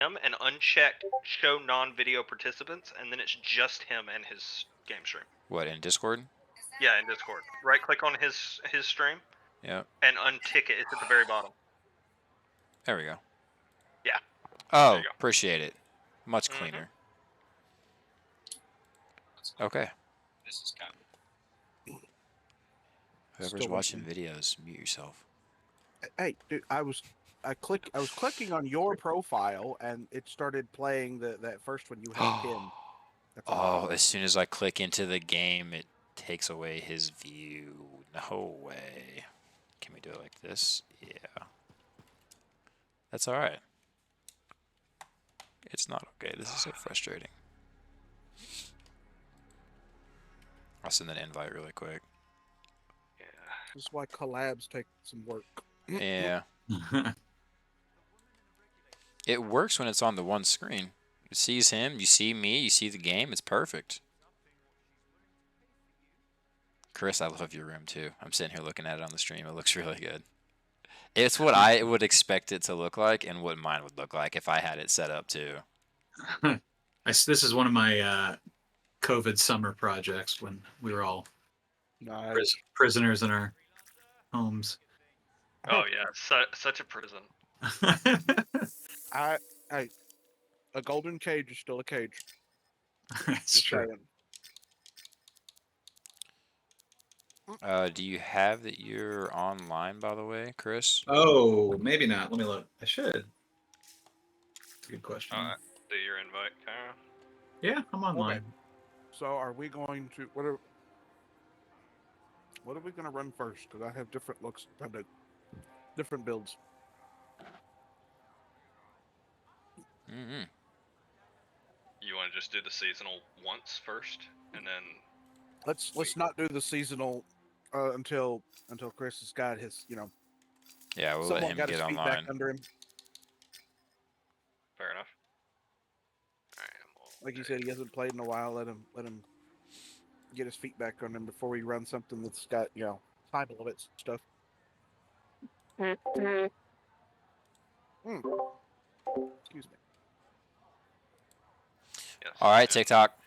him and uncheck show non-video participants, and then it's just him and his game stream. What, in Discord? Yeah, in Discord. Right click on his stream Yep. and untick it. It's at the very bottom. There we go. Yeah. Oh, There you go. appreciate it. Much Mhm. cleaner. Okay. This is kind of Whoever's Still watching waiting. videos, mute yourself. Hey, dude, I was clicking on your profile and it started playing that first one you had pinned. That's Oh, as soon as I click into the game, it takes away his view. No way. Can we do it like this? Yeah. That's alright. It's not okay. This is so frustrating. I'll send an invite really quick. Yeah. This is why collabs take some work. Yeah. It works when it's on the one screen. It sees him, you see me, you see the game. It's perfect. Chris, I love your room too. I'm sitting here looking at it on the stream. It looks really good. It's what I would expect it to look like and what mine would look like if I had it set up too. This is one of my COVID summer projects when we were all Nice. prisoners in our homes. Oh yeah, such a prison. Hey, a golden cage is still a cage. That's Just true. saying. Do you have that you're online, by the way, Chris? Oh, maybe not. Let me look. I should. That's a good question. Do your invite, Kyle. Yeah, I'm online. Okay. So are we going to what are we going to run first? Because I have different looks, different builds. Mm-hmm. You want to just do the seasonal once first, and then Let's not do the seasonal until Chris has got his Yeah, we'll let someone him got get his feet online. back under him. fair enough. All right, Like you said, he hasn't played in a while. Let him get his feet back on him before we run something that's got time limits and stuff. Excuse me. Yes, All right, and TikTok.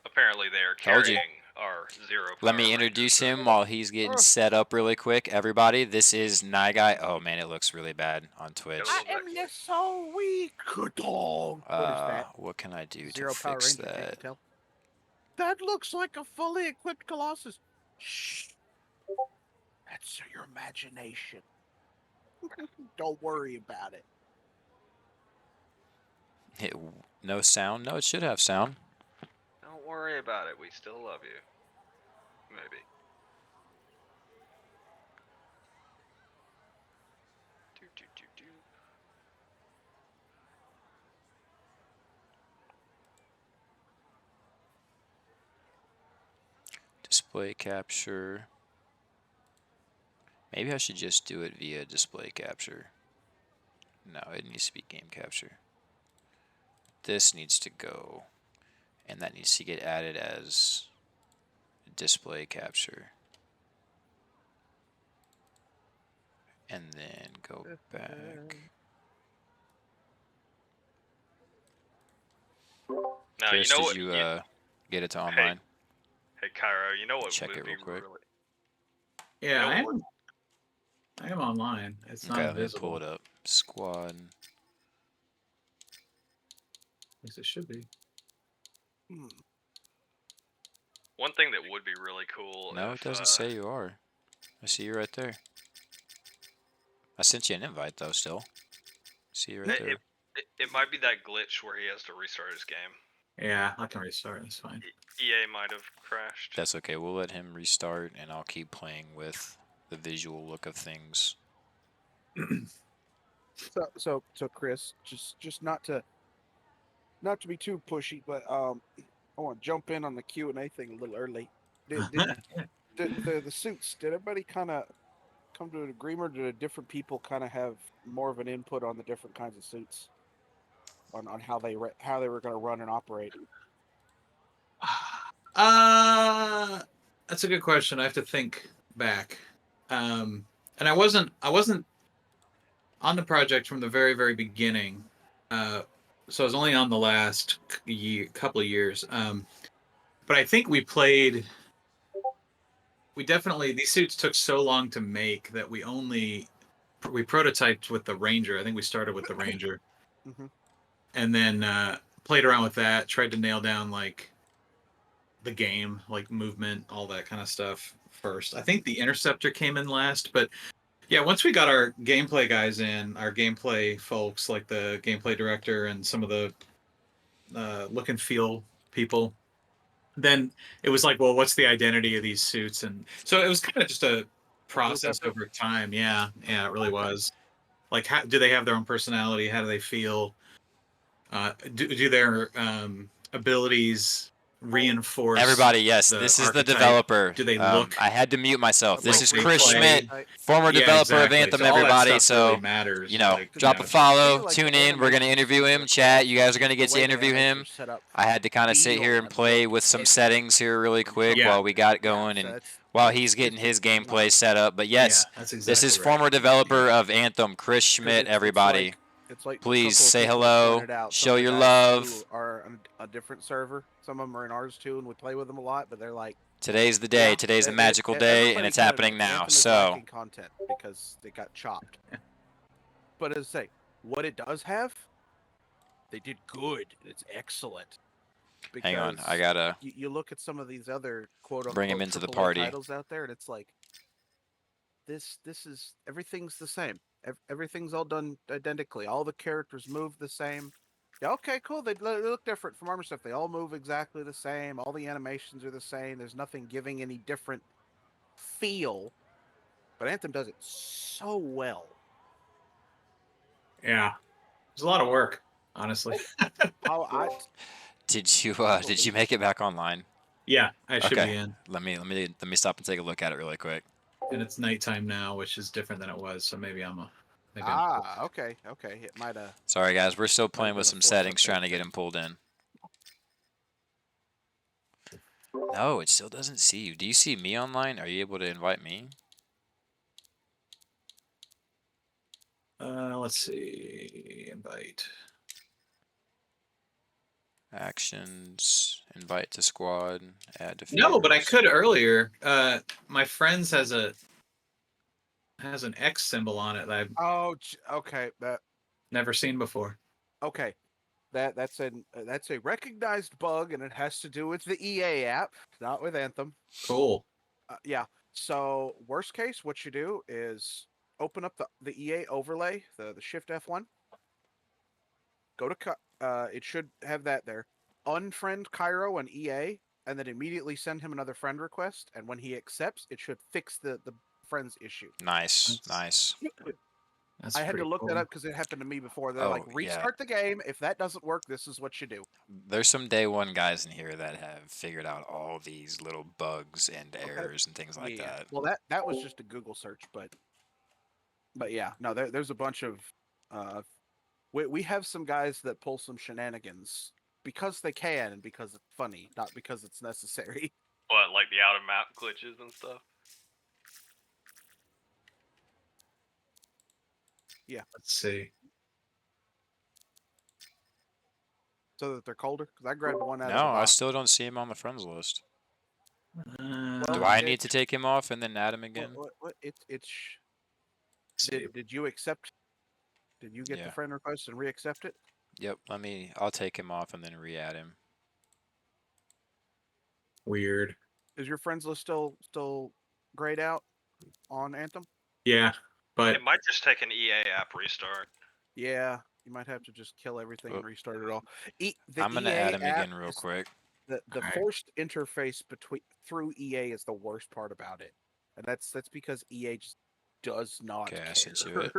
apparently they're Told you. carrying our 0 Let Power me Rangers, introduce so- him while he's getting set up really quick. Everybody, this is Nye Guy. Oh man, it looks really bad on Twitch. I am just so weak. Dog. What is that? What can I do Zero to Power fix Ranger, can't you that? tell? That looks like a fully equipped Colossus. Shh. That's your imagination. Don't worry about it. No sound? No, it should have sound. Don't worry about it. We still love you. Maybe. Do. Display capture. Maybe I should just do it via display capture. No, it needs to be game capture. This needs to go. And that needs to get added as display capture. And then go back. Now Chris, you know did what? you get it to online? Hey, Cairo, you know what? Check would it be real quick. Really... Yeah, You know I am online. It's not Okay, let me visible. pull it up. Squad. At least it should be. One thing that would be really cool. No, it doesn't say you are. I see you right there. I sent you an invite though. Still, see you right there. It might be that glitch where he has to restart his game. Yeah, I can restart. That's fine. EA might have crashed. That's okay. We'll let him restart, and I'll keep playing with the visual look of things. So Chris, just not to be too pushy, but I want to jump in on the Q&A thing a little early. The suits, did everybody kind of come to an agreement, or did different people kind of have more of an input on the different kinds of suits, on how they were going to run and operate? That's a good question. I have to think back. And I wasn't on the project from the very, very beginning. so I was only on the last couple of years. But I think we played. We definitely these suits took so long to make that we prototyped with the Ranger. I think we started with the Ranger, hmm and then played around with that. Tried to nail down like the game, like movement, all that kind of stuff first. I think the Interceptor came in last, but yeah, once we got our gameplay guys in, our gameplay folks, like the gameplay director and some of the look and feel people, then it was like, well, what's the identity of these suits? And so it was kind of just a process effort. over time. Yeah, yeah, it really Okay. was. Like, how, do they have their own personality? How do they feel? Do their abilities reinforce Everybody, yes, the this is the archetype? developer. Do they look I had to mute myself. This like is they Chris play? Schmidt, former Yeah, developer of exactly. Anthem, So all that everybody. stuff really So, matters. you know, Like, To drop you a know, follow, me, like tune the in. We're going to animations interview are him. so Chat, you guys are awesome. going to get The to way the interview animations him. are set up I had to kind of sit feel here and and play look with some heavy settings here really and quick yeah, while we got yeah. going So and it's while he's getting it's his just gameplay mwah. set up. But yeah, yes, that's this is exactly right. former developer of Anthem, Chris Schmidt, everybody. It's like a Please couple of say people have hello, pointed out. Some show of the your guys too love. are on a different server. Some of them are in ours too, and we play with them a lot. But they're like, Today's the day. yeah, Today's the magical day, and everybody it's can happening admit now. Anthem is So, lacking content because they got chopped. But as I say, what it does have, they did good. It's excellent hang on. I because got to you look at some of these other quote bring him unquote into the AAA party. titles out there, and it's like this is everything's the same. Everything's all done identically. All the characters move the same. Yeah, okay, cool. They look different from Armor stuff. They all move exactly the same. All the animations are the same. There's nothing giving any different feel. But Anthem does it so well. Yeah, it's a lot of work, honestly. How I Did you totally. make it back online? Yeah, I should Okay. be in. Let me stop and take a look at it really quick. And it's nighttime now, which is different than it was. So maybe maybe I'm. Okay. It might have Sorry guys, we're still might playing have with been a some force settings trying update to get thing. him pulled in. No, it still doesn't see you. Do you see me online? Are you able to invite me? Let's see. Invite. Actions, invite to squad, add to No, but I favorites. could earlier. My friends has an X symbol on it that I've Oh, okay. never seen before. Okay. That's a recognized bug, and it has to do with the EA app, not with Anthem. Cool. Yeah. So worst case, what you do is open up the EA overlay, the Shift F1. Go to it should have that there. Unfriend Cairo and EA, and then immediately send him another friend request. And when he accepts, it should fix the friends issue. Nice, That's nice. that's I had to pretty look that cool. up because it happened to me before. They're like, Oh, yeah. restart the game. If that doesn't work, this is what you do. There's some day one guys in here that have figured out all these little bugs and Okay. errors and things like Yeah. that. Well, that was just a Google search, but yeah, no, there's a bunch of we have some guys that pull some shenanigans because they can and because it's funny, not because it's necessary. What, like the out of map glitches and stuff? Let's see. So that they're colder. Because I grabbed one out of the No, I box. still don't see him on the friends list. Do Well, I need to take him off and then add him again? What? It's. See. Did you accept? Did you get the Yeah. friend request and reaccept it? Yep, I'll take him off and then re-add him. Weird. Is your friends list still grayed out on Anthem? Yeah, but It might just take an EA app restart. Yeah, you might have to just kill everything and restart it all. The I'm gonna EA add him app again real is- quick. The Alright. forced interface through EA is the worst part about it, and that's because EA just does not Okay, I care. sent you it.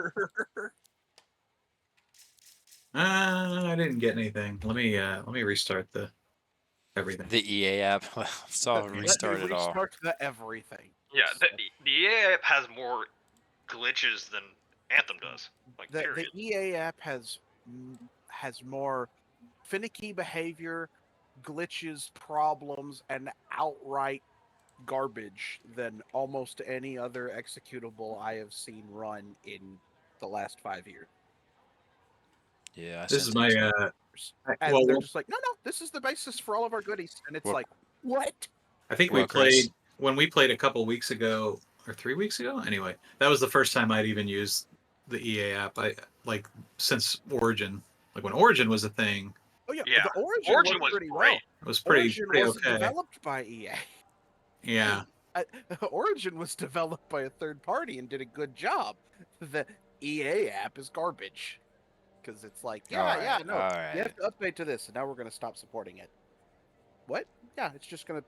I didn't get anything. Let me restart everything. The EA app. Let's all Let me restart it all. restart the everything. Yeah, the EA app has more glitches than Anthem does. Like, The period. EA app has more finicky behavior, glitches, problems, and outright garbage than almost any other executable I have seen run in the last 5 years. Yeah, I This sent is it my to him. And Well, they're just like, no, this is the basis for all of our goodies. And it's Well- like, what? I think Well, we Chris. played when we played a couple weeks ago or 3 weeks ago. Anyway, that was the first time I'd even used the EA app. I like since Origin, like when Origin was a thing, Oh yeah, Yeah. the Origin, Origin worked was pretty great. well. it was pretty Origin wasn't okay. developed by EA. Yeah, Origin was developed by a third party and did a good job. The EA app is garbage because it's like, no, all you right. have to update to this, and now we're going to stop supporting it. What? Yeah, it's just going to.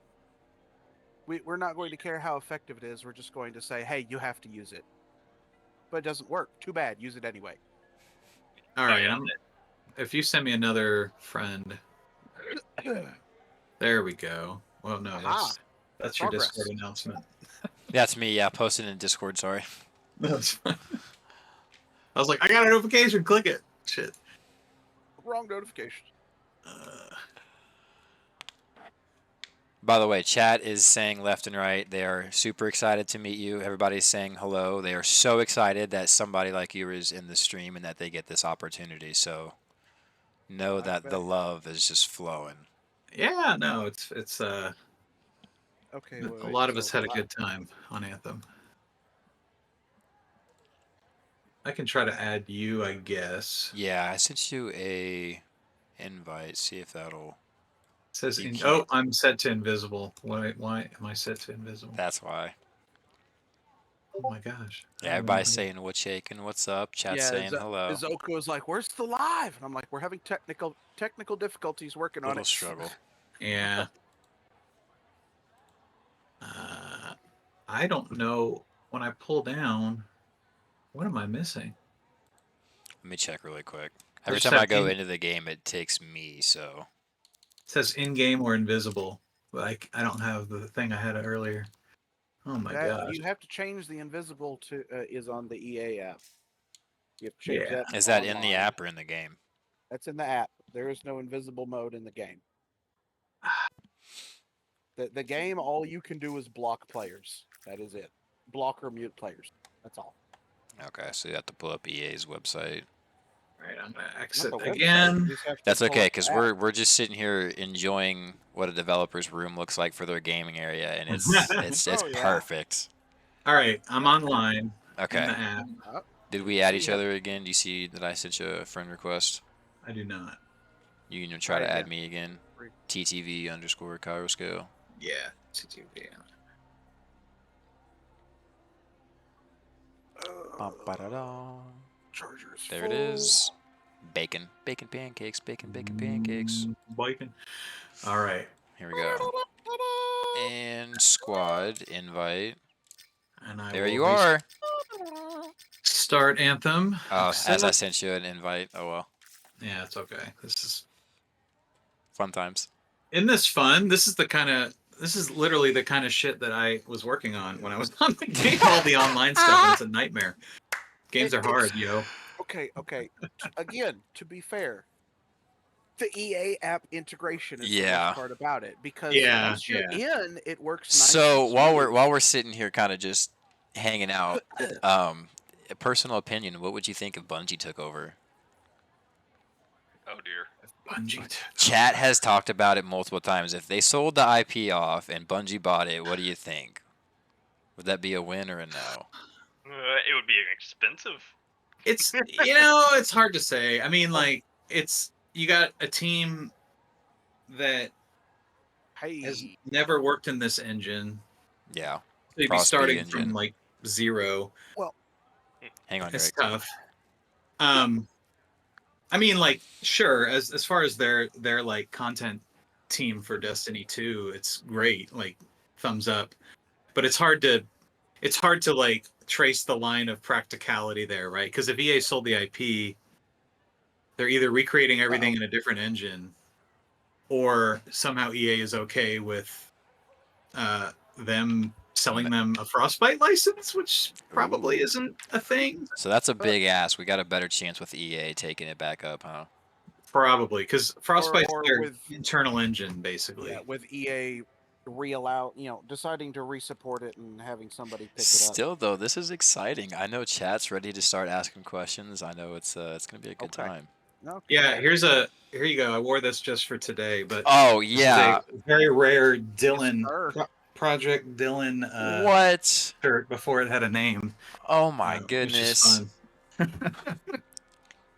We're not going to care how effective it is. We're just going to say, hey, you have to use it. But it doesn't work. Too bad. Use it anyway. all right. If you send me another friend, there we go. Well, no, Aha. that's your Progress. Discord announcement. That's me. Yeah, posted in Discord. Sorry. That's fine. I was like, I got a notification. Click it. Shit. Wrong notification. By the way, chat is saying left and right. They are super excited to meet you. Everybody's saying hello. They are so excited that somebody like you is in the stream and that they get this opportunity. So know that the love is just flowing. Yeah, no, it's Okay. a lot of us had a good time on Anthem. I can try to add you, I guess. Yeah, I sent you a invite. See if that'll. It says, You oh, can't. I'm set to invisible. Why am I set to invisible? That's why. Oh my gosh. Yeah, everybody's saying what's shaking, what's up. Chat's saying hello. Zoko is like, "Where's the live?" And I'm like, "We're having technical difficulties working on Little it." struggle. Yeah. I don't know. When I pull down, what am I missing? Let me check really quick. Every Just time I have go in- into the game, it takes me, so. It says in-game or invisible. Like I don't have the thing I had earlier. Oh my gosh. You have to change the invisible to is on the EA app. You have to change Yeah. that. Is that in the online. app or in the game? That's in the app. There is no invisible mode in the game. The game, all you can do is block players. That is it. Block or mute players. That's all. Okay, so you have to pull up EA's website. All right, I'm gonna Not exit the website, again. you just have to That's pull okay, up because the app. we're just sitting here enjoying what a developer's room looks like for their gaming area, and it's Oh, yeah. perfect. All right, I'm online in Okay. the app. Did we add So each you have- other again? Do you see that I sent you a friend request? I do not. You can try Try to add again. me again. Great. TTV_Cairo Yeah. CTV. Chargers. There it is. Bacon pancakes. Bacon. All right. Here we go. And squad invite. And I There will you are. Start Anthem. Oh, as I Accept. sent you an invite. Oh well. Yeah, it's okay. Fun times. Isn't this fun? This is literally the kind of shit that I was working on when I was on the game. All the online stuff, and it's a nightmare. Games are hard, yo. Okay. Again, to be fair, the EA app integration is the Yeah. best part about it because Yeah, once you're in, it works nice. So and while smooth. we're sitting here kind of just hanging out, a personal opinion, what would you think if Bungie took over? Oh dear. Bungie. Chat has talked about it multiple times. If they sold the IP off and Bungie bought it, what do you think? Would that be a win or a no? It would be expensive. It's it's hard to say. I mean, like you got a team that has Hey, never worked in this engine. Yeah. So you'd be Frostbite starting engine. from like zero. Hang on, It's Drake. tough. I mean, like, sure, as far as their like content team for Destiny 2, it's great. Like, thumbs up. But it's hard to like trace the line of practicality there, right? Because if EA sold the IP, they're either recreating everything in a different engine, or somehow EA is okay with them selling them a Frostbite license, which probably isn't a thing. So that's a big ask. We got a better chance with EA taking it back up, huh? Probably, because Frostbite's or their with- internal engine, basically. yeah, with EA deciding to resupport it and having somebody pick it up. Still, though, this is exciting. I know chat's ready to start asking questions. I know it's gonna be a good time. No. Yeah, here you go. I wore this just for today, but Oh this is yeah. a very rare Dylan sir. Project Dylan What? shirt before it had a name, Oh my which is goodness. fun.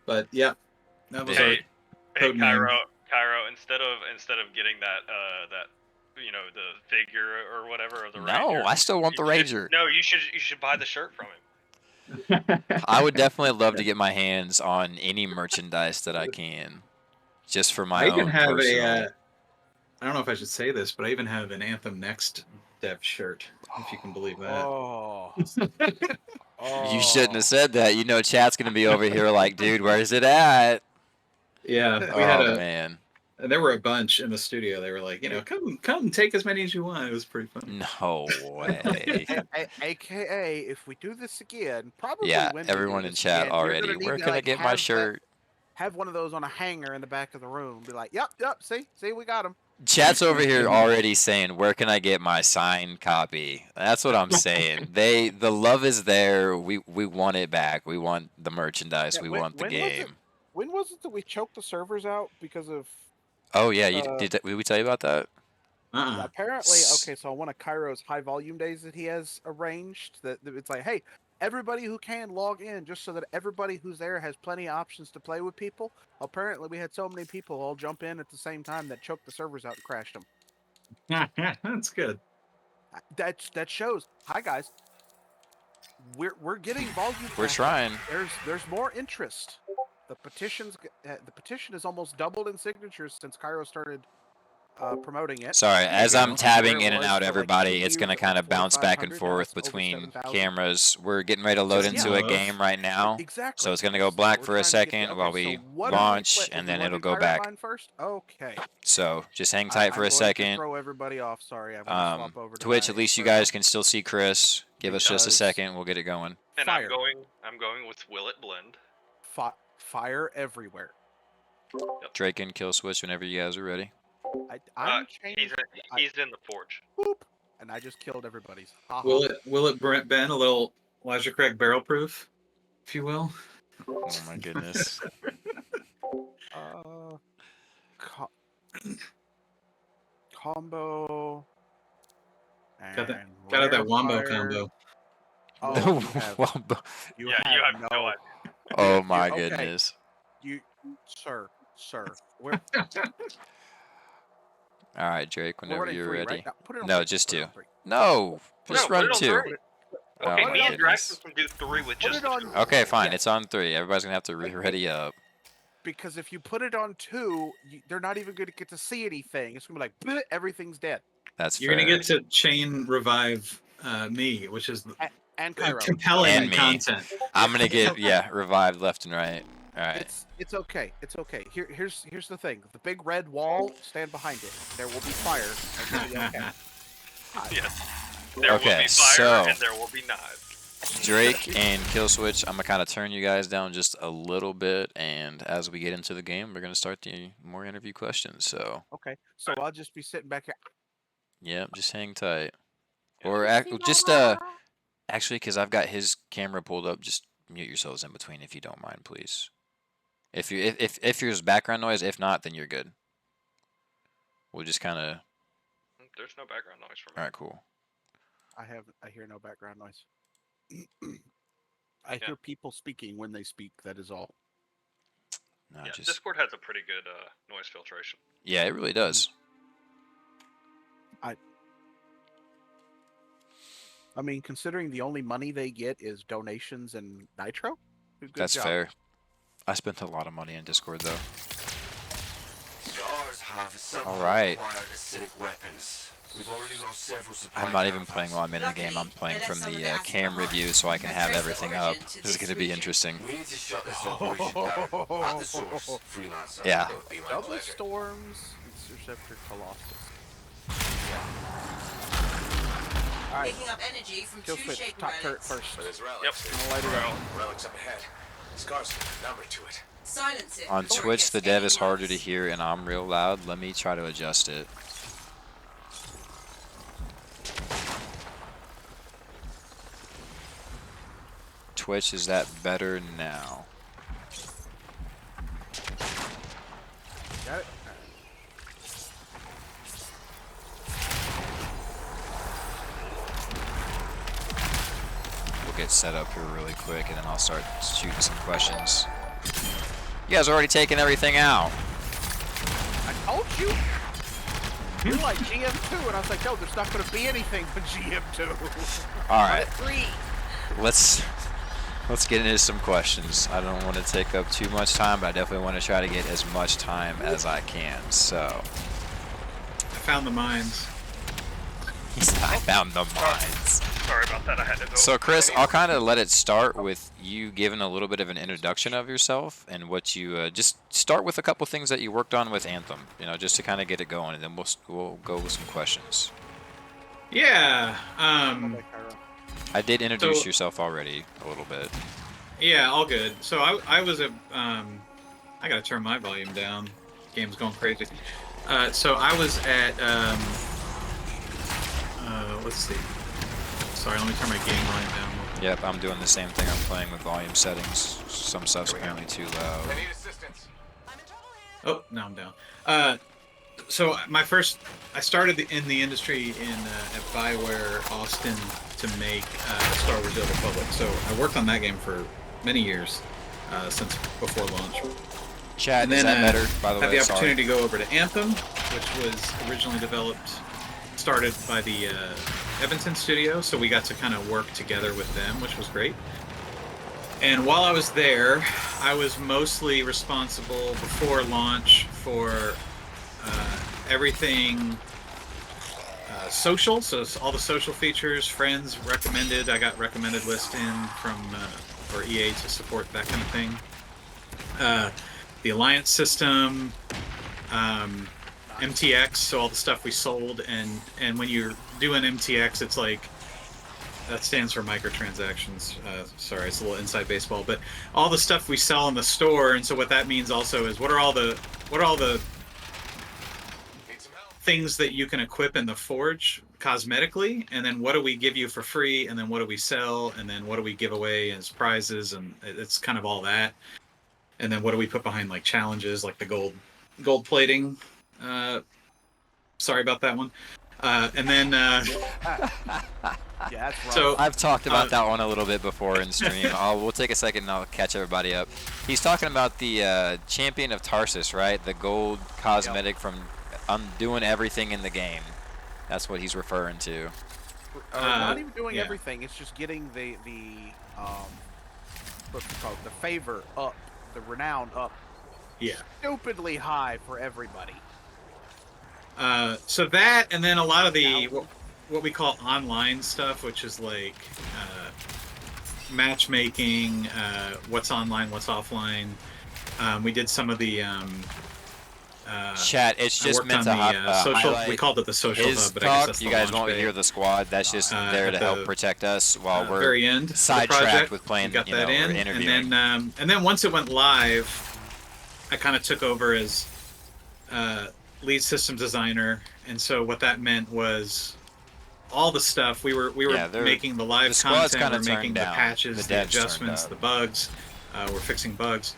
But yeah, that was Yeah. our Hey, hey, code name. Cairo. Instead of getting that the figure or whatever of the No, Ranger, I still want the Ranger. you should buy the shirt from him. I would definitely love to get my hands on any merchandise that I can, just for my I even own have personal. I don't know if I should say this, but I even have an Anthem Next dev shirt, if you can believe that. Oh. You shouldn't have Oh. said that. You know, chat's gonna be over here like, dude, where's it at? Yeah, we had Oh man, there were a bunch in the studio. They were like, come take as many as you want. It was pretty fun. no way. AKA, if we do this again, probably Yeah, when we everyone do in this chat again, you're already. gonna need Where to can I like get my shirt? have one of those on a hanger in the back of the room. Be like, yep, see, we got him. Chat's over here already saying, "Where can I get my signed copy?" That's what I'm saying. The love is there. We want it back. We want the merchandise. Yeah, We want the game. when was it that we choked the servers out because of Oh yeah, uh did we tell you about that? apparently okay, so on one of Cairo's high volume days that he has arranged that it's like, hey, everybody who can log in just so that everybody who's there has plenty of options to play with people. Apparently we had so many people all jump in at the same time that choked the servers out and crashed them. That's good. That shows. Hi guys, we're getting volume. We're back up. trying. There's more interest. The petition is almost doubled in signatures since Cairo started promoting it. Sorry, There you as I'm go. tabbing Where it in and was out, for, like, 2 everybody, it's views, gonna it kind was of bounce back and 4,500, now forth it's over between 7,000. cameras. We're getting ready to load Just into a love. game right now, Exactly. so it's gonna go So black we're for a trying to get second while we so what launch, do and we then wanna it'll do go Cairo back. line first? Okay. So just hang tight for I'm a going second. to throw everybody off. Sorry, I'm gonna swap over to Twitch, my at least you first guys can still see Chris. Give us just a because second. We'll get it going. And fire. I'm going with Will It Blend. Fire everywhere. Drake and kill switch whenever you guys are ready. I'm changing. He's in the forge. Boop, and I just killed everybody's. Will it Ben a little Elijah Craig barrel proof, if you will? Oh my goodness. Combo. Got And that wombo fire. combo. Oh, you have no idea. Oh my okay. goodness. You, sir. We're All right, Drake, whenever running you're 3, ready. right? Now, put it on No, 3. just Put it 2. on 3. No, just No, run put it on 2. 3. Oh Okay, my me and goodness. Draxus can do 3 with Put just it the on. 2. Okay, fine. Yeah. It's on 3. Everybody's gonna have to ready up. Because if you put it on 2, they're not even going to get to see anything. It's going to be like, everything's dead. That's You're fair. gonna get to chain revive me, which is And Cairo. compelling And me. content. I'm gonna get revived left and right. All right. It's okay. It's okay. Here's the thing. The big red wall. Stand behind it. There will be fire. And it'll be okay. Yes. There will Okay, be fire so- and there will be knives. Drake and kill switch. I'm gonna kind of turn you guys down just a little bit, and as we get into the game, we're gonna start the more interview questions. So Okay. So I'll just be sitting back here. yeah, just hang tight. Or just actually, because I've got his camera pulled up, just mute yourselves in between if you don't mind, please. If there's background noise, if not, then you're good. We'll just kind of. There's no background noise from me. All right, cool. I hear no background noise. I hear people speaking when they speak. That is all. No, Yeah, just Discord has a pretty good noise filtration. yeah, it really does. I mean, considering the only money they get is donations and nitro. Good That's job. fair. I spent a lot of money on Discord though. All right. I'm not even playing while I'm in the game. I'm playing from the cam review so I can have everything up. This is going to be interesting. Yeah. Double Storms, Interceptor, Colossus. Alright, Picking up energy from kill 2 switch, shaper top turret relics. first. Yep. I'll light it up. Relics up ahead. Scars number to it. Silence it On before it Twitch, gets the dev any is harder to worse. hear and I'm real loud. Let me try to adjust it. Twitch, is that better now? get set up here really quick, and then I'll start shooting some questions. You guys already taken everything out. I told you. You're like GM2, and I was like, no, there's not going to be anything but GM2. All right, 3. let's get into some questions. I don't want to take up too much time, but I definitely want to try to get as much time as I can. So, I found the mines. I found the mines. Sorry about that. I had to go. So, Chris, I'll kind of let it start with you giving a little bit of an introduction of yourself and what you just start with a couple things that you worked on with Anthem, you know, just to kind of get it going, and then we'll go with some questions. Yeah. I did introduce yourself already a little bit. Yeah, all good. So I was a I gotta turn my volume down. Game's going crazy. So I was at let's see. Sorry, let me turn my game volume down. Yep, I'm doing the same thing. I'm playing with volume settings. Some stuff's apparently too loud. I need assistance. Oh, now I'm down. So I started in the industry at BioWare Austin to make Star Wars: The Old Republic. So I worked on that game for many years, since before launch. Chat, And is then that better, by the had way? the Sorry. opportunity to go over to Anthem, which was originally started by the Evanston studio. So we got to kind of work together with them, which was great. And while I was there, I was mostly responsible before launch for everything social, so all the social features, friends, recommended. I got recommended list in from for EA to support that kind of thing. The Alliance system, MTX, so all the stuff we sold, and when you're doing MTX, it's like that stands for microtransactions. Sorry, it's a little inside baseball, but all the stuff we sell in the store, and so what that means also is what are all the things that you can equip in the Forge cosmetically, and then what do we give you for free, and then what do we sell, and then what do we give away as prizes, and it's kind of all that. And then what do we put behind like challenges, like the gold plating. Sorry about that one. And then Yeah, that's right. so I've talked about that one a little bit before in stream. We'll take a second and I'll catch everybody up. He's talking about the Champion of Tarsus, right? The gold cosmetic from doing everything in the game. That's what he's referring to. Not even doing yeah. everything. It's just getting the what's it called? The favor up, the renown up. Yeah. Stupidly high for everybody. So that, and then a lot of the what we call online stuff, which is like matchmaking, what's online, what's offline. We did some of the Chat, it's I just worked meant on to the social. highlight We called it the social his hub, but I guess talk. that's the You guys launch won't bay. hear the squad. That's just there at to help the, protect us while we're very end of the sidetracked project. with playing, We got you that know, in, or interviewing. and then once it went live, I kind of took over as lead systems designer, and so what that meant was all the stuff we were Yeah, making the live the squad's content, kinda we're making turned the down. patches, The the devs turned adjustments, up. the bugs. We're fixing bugs.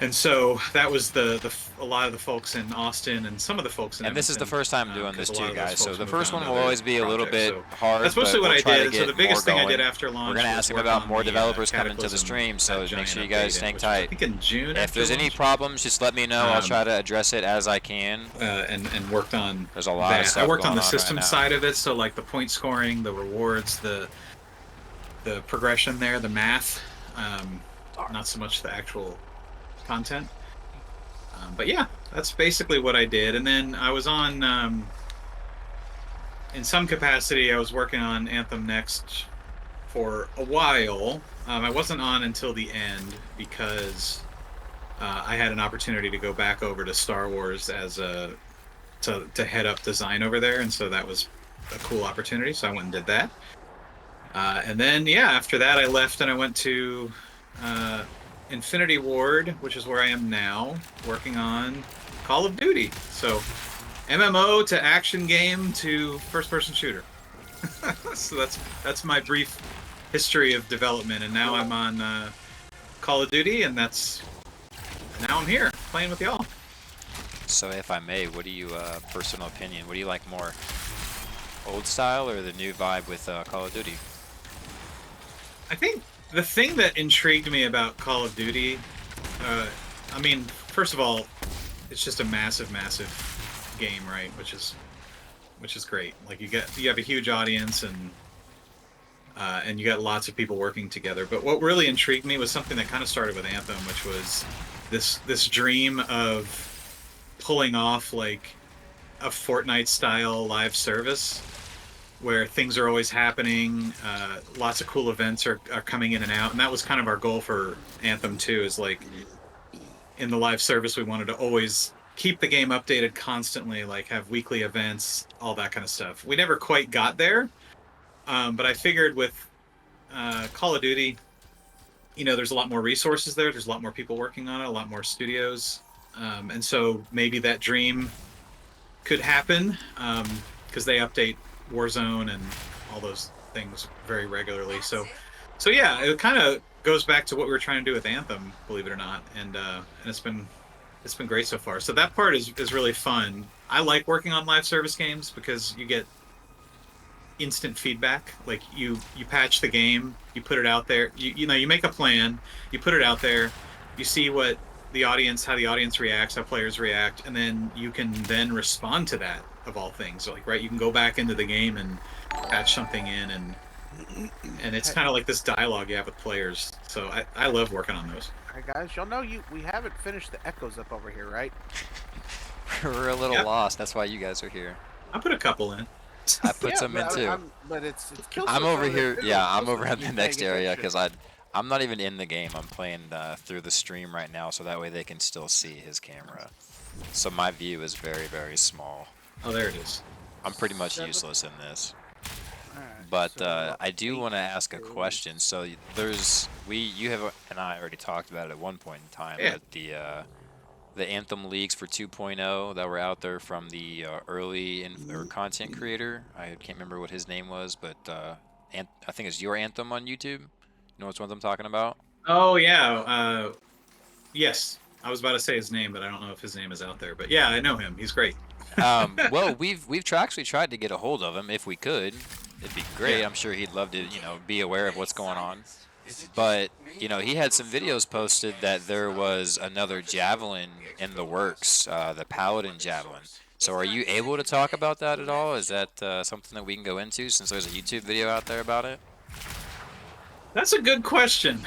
And so that was a lot of the folks in Austin and some of the folks in And this is the Evanston, first time doing 'cause this a lot too, of those guys. So folks the moved first on one to will other always be a little projects. bit So hard. that's mostly but what we'll I try to did. So get the biggest more thing I did going. after launch We're gonna was ask him work about on more the, developers coming to the Cataclysm, stream, so that make giant sure you guys update, hang which was, I tight. think in June. If after there's any launch. problems, just let me know. I'll try to address it as I can. And worked on There's a lot of that. stuff I worked on going the on system right now. side of it, so like the point scoring, the rewards, the progression there, the math, not so much the actual content. But yeah, that's basically what I did. And then I was on, in some capacity, I was working on Anthem Next for a while. I wasn't on until the end because I had an opportunity to go back over to Star Wars as to head up design over there, and so that was a cool opportunity. So I went and did that. And then yeah, after that I left and I went to Infinity Ward, which is where I am now, working on Call of Duty. So MMO to action game to first-person shooter. So that's my brief history of development, and now I'm on Call of Duty, and now I'm here playing with y'all. So if I may, what do you, personal opinion, what do you like more? Old style or the new vibe with Call of Duty? I think the thing that intrigued me about Call of Duty, I mean, first of all, it's just a massive game, right? Which is great. Like you have a huge audience and you got lots of people working together. But what really intrigued me was something that kind of started with Anthem, which was this dream of pulling off like a Fortnite style live service where things are always happening, lots of cool events are coming in and out, and that was kind of our goal for Anthem 2, is like in the live service we wanted to always keep the game updated constantly, like have weekly events, all that kind of stuff. We never quite got there, but I figured with Call of Duty, there's a lot more resources there's a lot more people working on it, a lot more studios, and so maybe that dream could happen, because they update Warzone and all those things very regularly. So yeah, it kind of goes back to what we were trying to do with Anthem, believe it or not, and it's been great so far. So that part is really fun. I like working on live service games because you get instant feedback. Like you patch the game, you put it out there, you make a plan, you put it out there, you see how the audience reacts, how players react, and then you can then respond to that, of all things. So, like, right, you can go back into the game and patch something in, and it's kind of like this dialogue you have with players. So I love working on those. All right, guys, y'all know we haven't finished the echoes up over here, right? We're a little lost. That's why you guys are here. I put a couple in. I put some in too. But it's kill I'm switch over here. Yeah, I'm supposed over to at be the paying next area attention. because I'm not even in the game. I'm playing through the stream right now, so that way they can still see his camera. So my view is very, very small. Oh, there it is. I'm pretty much useless in this. Alright, But so, I do want to ask a question. So you have and I already talked about it at one point in time. Yeah. But the Anthem leagues for 2.0 that were out there from the early or content creator. I can't remember what his name was, but I think it's Your Anthem on YouTube. You know which ones I'm talking about? Oh yeah. Yes, I was about to say his name, but I don't know if his name is out there. But yeah, I know him. He's great. Well, we've actually tried to get a hold of him if we could. It'd be great. Yeah. I'm sure he'd love to, be aware of what's going on. But, he had some videos posted that there was another javelin in the works, the Paladin javelin. So are you able to talk about that at all? Is that something that we can go into since there's a YouTube video out there about it? That's a good question.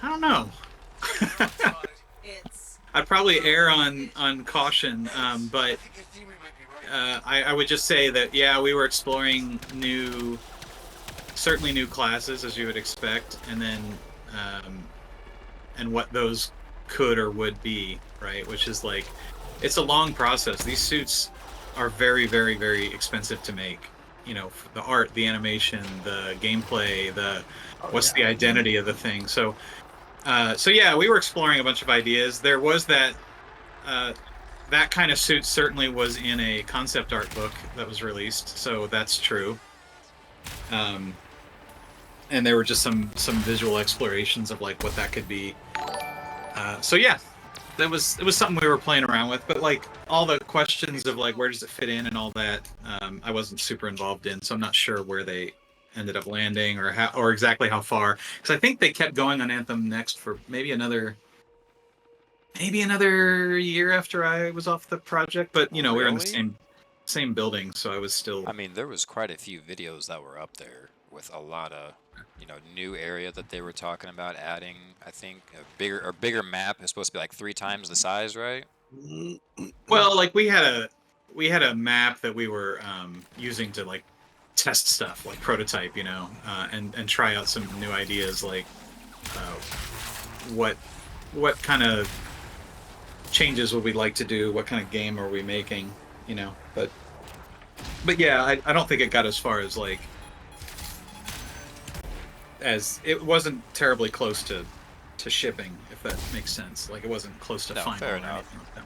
I don't know. I'd probably err on caution, but I would just say that, yeah, we were exploring certainly new classes, as you would expect, and then and what those could or would be, right? Which is like, it's a long process. These suits are very, very, very expensive to make. The art, the animation, the gameplay, what's the identity of the thing. So yeah, we were exploring a bunch of ideas. There was that kind of suit certainly was in a concept art book that was released, so that's true. And there were just some visual explorations of like what that could be. So yeah, it was something we were playing around with, but like all the questions of like where does it fit in and all that, I wasn't super involved in, so I'm not sure where they ended up landing or exactly how far, because I think they kept going on Anthem Next for maybe another year after I was off the project, but we were in the same building, so I was still. I mean, there was quite a few videos that were up there with a lot of new area that they were talking about adding. I think a bigger map is supposed to be like 3 times the size, right? Well, like we had a map that we were using to like test stuff, like prototype, and try out some new ideas, like what kind of changes would we like to do, what kind of game are we making, but yeah, I don't think it got as far as like, as it wasn't terribly close to shipping, if that makes sense. Like it wasn't close to final fair or enough. anything like that.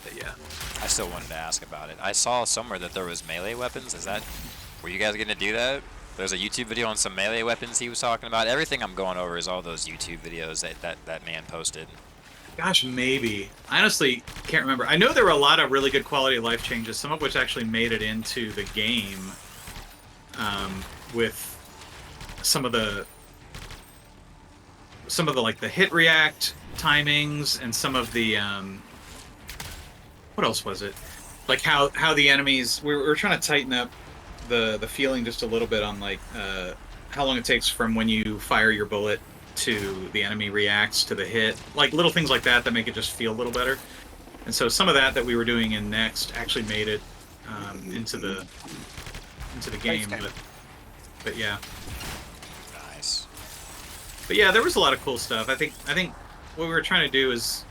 But yeah, I still wanted to ask about it. I saw somewhere that there was melee weapons. Were you guys gonna do that? There's a YouTube video on some melee weapons he was talking about. Everything I'm going over is all those YouTube videos that man posted. gosh, maybe. I honestly can't remember. I know there were a lot of really good quality of life changes, some of which actually made it into the game, with some of the some of the like the hit react timings and some of the what else was it? Like how the enemies we're trying to tighten up the feeling just a little bit on like how long it takes from when you fire your bullet to the enemy reacts to the hit, like little things like that make it just feel a little better. And so some of that we were doing in Next actually made it into the game, but yeah. Nice. But yeah, there was a lot of cool stuff. I think what we were trying to do is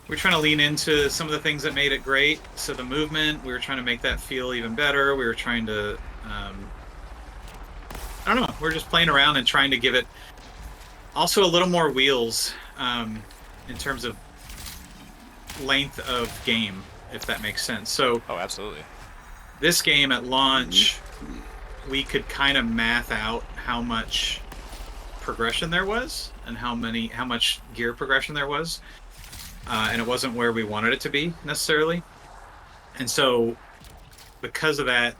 we're trying to lean into some of the things that made it great. So the movement, we were trying to make that feel even better. We were trying to, I don't know, we're just playing around and trying to give it also a little more wheels in terms of length of game, if that makes sense. So Oh, absolutely. this game at launch, we could kind of math out how much progression there was and how much gear progression there was, and it wasn't where we wanted it to be necessarily. And so because of that,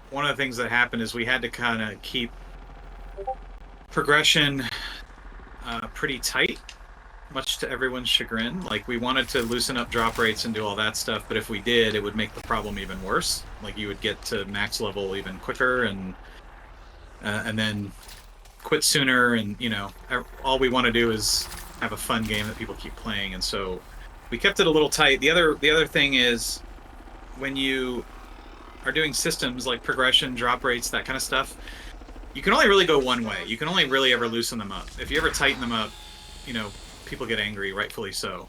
one of the things that happened is we had to kind of keep progression pretty tight, much to everyone's chagrin. Like, we wanted to loosen up drop rates and do all that stuff, but if we did, it would make the problem even worse. Like, you would get to max level even quicker and then quit sooner, and all we want to do is have a fun game that people keep playing. And so we kept it a little tight. The other thing is, when you are doing systems like progression, drop rates, that kind of stuff, you can only really go one way. You can only really ever loosen them up. If you ever tighten them up, people get angry, rightfully so.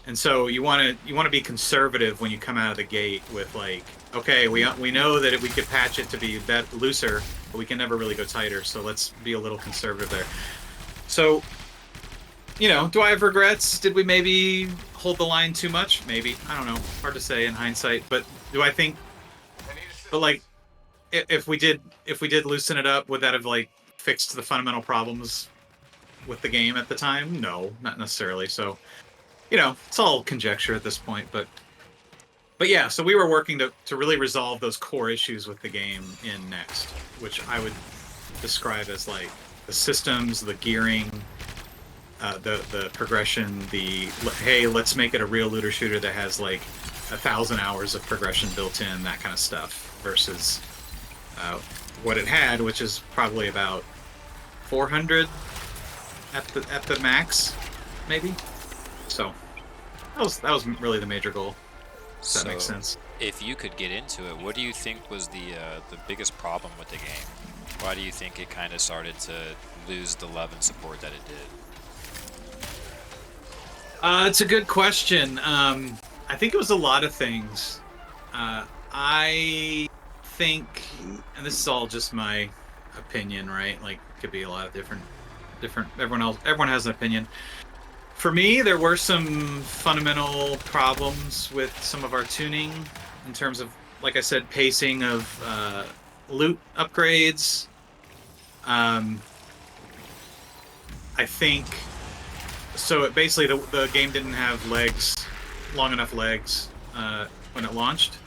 And so you want to be conservative when you come out of the gate with, like, okay, we know that we could patch it to be looser, but we can never really go tighter. So let's be a little conservative there. So, do I have regrets? Did we maybe hold the line too much? Maybe. I don't know. Hard to say in hindsight. But do I think? But like, if we did loosen it up, would that have like fixed the fundamental problems with the game at the time? No, not necessarily. So, it's all conjecture at this point. But yeah, so we were working to really resolve those core issues with the game in Next, which I would describe as like the systems, the gearing, the progression, hey, let's make it a real looter shooter that has like 1,000 hours of progression built in, that kind of stuff, versus what it had, which is probably about 400 at the max, maybe. So that was really the major goal. If that makes sense. If you could get into it, what do you think was the biggest problem with the game? Why do you think it kind of started to lose the love and support that it did? It's a good question. I think it was a lot of things. I think, and this is all just my opinion, right? Like, it could be a lot of different. Everyone has an opinion. For me, there were some fundamental problems with some of our tuning in terms of, like I said, pacing of loot upgrades. I think so. It basically the game didn't have long enough legs when it launched,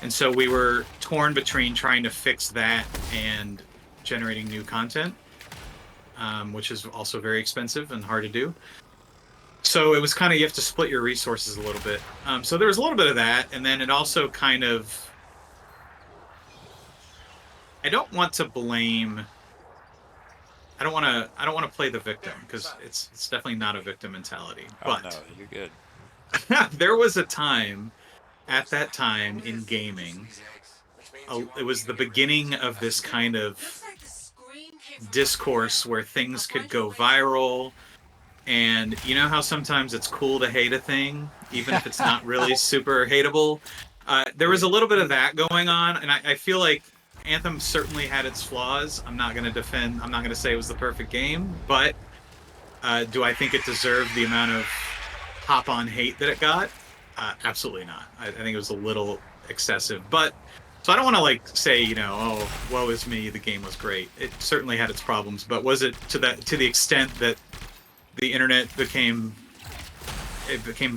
and so we were torn between trying to fix that and generating new content, which is also very expensive and hard to do. So it was kind of, you have to split your resources a little bit. So there was a little bit of that, and then it also kind of, I don't want to play the victim, because it's definitely not a victim mentality. Oh, but no, you're good. there was a time, at that time in gaming, it was the beginning of this kind of discourse where things could go viral. And you know how sometimes it's cool to hate a thing, even if it's not really super hateable? There was a little bit of that going on, and I feel like Anthem certainly had its flaws. I'm not going to say it was the perfect game, but do I think it deserved the amount of hop-on hate that it got? Absolutely not. I think it was a little excessive. But so I don't want to like say, oh, woe is me, the game was great. It certainly had its problems, but was it to the extent that the internet became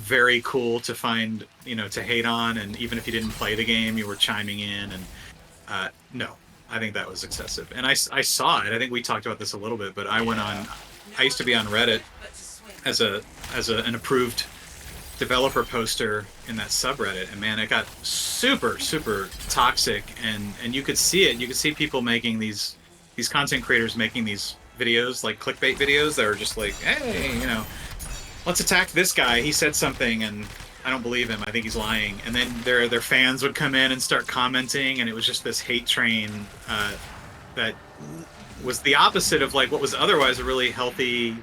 very cool to find, to hate on, and even if you didn't play the game, you were chiming in, and no, I think that was excessive. And I saw it. I think we talked about this a little bit, but I went on I used to be on Reddit as an approved developer poster in that subreddit, and man, it got super toxic, and you could see it. You could see people making these content creators making these videos, like clickbait videos, that are just like, hey, let's attack this guy. He said something, and I don't believe him. I think he's lying. And then their fans would come in and start commenting, and it was just this hate train that was the opposite of like what was otherwise a really healthy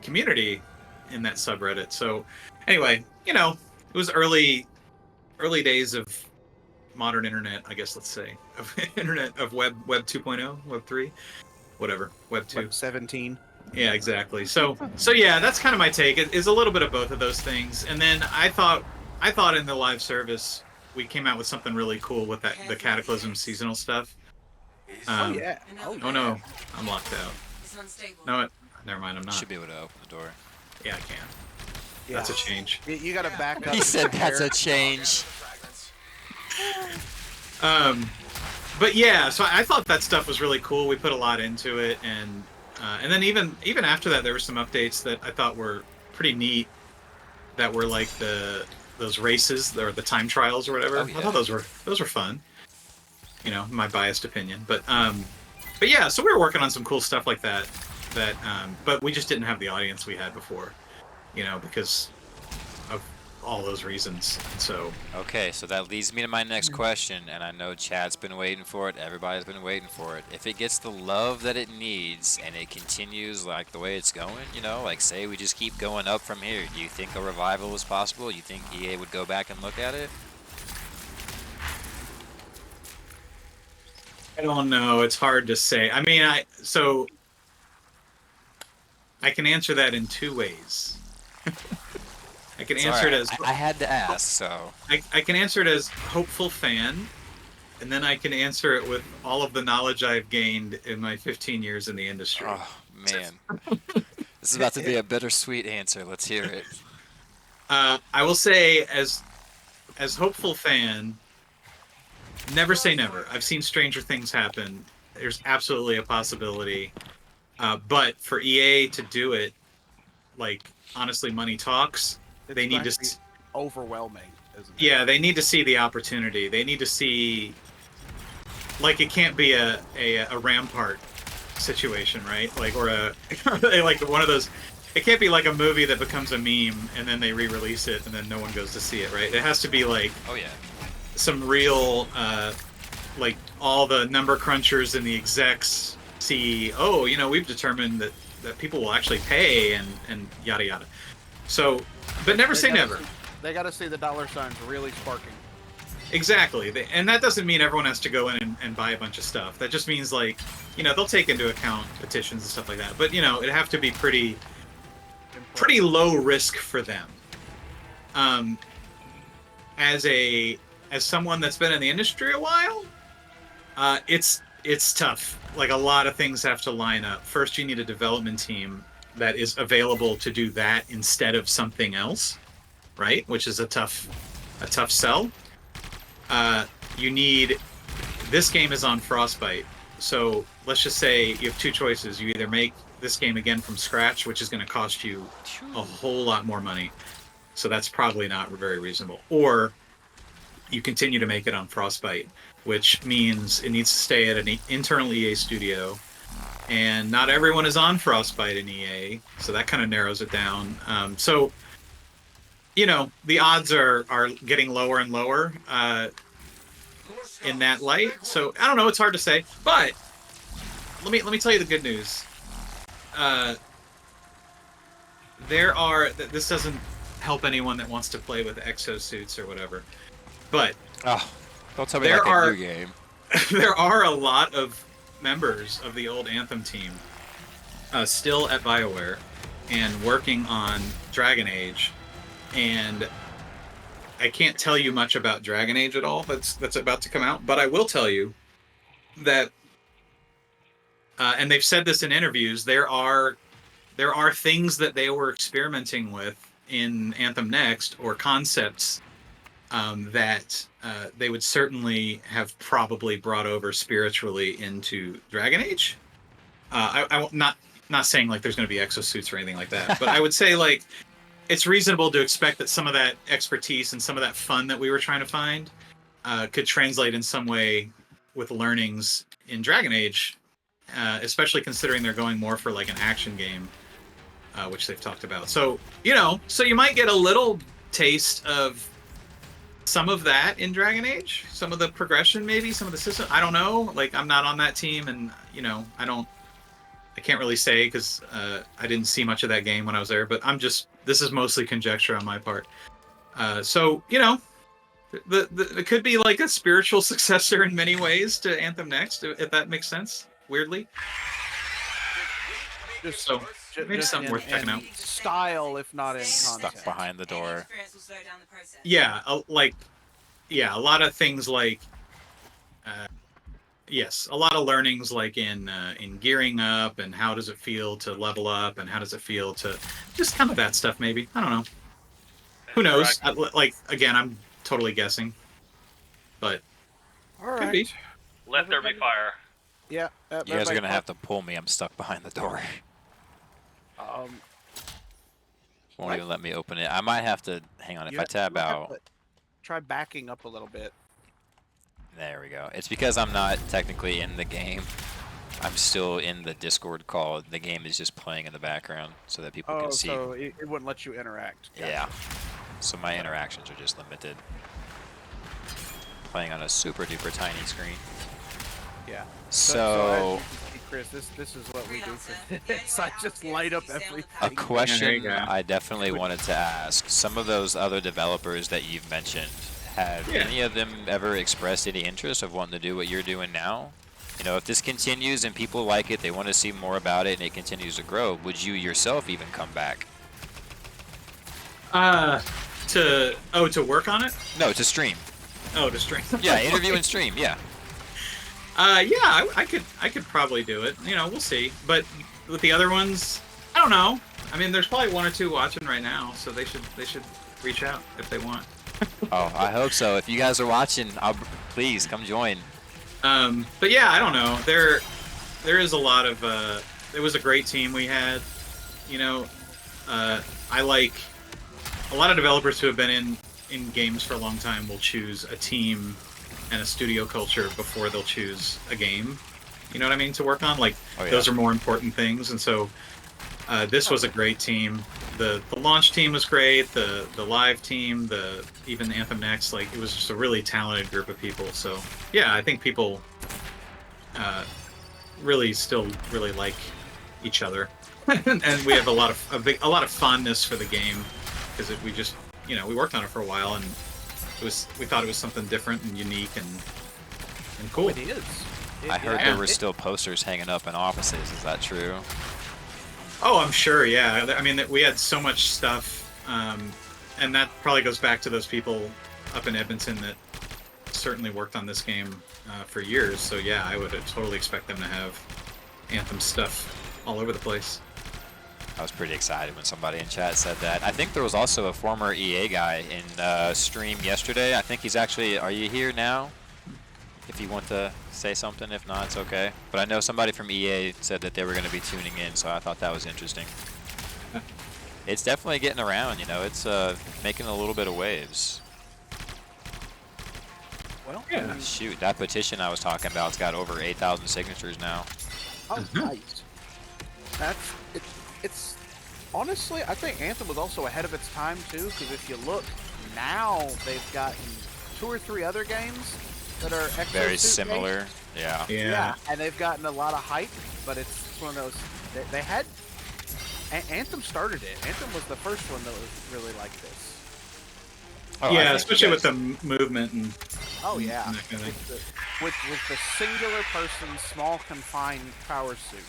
community in that subreddit. So anyway, it was early days of modern internet, I guess, let's say, of internet, of web 2.0, web 3, whatever, web 2. Web 17. Yeah, exactly. So yeah, that's kind of my take. It is a little bit of both of those things. And then I thought in the live service we came out with something really cool with the Cataclysm seasonal stuff. Oh yeah. Oh no, I'm locked out. No, never mind. I'm not. Should be able to open the door. Yeah, I can. Yeah. That's a change. You got to back up. He and said that's prepare. a change. But yeah, so I thought that stuff was really cool. We put a lot into it, and then even after that, there were some updates that I thought were pretty neat. That were like those races or the time trials or whatever. Oh, yeah. I thought those were fun. My biased opinion, but yeah. So we were working on some cool stuff like that. But we just didn't have the audience we had before. Because of all those reasons. So Okay, so that leads me to my next question, and I know Chad's been waiting for it, everybody's been waiting for it. If it gets the love that it needs and it continues like the way it's going, like say we just keep going up from here, do you think a revival is possible? You think EA would go back and look at it? I don't know. It's hard to say. I mean, I can answer that in two ways. I can answer it as I had to ask, so. I can answer it as hopeful fan, and then I can answer it with all of the knowledge I've gained in my 15 years in the industry. Oh, man. This is about to be a bittersweet answer. Let's hear it. I will say, as hopeful fan, never say never. I've seen stranger things happen. There's absolutely a possibility. But for EA to do it, like, honestly, money talks. They need to overwhelming, isn't it? Yeah, they need to see the opportunity. They need to see, like, it can't be a Rampart situation, right? Like, or like one of those. It can't be like a movie that becomes a meme and then they re-release it and then no one goes to see it, right? It has to be like, oh yeah, some real, like, all the number crunchers and the execs see, oh, we've determined that people will actually pay and yada yada. So, but never say never. They got to see the dollar signs really sparking. Exactly. And that doesn't mean everyone has to go in and buy a bunch of stuff. That just means, like, they'll take into account petitions and stuff like that. But, it'd have to be pretty low risk for them. As someone that's been in the industry a while, it's tough. Like, a lot of things have to line up. First, you need a development team that is available to do that instead of something else, right? Which is a tough sell. This game is on Frostbite, so let's just say you have two choices. You either make this game again from scratch, which is going to cost you a whole lot more money, so that's probably not very reasonable, or you continue to make it on Frostbite, which means it needs to stay at an internal EA studio, and not everyone is on Frostbite in EA, so that kind of narrows it down. So, the odds are getting lower and lower in that light. So I don't know, it's hard to say, but let me tell you the good news. This doesn't help anyone that wants to play with exosuits or whatever, but don't tell me like a new game. There are a lot of members of the old Anthem team still at BioWare and working on Dragon Age, and I can't tell you much about Dragon Age at all that's about to come out, but I will tell you that and they've said this in interviews, there are things that they were experimenting with in Anthem Next, or concepts that they would certainly have probably brought over spiritually into Dragon Age. I not saying like there's going to be exosuits or anything like that, but I would say like it's reasonable to expect that some of that expertise and some of that fun that we were trying to find could translate in some way with learnings in Dragon Age, especially considering they're going more for like an action game, which they've talked about. So, so you might get a little taste of some of that in Dragon Age, some of the progression, maybe some of the system. I don't know. Like, I'm not on that team, and I can't really say because I didn't see much of that game when I was there. But this is mostly conjecture on my part. So it could be like a spiritual successor in many ways to Anthem Next, if that makes sense. Weirdly, so maybe something worth checking out. Style, if not in Stuck content. behind the door. Yeah, a lot of things like, yes, a lot of learnings like in gearing up and how does it feel to level up and how does it feel to just kind of that stuff. Maybe, I don't know. Who knows? Like, again, I'm totally guessing, but All could right. be. Let there be fire. Yeah. You guys are gonna have to pull me. I'm stuck behind the door. Won't even let me open it. I might have to hang on. If I tab out. Try backing up a little bit. There we go. It's because I'm not technically in the game. I'm still in the Discord call. The game is just playing in the background so that people can see. So it wouldn't let you interact. Gotcha. Yeah. So my interactions are just limited. Playing on a super duper tiny screen. Yeah. So as you can see, Chris, this is what we do for this. I just light up everything. a question go. I definitely wanted to ask. Some of those other developers that you've mentioned, have any of them ever expressed any interest of wanting to do what you're doing now? You know, if this continues and people like it, they want to see more about it, and it continues to grow, would you yourself even come back? To work on it? No, to stream. Oh, to stream. Yeah, interview and stream. Yeah. Yeah, I could probably do it. We'll see. But with the other ones, I don't know. I mean, there's probably one or two watching right now, so they should reach out if they want. Oh, I hope so. If you guys are watching, please come join. But yeah, I don't know. There is a lot of. It was a great team we had. I like a lot of developers who have been in games for a long time will choose a team and a studio culture before they'll choose a game. You know what I mean? To work on, like, those are more important things. And so this was a great team. The launch team was great. The live team, even Anthem Next, like, it was just a really talented group of people. So yeah, I think people really still really like each other, and we have a lot of fondness for the game because we just we worked on it for a while and we thought it was something different and unique and cool. It is. I heard there were still posters hanging up in offices. Is that true? Oh, I'm sure. Yeah. I mean, we had so much stuff, and that probably goes back to those people up in Edmonton that certainly worked on this game for years. So yeah, I would totally expect them to have Anthem stuff all over the place. I was pretty excited when somebody in chat said that. I think there was also a former EA guy in stream yesterday. I think he's actually. Are you here now? If you want to say something, if not, it's okay. But I know somebody from EA said that they were going to be tuning in, so I thought that was interesting. It's definitely getting around, it's making a little bit of waves. Well, yeah. Shoot, that petition I was talking about's got over 8,000 signatures now. Oh, nice. It's honestly, I think Anthem was also ahead of its time too, because if you look now, they've gotten 2 or 3 other games that are very exosuit similar. based. Yeah. And they've gotten a lot of hype, but it's one of those they had. Anthem started it. Anthem was the first one that was really like this. Oh, yeah, especially with the movement and. Oh yeah, and that kind of thing. with the singular person, small confined power suit.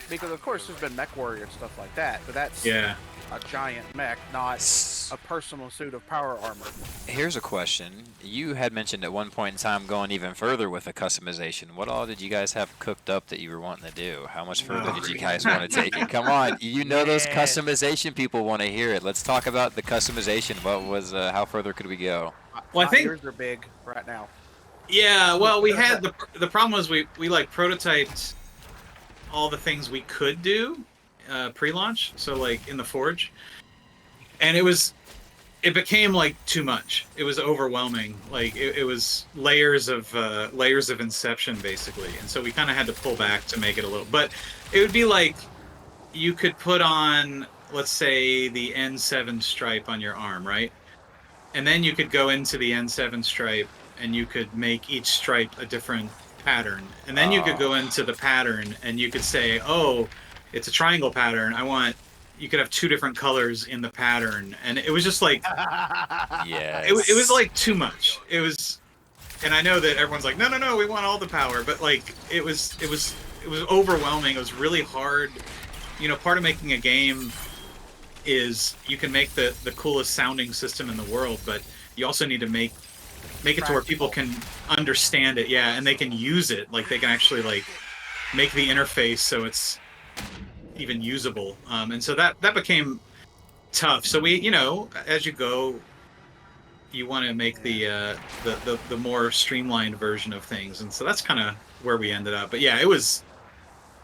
Because of course there's been mech warrior and stuff like that, but that's Yeah. a giant mech, not a personal suit of power armor. Here's a question. You had mentioned at one point in time going even further with the customization. What all did you guys have cooked up that you were wanting to do? How much further did you guys want to take it? Come on, those customization people want to hear it. Let's talk about the customization. What was? How further could we go? Well, I think yours are big right now. Yeah, well, we had the problem was we like prototyped all the things we could do pre-launch, so like in the Forge, and it became like too much. It was overwhelming. Like it was layers of Inception basically, and so we kind of had to pull back to make it a little. But it would be like you could put on, let's say, the N7 stripe on your arm, right? And then you could go into the N7 stripe and you could make each stripe a different pattern. And then you could go into the pattern and you could say, oh, it's a triangle pattern. You could have 2 different colors in the pattern. And it was just like, Yes. it was like too much. It was, and I know that everyone's like, no, we want all the power. But like, it was overwhelming. It was really hard. You know, part of making a game is you can make the coolest sounding system in the world, but you also need to make it to where people can understand it, yeah, and they can use it. Like they can actually like make the interface so it's even usable. And so that became tough. So we, you know, as you go, you want to make the more streamlined version of things, and so that's kind of where we ended up. But yeah, it was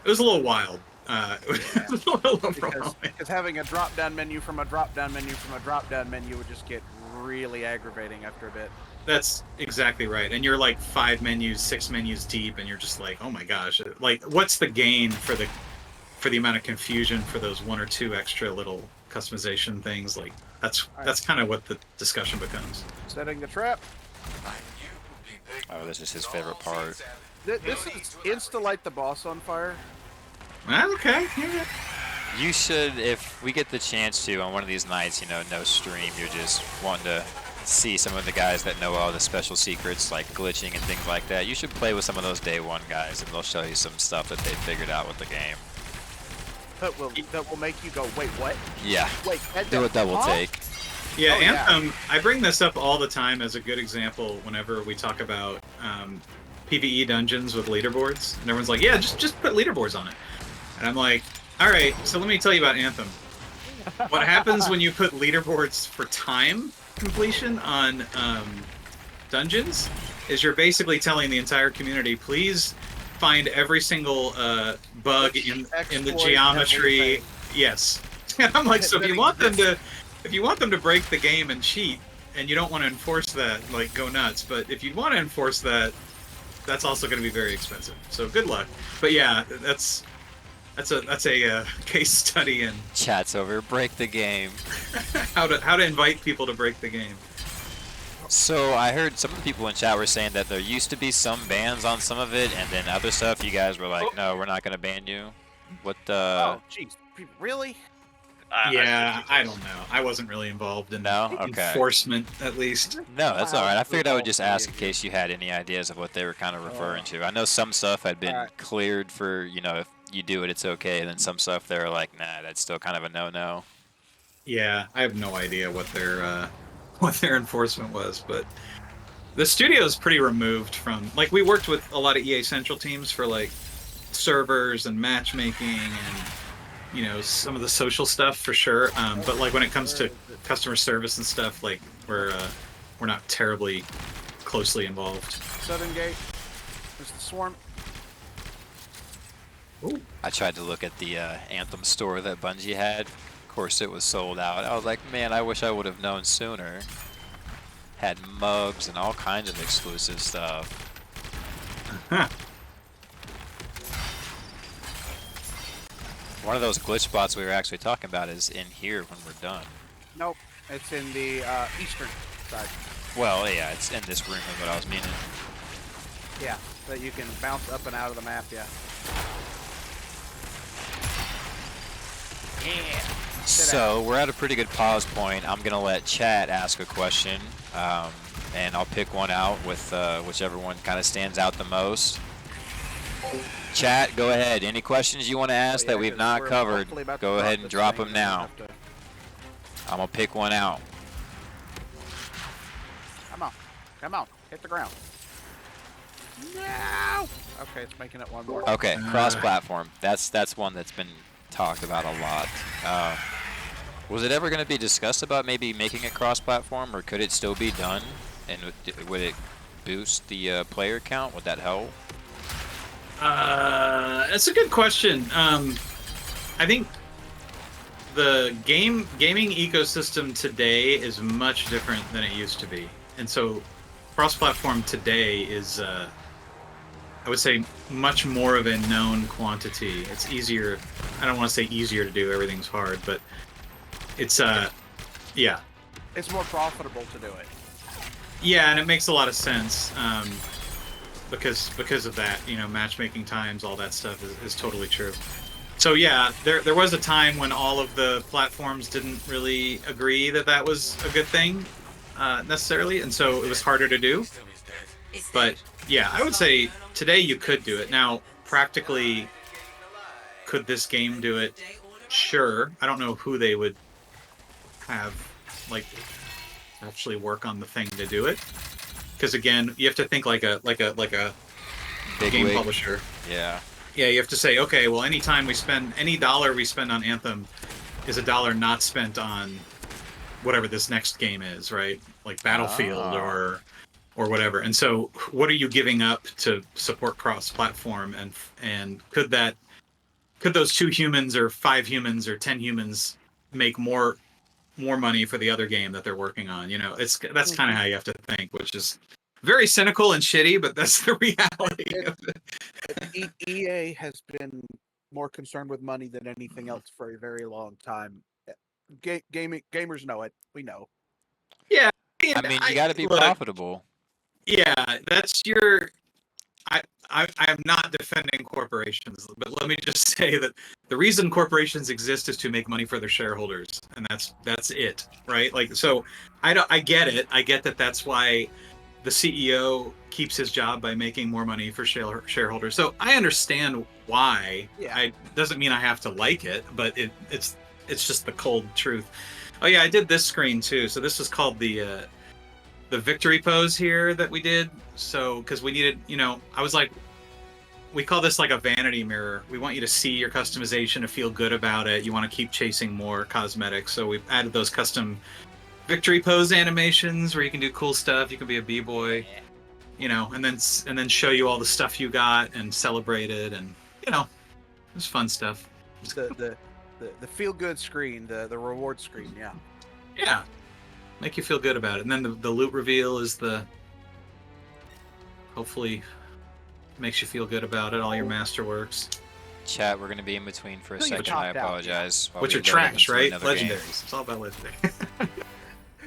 a little wild. It was a little overwhelming. Because having a drop-down menu from a drop-down menu from a drop-down menu would just get really aggravating after a bit. That's exactly right. And you're like 5 menus, 6 menus deep, and you're just like, oh my gosh, like what's the gain for the amount of confusion for those 1 or 2 extra little customization things? Like that's kind of what the discussion becomes. Setting the trap. Oh, this is his favorite part. This is insta-light the boss on fire. Okay. Yeah. You should, if we get the chance to, on one of these nights, you know, no stream, you're just wanting to see some of the guys that know all the special secrets, like glitching and things like that. You should play with some of those day 1 guys, and they'll show you some stuff that they figured out with the game. That will make you go, wait, what? Yeah. Wait, Do a double take. Yeah, Oh, Anthem. yeah. I bring this up all the time as a good example whenever we talk about PvE dungeons with leaderboards, and everyone's like, "Yeah, just put leaderboards on it." And I'm like, "All right, so let me tell you about Anthem. What happens when you put leaderboards for time completion on dungeons is you're basically telling the entire community, please find every single bug in the geometry." Everything. Yes. And I'm like, so if you want them to break the game and cheat, and you don't want to enforce that, like, go nuts. But if you want to enforce that, that's also going to be very expensive. So good luck. But yeah, that's a case study in Chat's over. Break the game. how to invite people to break the game. So I heard some of the people in chat were saying that there used to be some bans on some of it, and then other stuff you guys were like, no, we're not going to ban you. What the... Oh, jeez. Really? Yeah, I don't know. I wasn't really involved in No? Okay. enforcement, at least. No, that's all right. I figured I would just ask in case you had any ideas of what they were kind of referring to. I know some stuff had been cleared for, you know, if you do it, it's okay. And then some stuff they were like, nah, that's still kind of a no-no. Yeah, I have no idea what their enforcement was, but the studio is pretty removed from, like, we worked with a lot of EA Central teams for like servers and matchmaking and, you know, some of the social stuff for sure. But like when it comes to customer service and stuff, like we're not terribly closely involved. Southern Gate. There's the swarm. Ooh. I tried to look at the Anthem store that Bungie had. Of course, it was sold out. I was like, man, I wish I would have known sooner. Had mugs and all kinds of exclusive stuff. Huh. One of those glitch spots we were actually talking about is in here when we're done. Nope. It's in the eastern side. Well, yeah, it's in this room is what I was meaning. Yeah. That you can bounce up and out of the map, yeah. Yeah. So we're at a pretty good pause point. I'm gonna let chat ask a question, and I'll pick one out with whichever one kind of stands out the most. Chat, go ahead. Any questions you want to ask that we've not covered, go ahead and drop them now. I'm gonna pick one out. Come on. Come on. Hit the ground. No! Okay, it's making it one more. Okay, cross-platform. That's one that's been talked about a lot. Was it ever going to be discussed about maybe making it cross-platform, or could it still be done? And would it boost the player count? Would that help? That's a good question. I think the gaming ecosystem today is much different than it used to be, and so cross-platform today is, I would say, much more of a known quantity. It's easier. I don't want to say easier to do. Everything's hard, but it's yeah, It's more profitable to do it. yeah, and it makes a lot of sense. Because of that, matchmaking times, all that stuff is totally true. So yeah, there was a time when all of the platforms didn't really agree that that was a good thing, necessarily, and so it was harder to do. But yeah, I would say today you could do it. Now, practically, could this game do it? Sure. I don't know who they would have, like, actually work on the thing to do it. Because again, you have to think like a Big game wig. publisher. Yeah. Yeah, you have to say, okay, well, any dollar we spend on Anthem is a dollar not spent on whatever this next game is, right? Like Battlefield Ah. or whatever. And so, what are you giving up to support cross-platform? And could those 2 humans or 5 humans or 10 humans make more money for the other game that they're working on? That's kind of how you have to think, which is very cynical and shitty, but that's the reality of it. EA has been more concerned with money than anything else for a very long time. Gamers know it. We know. Yeah, I mean, you got to be look, profitable. yeah, that's your. I'm not defending corporations, but let me just say that the reason corporations exist is to make money for their shareholders, and that's it, right? Like, so I get it. I get that that's why the CEO keeps his job by making more money for shareholders. So I understand why. Yeah. It doesn't mean I have to like it, but it's just the cold truth. Oh yeah, I did this screen too. So this is called the victory pose here that we did. So because we needed, I was like, we call this like a vanity mirror. We want you to see your customization, to feel good about it. You want to keep chasing more cosmetics. So we've added those custom victory pose animations where you can do cool stuff. You can be a b-boy, and then show you all the stuff you got and celebrate it, and it's fun stuff. The feel good screen, the reward screen. Yeah. Yeah, make you feel good about it. And then the loot reveal is hopefully makes you feel good about it. All your masterworks, Chat, we're going to be in between for a Till you second. I topped out, apologize. while which we are load trash, into right? another game. Legendaries. It's all about legendary.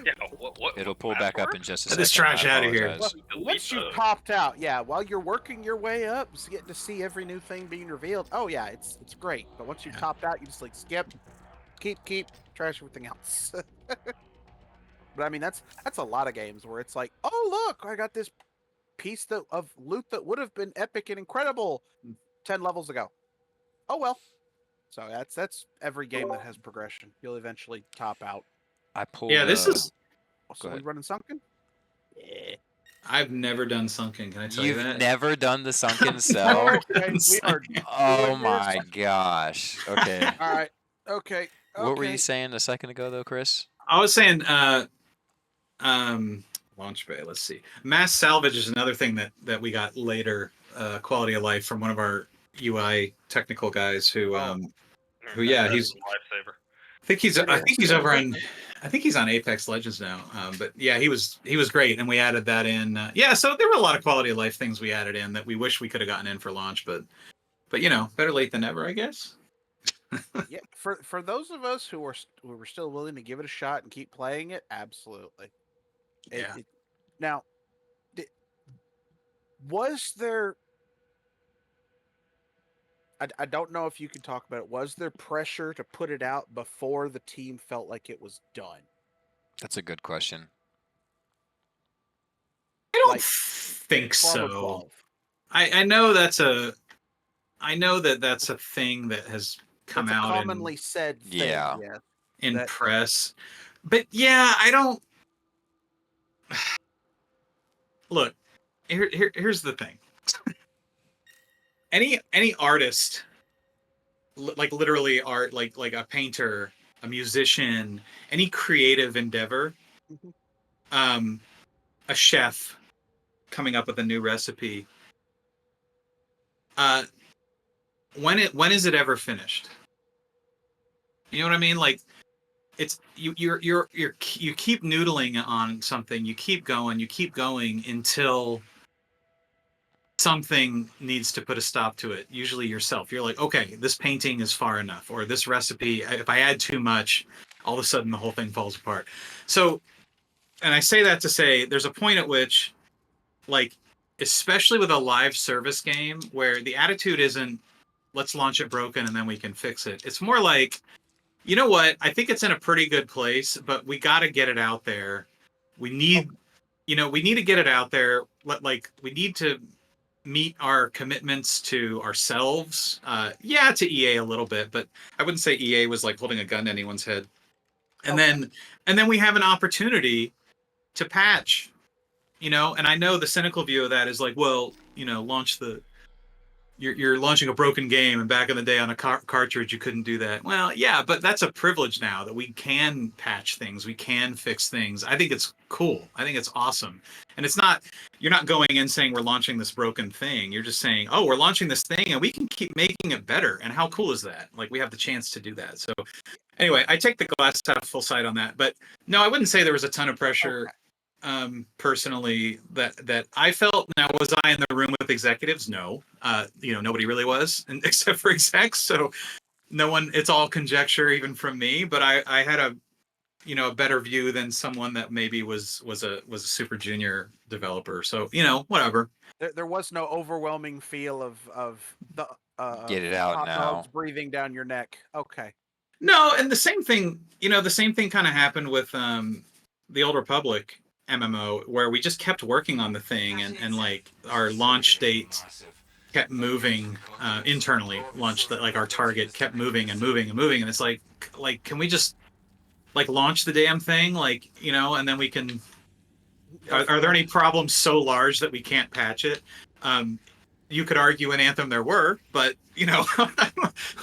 Yeah, what? It'll pull back up in just a Get second. this trash I outta here. apologize. Once you've topped out, yeah, while you're working your way up, just getting to see every new thing being revealed. Oh yeah, it's great. But once you've topped out, you just like skip, keep, trash everything else. But I mean, that's a lot of games where it's like, oh look, I got this piece of loot that would have been epic and incredible 10 levels ago. Oh well. So that's every game that has progression. You'll eventually top out. I pulled. Yeah, this is. So we running sunken? Yeah. I've never done sunken. Can I tell you You've that? never done the sunken cell? Okay, we are Oh doing my this. gosh. Okay. All right. Okay. What were you saying a second ago, though, Chris? I was saying, launch bay. Let's see. Mass salvage is another thing that we got later. Quality of life from one of our UI technical guys who yeah, he's a lifesaver. I think he's over in. I think he's on Apex Legends now. But yeah, he was great, and we added that in. Yeah, so there were a lot of quality of life things we added in that we wish we could have gotten in for launch, but better late than never, I guess. Yeah, for those of us who were still willing to give it a shot and keep playing it, absolutely. Yeah. Now, was there? I don't know if you can talk about it. Was there pressure to put it out before the team felt like it was done? That's a good question. I don't Like, think Farmer so. 12. I know that's a thing that has come It's a out commonly said thing. Yeah. in that- press, but yeah, I don't. Look, here's the thing. Any artist, like literally art, like a painter, a musician, any creative endeavor, Mhm. A chef coming up with a new recipe, uh, when is it ever finished? You know what I mean? Like, it's you keep noodling on something. You keep going until something needs to put a stop to it. Usually yourself. You're like, okay, this painting is far enough, or this recipe, if I add too much, all of a sudden the whole thing falls apart. So, and I say that to say there's a point at which, like, especially with a live service game where the attitude isn't let's launch it broken and then we can fix it. It's more like, you know what, I think it's in a pretty good place, but we got to get it out there. We need, we need to get it out there. Like, we need to meet our commitments to ourselves. Yeah, to EA a little bit, but I wouldn't say EA was like holding a gun to anyone's head. And then we have an opportunity to patch, and I know the cynical view of that is like, well, you're launching a broken game, and back in the day on a cartridge you couldn't do that. Well, yeah, but that's a privilege now that we can patch things, we can fix things. I think it's cool. I think it's awesome. And you're not going in saying we're launching this broken thing. You're just saying, oh, we're launching this thing and we can keep making it better. And how cool is that? Like, we have the chance to do that. So anyway, I take the glass half full side on that. But no, I wouldn't say there was a ton of pressure. Personally, that I felt. Now, was I in the room with executives? No, nobody really was, except for execs. So no one. It's all conjecture, even from me. But I had a better view than someone that maybe was a super junior developer. So whatever. There was no overwhelming feel of the Get it out hot now. dogs breathing down your neck. Okay. No, and the same thing kind of happened with the Old Republic MMO, where we just kept working on the thing, and like our launch date kept moving internally. Like our target kept moving and moving and moving, and it's like can we just like launch the damn thing, and then we can. Are there any problems so large that we can't patch it? You could argue in Anthem there were, but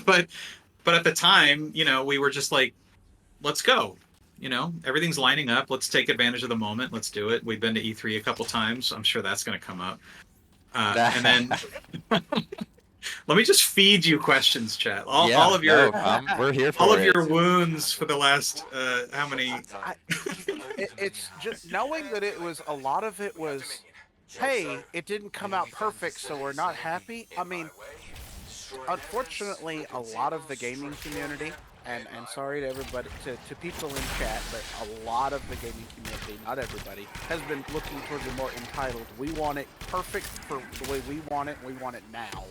but at the time, we were just like, let's go. Everything's lining up. Let's take advantage of the moment. Let's do it. We've been to E3 a couple times. I'm sure that's going to come up. And then let me just feed you questions, chat. All of your we're here for all of your wounds for the last how many? It's just knowing that it was a lot of it was, hey, it didn't come out perfect, so we're not happy. I mean, unfortunately, a lot of the gaming community. And sorry to everybody, to people in chat, but a lot of the gaming community, not everybody, has been looking toward the more entitled. We want it perfect for the way we want it now,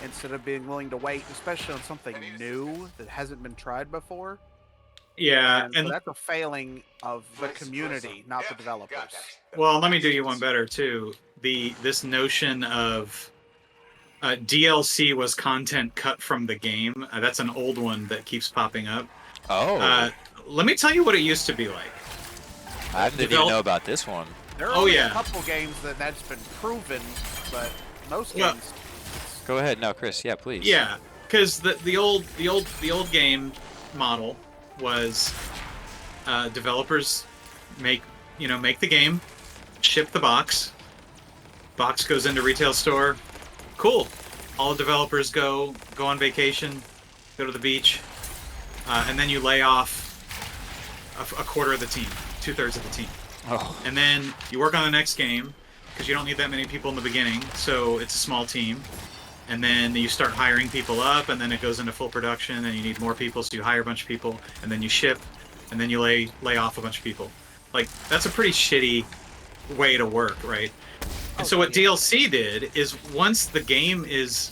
instead of being willing to wait, especially on something new that hasn't been tried before. Yeah, and so that's a failing of the community, not the developers. Well, let me do you one better too. This notion of DLC was content cut from the game. That's an old one that keeps popping up. Oh. Let me tell you what it used to be like. I didn't even know about this one. There are a couple games that's been proven, but most games. Go ahead, no, Chris. Yeah, please. Yeah, because the old game model was developers make the game, ship the box goes into retail store. Cool. All the developers go on vacation, go to the beach, and then you lay off a quarter of the team, 2/3 of the team. Oh. And then you work on the next game because you don't need that many people in the beginning, so it's a small team. And then you start hiring people up, and then it goes into full production, and you need more people, so you hire a bunch of people, and then you ship, and then you lay off a bunch of people. Like, that's a pretty shitty way to work, right? And so what DLC did is, once the game is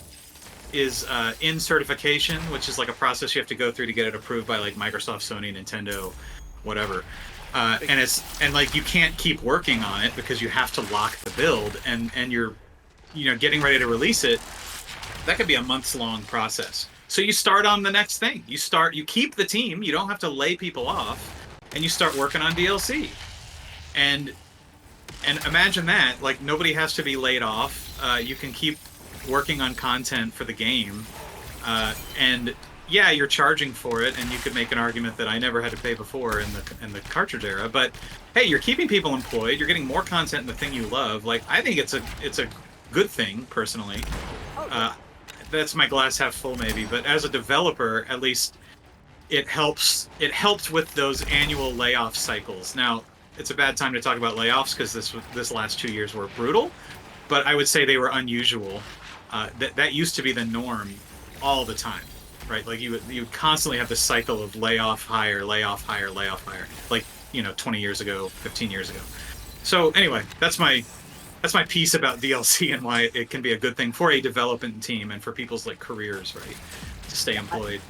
in certification, which is like a process you have to go through to get it approved by like Microsoft, Sony, Nintendo, whatever, and like you can't keep working on it because you have to lock the build, and you're getting ready to release it. That could be a months-long process. So you start on the next thing. You keep the team. You don't have to lay people off, and you start working on DLC. And imagine that, like, nobody has to be laid off. You can keep working on content for the game. And yeah, you're charging for it, and you could make an argument that I never had to pay before in the cartridge era. But hey, you're keeping people employed. You're getting more content in the thing you love. Like, I think it's a good thing, personally. that's my glass half full maybe, but as a developer, at least it helped with those annual layoff cycles. Now, it's a bad time to talk about layoffs because this last 2 years were brutal, but I would say they were unusual. That used to be the norm all the time, right? Like you would constantly have this cycle of layoff, hire, layoff, hire, layoff, hire, like 20 years ago, 15 years ago. So anyway, that's my piece about DLC and why it can be a good thing for a development team and for people's like careers, right? To stay employed.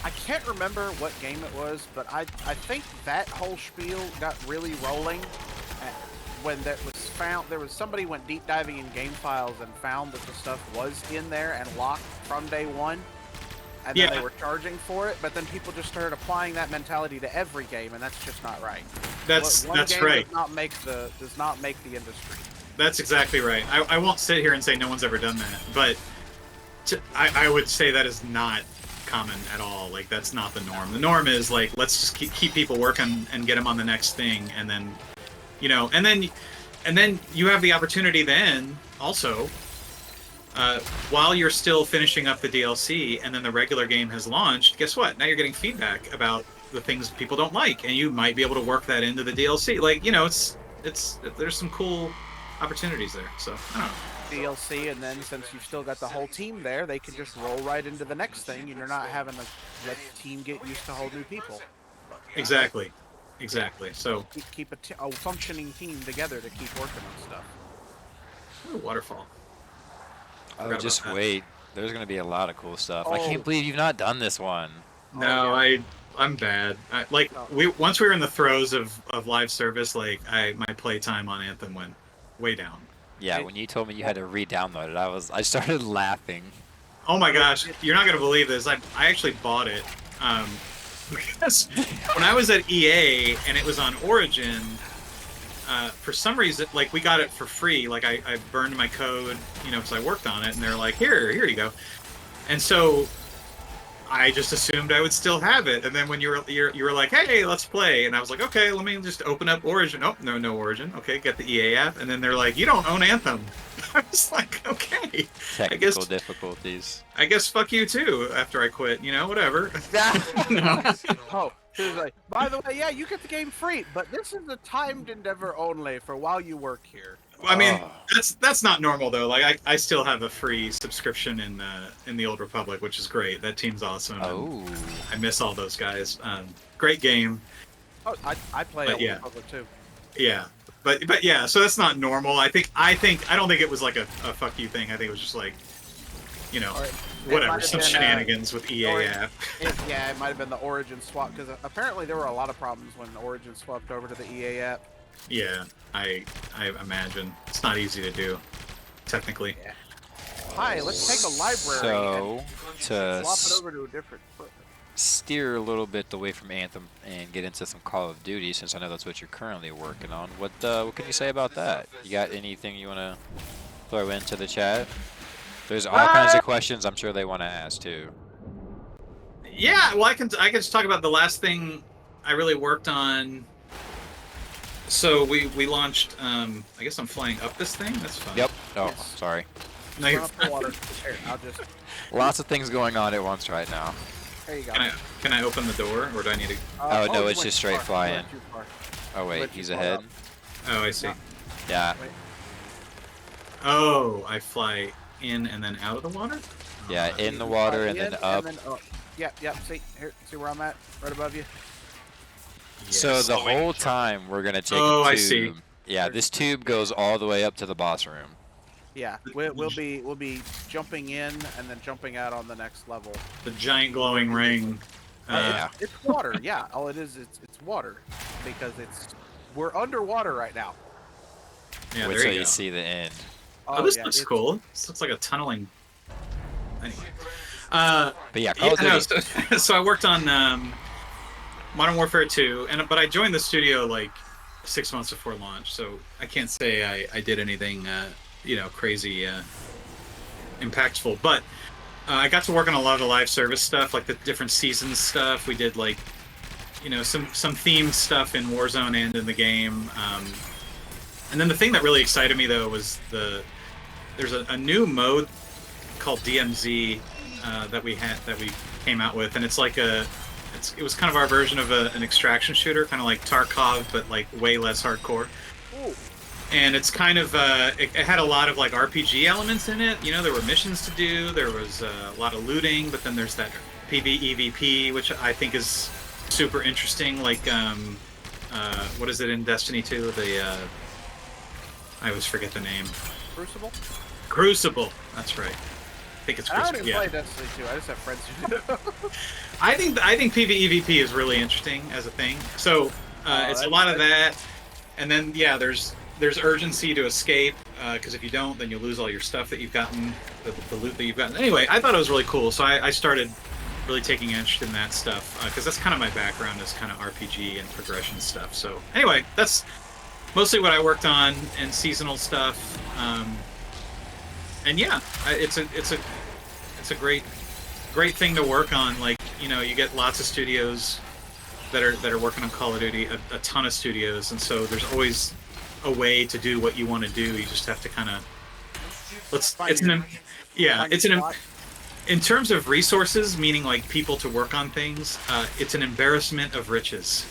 I can't remember what game it was, but I think that whole spiel got really rolling when there was somebody went deep diving in game files and found that the stuff was in there and locked from day one, and then they were charging for it. But then people just started applying that mentality to every game, and that's just not right. That's game right. Does not make the industry. That's exactly right. I won't sit here and say no one's ever done that, but I would say that is not common at all. Like, that's not the norm. The norm is like, let's just keep people working and get them on the next thing, and then and then you have the opportunity then also while you're still finishing up the DLC and then the regular game has launched, guess what? Now you're getting feedback about the things people don't like, and you might be able to work that into the DLC. Like, it's there's some cool opportunities there. So I don't know. DLC, and then since you've still got the whole team there, they can just roll right into the next thing, and you're not having to let the team get used to whole new people. Exactly. So Keep a functioning team together to keep working on stuff. ooh, waterfall. Oh, Forgot just about that. wait. There's gonna be a lot of cool stuff. I Oh. can't believe you've not done this one. No, I'm bad. Once we were in the throes of live service, like my playtime on Anthem went way down. Yeah, when you told me you had to re-download it, I started laughing. Oh my gosh, you're not gonna believe this. I actually bought it because when I was at EA and it was on Origin, for some reason, like, we got it for free. Like, I burned my code, because I worked on it, and they're like, here you go. And so I just assumed I would still have it. And then when you were like, hey, let's play, and I was like, okay, let me just open up Origin. Oh, no Origin. Okay, get the EA app. And then they're like, you don't own Anthem. I was like, okay. Technical difficulties. I guess fuck you too. After I quit, whatever. No. Oh, he was like, by the way, yeah, you get the game free, but this is a timed endeavor only for while you work here. I mean, Oh. that's not normal though. Like, I still have a free subscription in the Old Republic, which is great. That team's awesome. Oh. I miss all those guys. Great game. Oh, I play But it yeah. Republic too. Yeah, but yeah. So that's not normal. I don't think it was like a fuck you thing. I think it was just like, Or it might whatever, have some been, shenanigans with EA or- app. It might have been the Origin swap, because apparently there were a lot of problems when Origin swapped over to the EA app. Yeah, I imagine it's not easy to do, technically. Hi, let's take a library So, and to swap it over to a different. steer a little bit away from Anthem and get into some Call of Duty, since I know that's what you're currently working on, what can you say about that? You got anything you want to throw into the chat? There's all kinds of questions I'm sure they want to ask too. Yeah, well, I can just talk about the last thing I really worked on. So we launched. I guess I'm flying up this thing. That's fun. Yep. Oh, Yes. sorry. No, you're Run up the water. Here, I'll just. Lots of things going on at once right now. There you go. Can I open the door, or do I need to? Oh, no, you it's went just too straight far. You flying. went too far. Oh wait, Let he's you fly ahead. up. Oh, I see. Yeah. Wait. Oh, I fly in and then out of the water. Yeah, Oh, in the You water fly and then in up. up. Yep. See where I'm at? Right above you. So yes. the whole time we're gonna take Oh, a tube. I see. Yeah, this tube goes all the way up to the boss room. Yeah, we'll be jumping in and then jumping out on the next level. The giant glowing ring. Yeah. It's water. Yeah, all it is it's water, because we're underwater right now. Yeah, Wait there till you you go. see the end. Oh, this yeah, looks it's- cool. This looks like a tunneling. Anyway. But yeah, Call of Yeah, no, Duty. so I worked on Modern Warfare 2, but I joined the studio like 6 months before launch, so I can't say I did anything crazy impactful. But I got to work on a lot of the live service stuff, like the different seasons stuff. We did like some themed stuff in Warzone and in the game. And then the thing that really excited me though was there's a new mode called DMZ that we came out with, and it's like it was kind of our version of an extraction shooter, kind of like Tarkov, but like way less hardcore. Ooh. And it's kind of it had a lot of like RPG elements in it. You know, there were missions to do, there was a lot of looting, but then there's that PvEVP, which I think is super interesting. Like what is it in Destiny 2? I always forget the name. Crucible? Crucible. That's right. I think it's I don't Crucible. even Yeah. play Destiny 2. I just have friends who do. I think PvEVP is really interesting as a thing. So it's a lot of that, and then yeah, there's urgency to escape because if you don't, then you'll lose all your stuff that you've gotten, the loot that you've gotten. Anyway, I thought it was really cool, so I started really taking interest in that stuff because that's kind of my background, is kind of RPG and progression stuff. So anyway, that's mostly what I worked on, and seasonal stuff. And yeah, it's a great thing to work on. Like, you know, you get lots of studios that are working on Call of Duty, a ton of studios, and so there's always a way to do what you want to do. You just have to kind of in terms of resources, meaning like people to work on things, it's an embarrassment of riches.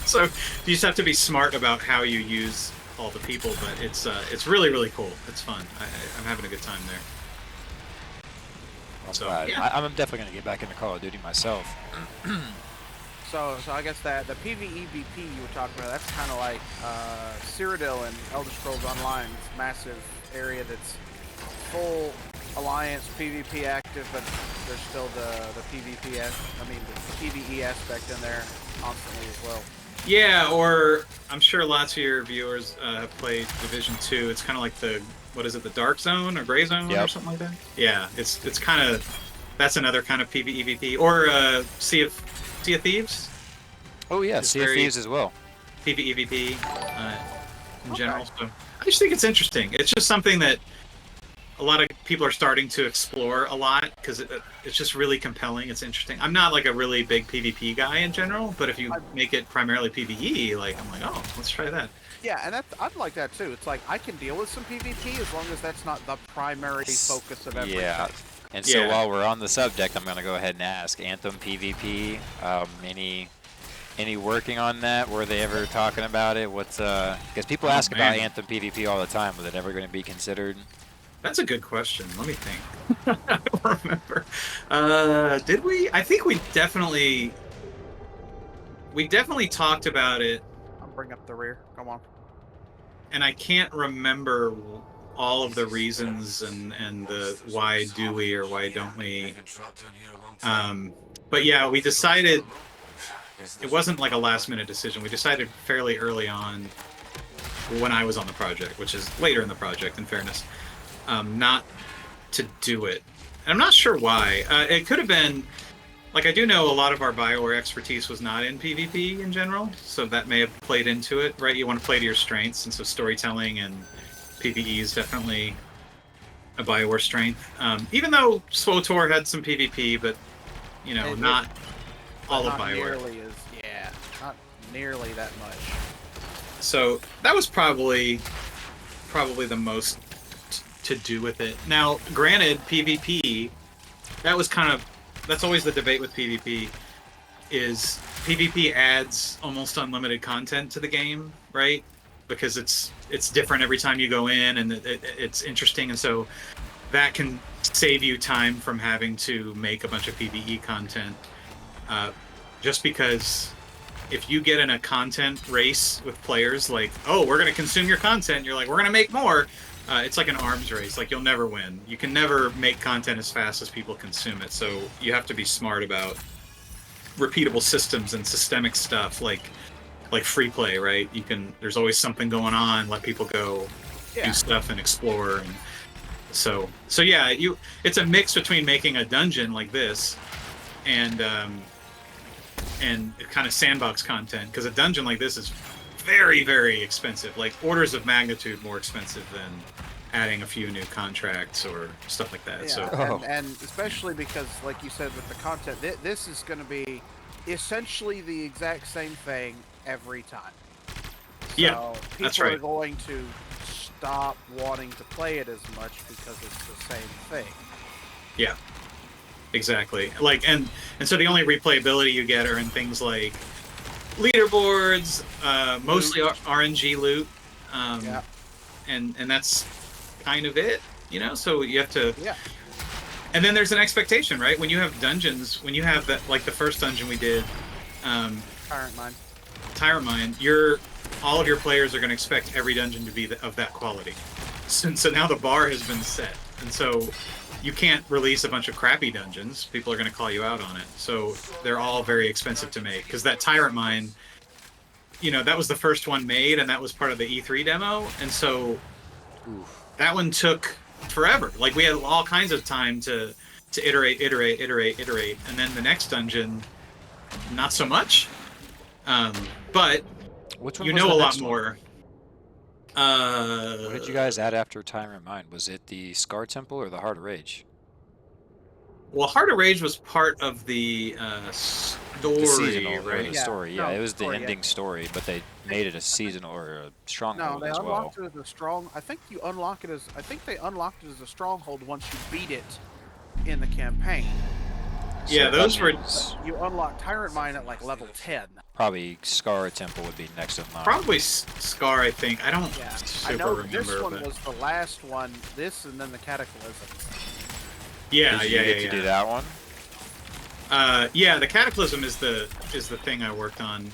So you just have to be smart about how you use all the people, but it's really, really cool. It's fun. I'm having a good time there. I'm So, glad. yeah. I'm definitely going to get back into Call of Duty myself. So I guess that the PvEVP you were talking about, that's kind of like Cyrodiil and Elder Scrolls Online. It's a massive area that's full Alliance PvP active, but there's still the PvE aspect in there constantly as well. Yeah, or I'm sure lots of your viewers have played Division 2. It's kind of like the Dark Zone or Gray Zone or something like that? Yeah, it's kind of, that's another kind of PvEVP. Or Sea of Thieves. Oh yeah, It's Sea of very Thieves as well. PvEVP in general. So I just think it's interesting. It's just something that a lot of people are starting to explore a lot because it's just really compelling. It's interesting. I'm not like a really big PvP guy in general, but if you make it primarily PvE, like I'm like, oh, let's try that. Yeah, and I'd like that too. It's like I can deal with some PvP as long as that's not the primary focus of everything. Yeah. And so Yeah. while we're on the subject, I'm going to go ahead and ask Anthem PvP. Any working on that? Were they ever talking about it? What's because people ask about Anthem PvP all the time. Was it ever going to be considered? That's a good question. Let me think. I don't remember. Did we? I think we definitely talked about it, I'll bring up the rear. Come on. and I can't remember all of the reasons and the why do we or why don't we. But yeah, we decided. It wasn't like a last minute decision. We decided fairly early on when I was on the project, which is later in the project, in fairness, not to do it. And I'm not sure why. It could have been, like, I do know a lot of our BioWare expertise was not in PvP in general, so that may have played into it, right? You want to play to your strengths, and so storytelling and PvE is definitely a BioWare strength. Even though SWTOR had some PvP, but, you know, not all of BioWare. Not nearly that much. So that was probably the most to do with it. Now, granted, PvP, that's always the debate with PvP, is PvP adds almost unlimited content to the game, right? Because it's different every time you go in, and it's interesting, and so that can save you time from having to make a bunch of PvE content. Just because if you get in a content race with players, like, oh, we're going to consume your content, you're like, we're going to make more. It's like an arms race. Like, you'll never win. You can never make content as fast as people consume it. So you have to be smart about repeatable systems and systemic stuff, like free play, right? There's always something going on. Let people go do stuff and explore. And so yeah, it's a mix between making a dungeon like this and kind of sandbox content, because a dungeon like this is very, very expensive, like orders of magnitude more expensive than adding a few new contracts or stuff like that. Yeah, So and especially because, like you said, with the content, this is going to be essentially the exact same thing every time. So yeah, people that's right. are going to stop wanting to play it as much because it's the same thing. Yeah, exactly. Like, and so the only replayability you get are in things like leaderboards, mostly RNG loot, Yeah. and that's kind of it, you know. So you have to. Yeah. And then there's an expectation, right? When you have dungeons, when you have that, like the first dungeon we did, Tyrant Mine. Tyrant Mine, all of your players are going to expect every dungeon to be of that quality. So now the bar has been set, and so you can't release a bunch of crappy dungeons. People are going to call you out on it. So they're all very expensive to make, because that Tyrant Mine, you know, that was the first one made, and that was part of the E3 demo, and so that one took forever. Like, we had all kinds of time to iterate, and then the next dungeon, not so much. But Which one you was know the a lot next one? more. What did you guys add after Tyrant Mine? Was it the Scar Temple or the Heart of Rage? Well, Heart of Rage was part of the story, The seasonal, or right? the Yeah, story. no, Yeah, it was the story, yeah. ending story, but they made it a seasonal or a No, stronghold they as well. unlocked it as a strong. I think you unlock it as. I think they unlocked it as a stronghold once you beat it in the campaign. Yeah, So those that were means You unlock Tyrant Mine at like level 10. probably Scar Temple would be next in line. probably Scar, I think. I don't Yeah, super I know remember. this one but... was the last one. This and then the Cataclysm. Yeah, Did yeah, you get yeah, to do yeah. that one? Yeah, the Cataclysm is the thing I worked on.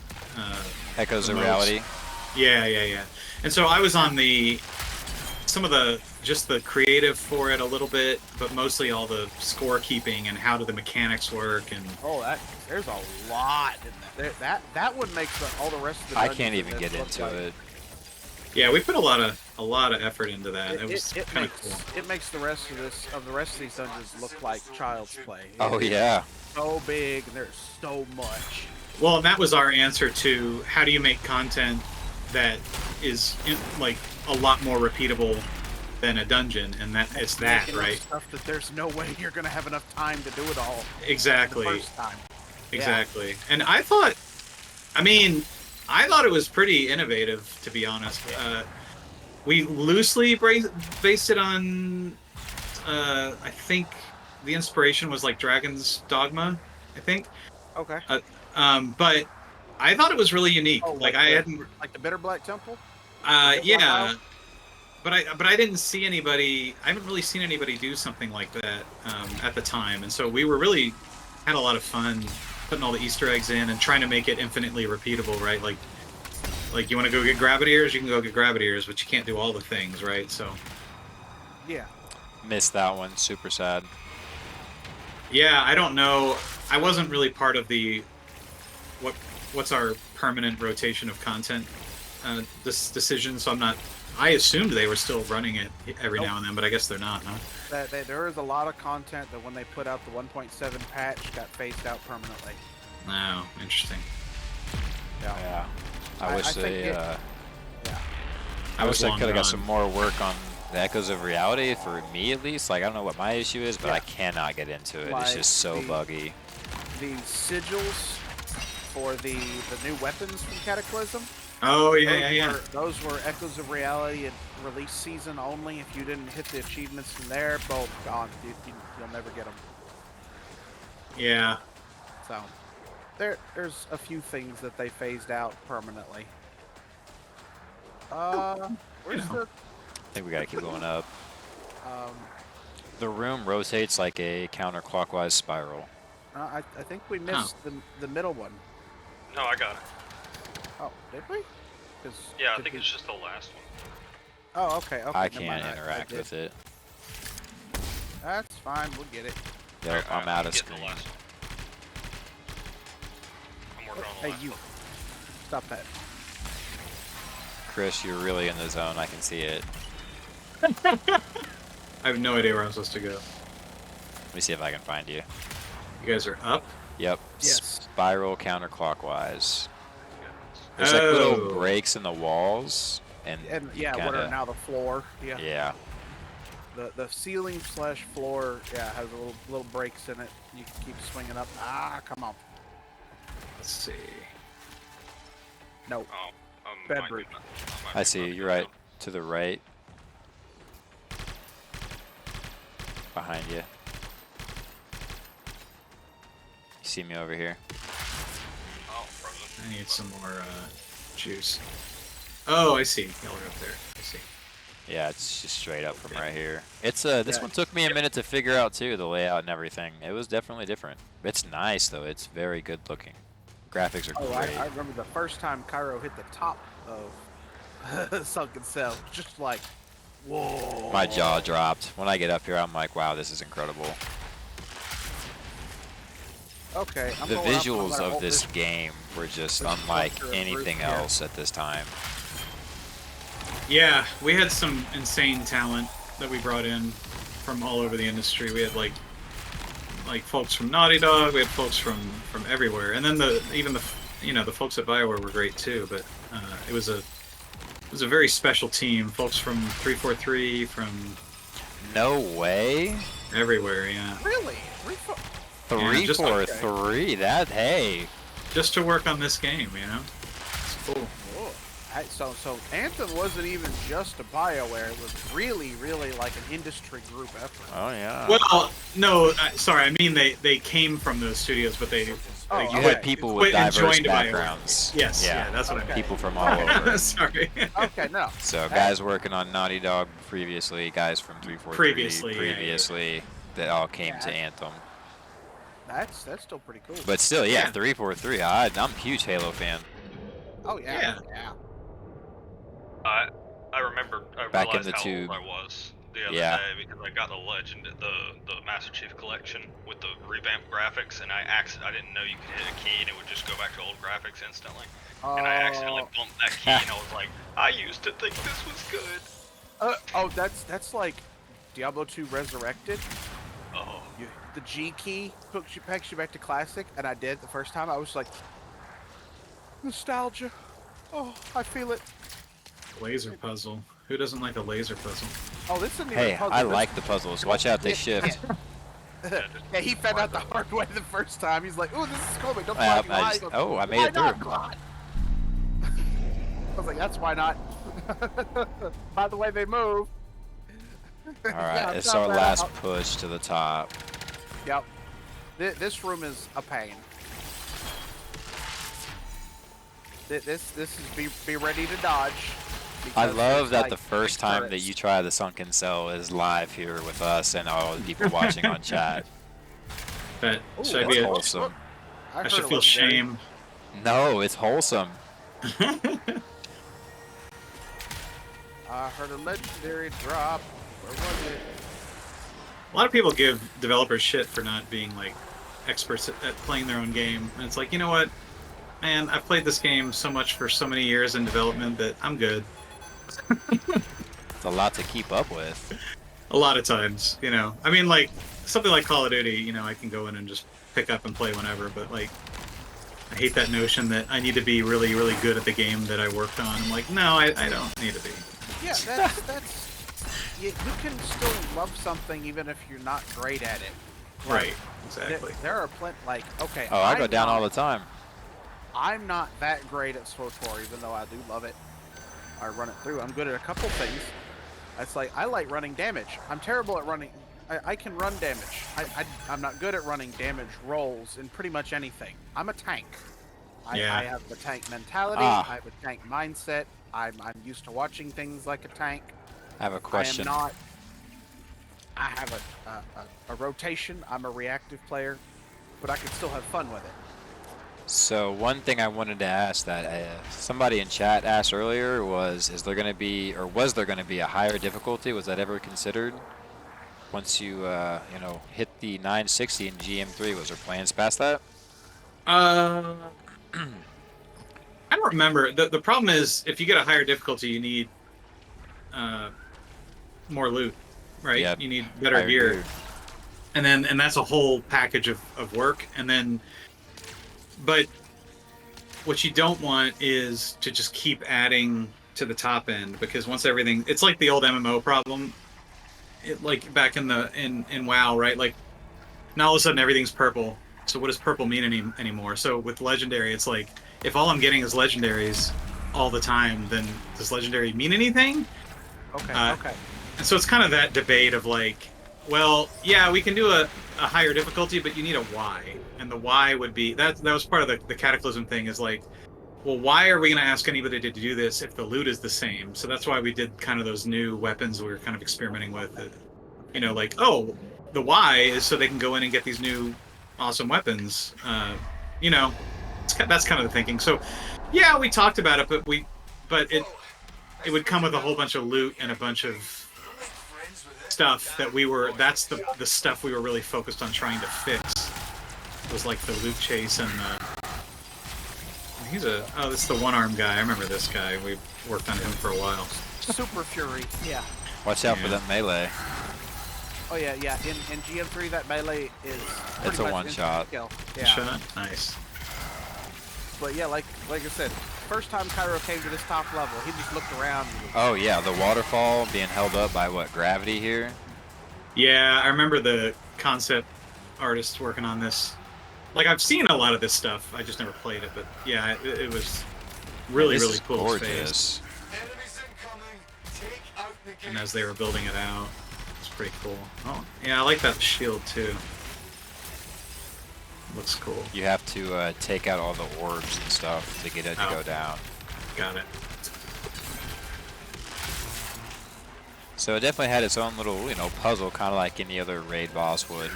Echoes the of most. Reality. Yeah. And so I was on some of the creative for it a little bit, but mostly all the scorekeeping and how do the mechanics work and Oh, there's a lot in there. That one makes all the rest of the. I dungeons can't in even this get look into like- it. yeah, we put a lot of effort into that. It was It kind of makes cool. it makes the rest of these dungeons look like child's play. Oh It is yeah. so big and there's so much. Well, and that was our answer to how do you make content that is like a lot more repeatable than a dungeon, and it's that, Making up right? Stuff that there's no way you're gonna have enough time to do it all Exactly. the first time. Exactly. And I thought it was pretty innovative, to be honest. We loosely based it on, I think the inspiration was like Dragon's Dogma, I think. Okay. But I thought it was really unique. Oh, like I hadn't, like the Bitter Black Temple. yeah. But I didn't see anybody. I haven't really seen anybody do something like that at the time, and so we were really had a lot of fun putting all the Easter eggs in and trying to make it infinitely repeatable, right? Like you want to go get gravity ears, you can go get gravity ears, but you can't do all the things, right? So Yeah. Missed that one. Super sad. yeah, I don't know. I wasn't really part of the what's our permanent rotation of content this decision, so I'm not. I assumed they were still running it every now and then, but I guess they're not, huh? There is a lot of content that when they put out the 1.7 patch got phased out permanently. Oh, interesting. Yeah. I I wish think they. yeah. I wish I long could have got gone. some more work on the Echoes of Reality for me at least. Like I don't know what my issue is, but Yeah. I cannot get into it. It's Like just so the- buggy. The sigils for the new weapons from Cataclysm. Oh yeah. Those were Echoes of Reality and release season only. If you didn't hit the achievements from there, both gone. You'll never get them. Yeah. So there's a few things that they phased out permanently. Where's Yeah. the I think we gotta keep going up. um? The room rotates like a counterclockwise spiral. I think we missed the middle one. No, I got it. Oh, did we? Yeah, I think it's just the last one. Oh, okay. I never mind, can't interact with it. That's fine. We'll get it. Yep, I'm out of getting the screen. last one. I'm working on the Hey, last you. one. Stop that. Chris, you're really in the zone. I can see it. I have no idea where I'm supposed to go. Let me see if I can find you. You guys are up? Yep. Yes. Spiral counterclockwise. There's like little Oh. breaks in the walls, and And you yeah, what kinda, are now the floor? Yeah. Yeah. The ceiling slash floor, yeah, has little breaks in it. You can keep swinging up. Ah, come on. Let's see. No. Oh, Bad might be break. not- might I be see. not You're good right. now. To the right. behind you. You see me over here? Oh, frozen. I need some more juice. Oh, I see. Y'all are up there. I see. Yeah, it's just straight up from right here. It's this one took me a minute to figure out too, the layout and everything. It was definitely different. It's nice though. It's very good looking. Graphics are Oh, great. I remember the first time Cairo hit the top of Sunken Cell. Just like, whoa. My jaw dropped. When I get up here, I'm like, wow, this is incredible. Okay, I'm The going up, I'm visuals gonna of hold this game were just this unlike structure and anything roof here. else at this time. Yeah, we had some insane talent that we brought in from all over the industry. We had like folks from Naughty Dog. We had folks from everywhere, and then even the folks at BioWare were great too. But it was a very special team. Folks from 343 from No way. everywhere. Yeah, Really? Three, just- four, okay. three. That hey. just to work on this game. It's cool. Whoa. So Anthem wasn't even just a BioWare. It was really, really like an industry group effort. Oh yeah. Well, no, sorry. I mean they came from those studios, but they Oh, you okay. had people with Quit and diverse joined BioWare. backgrounds. Yes, Yeah. yeah, that's what I meant. People from all over. Sorry. Okay, no. So guys working on Naughty Dog previously, guys from 343 Previously, that all came Yeah. to Anthem. That's still pretty cool. But still, yeah, Yeah. 343. I'm a huge Halo fan. Oh yeah. Yeah. I remember. I Back in realized the how tube. old I was the other Yeah. day because I got the Legend, the Master Chief Collection with the revamped graphics, and I didn't know you could hit a key and it would just go back to old graphics instantly. And I accidentally bumped that key, and I was like, I used to think this was good. That's like Diablo 2 Resurrected. Oh, The G key packs you back to classic, and I did the first time. I was like, nostalgia. Oh, I feel it. Laser puzzle. Who doesn't like a laser puzzle? Oh, this isn't even Hey, a puzzle. I This- like the puzzles. Watch out, they shift. Yeah, he found out the hard way the first time. He's like, "Ooh, this is cool, but don't I fucking lie." just- He goes, oh, I made "Why it not, through. Claude?" I was like, "That's why not." By the way, they move. All right, Yeah, it's not our bad. last push to the top. Yep. This room is a pain. This is be ready to dodge. I because love there's, that like, the first big time that turrets. you try the Sunken Cell is live here with us and all the people watching on chat. But Ooh, should I That's be? wholesome. I heard should a feel legendary. shame. No, it's wholesome. I heard a legendary drop. Where was it? A lot of people give developers shit for not being like experts at playing their own game, and it's like, you know what, man, I've played this game so much for so many years in development that I'm good. It's a lot to keep up with. A lot of times, I mean, like something like Call of Duty, I can go in and just pick up and play whenever, but like, I hate that notion that I need to be really, really good at the game that I worked on. I'm like, no, I don't need to be. Yeah, that's you can still love something even if you're not great at it. Right, exactly. There are plenty. Like, okay. Oh, I go I'm down not- all the time. I'm not that great at SWTOR, even though I do love it. I run it through. I'm good at a couple things. It's like I like running damage. I'm terrible at running. I can run damage. I'm not good at running damage rolls in pretty much anything. I'm a tank. Yeah. I have the tank mentality. Ah. I have a tank mindset. I'm used to watching things like a tank. I have a question. I am not. I have a rotation. I'm a reactive player, but I can still have fun with it. So one thing I wanted to ask that somebody in chat asked earlier was, was there going to be a higher difficulty? Was that ever considered? Once you hit the 960 in GM3, was there plans past that? I don't remember. The problem is, if you get a higher difficulty, you need more loot, right? Yep. You need better Higher gear. And that's a whole package of work. But what you don't want is to just keep adding to the top end, because once everything, it's like the old MMO problem. Like back in WoW, right? Like now all of a sudden everything's purple. So what does purple mean anymore? So with legendary, it's like, if all I'm getting is legendaries all the time, then does legendary mean anything? Okay. Uh, okay. And so it's kind of that debate of like, Well, yeah, we can do a higher difficulty, but you need a why, and the why would be that was part of the Cataclysm thing. Is like, well, why are we going to ask anybody to do this if the loot is the same? So that's why we did kind of those new weapons we were kind of experimenting with. You know, like, oh, the why is so they can go in and get these new awesome weapons. You know, that's kind of the thinking. So, yeah, we talked about it, but it would come with a whole bunch of loot and a bunch of stuff that that's the stuff we were really focused on trying to fix. It was like the loot chase and this is the one-arm guy. I remember this guy. We worked on him for a while. Super Fury. Yeah. Watch out for that melee. Oh yeah, yeah. In GM3, that melee is It's a one-shot. Yeah. Shot? Nice. But yeah, like I said, first time Cairo came to this top level, he just looked around. Oh yeah, the waterfall being held up by what, gravity here? Yeah, I remember the concept artists working on this. Like, I've seen a lot of this stuff. I just never played it, but yeah, it was really, This really is cool. gorgeous. And as they were building it out, it's pretty cool. Oh, yeah, I like that shield too. Looks cool. You have to take out all the orbs and stuff to get it to go down. Got it. So it definitely had its own little, puzzle, kind of like any other raid boss would.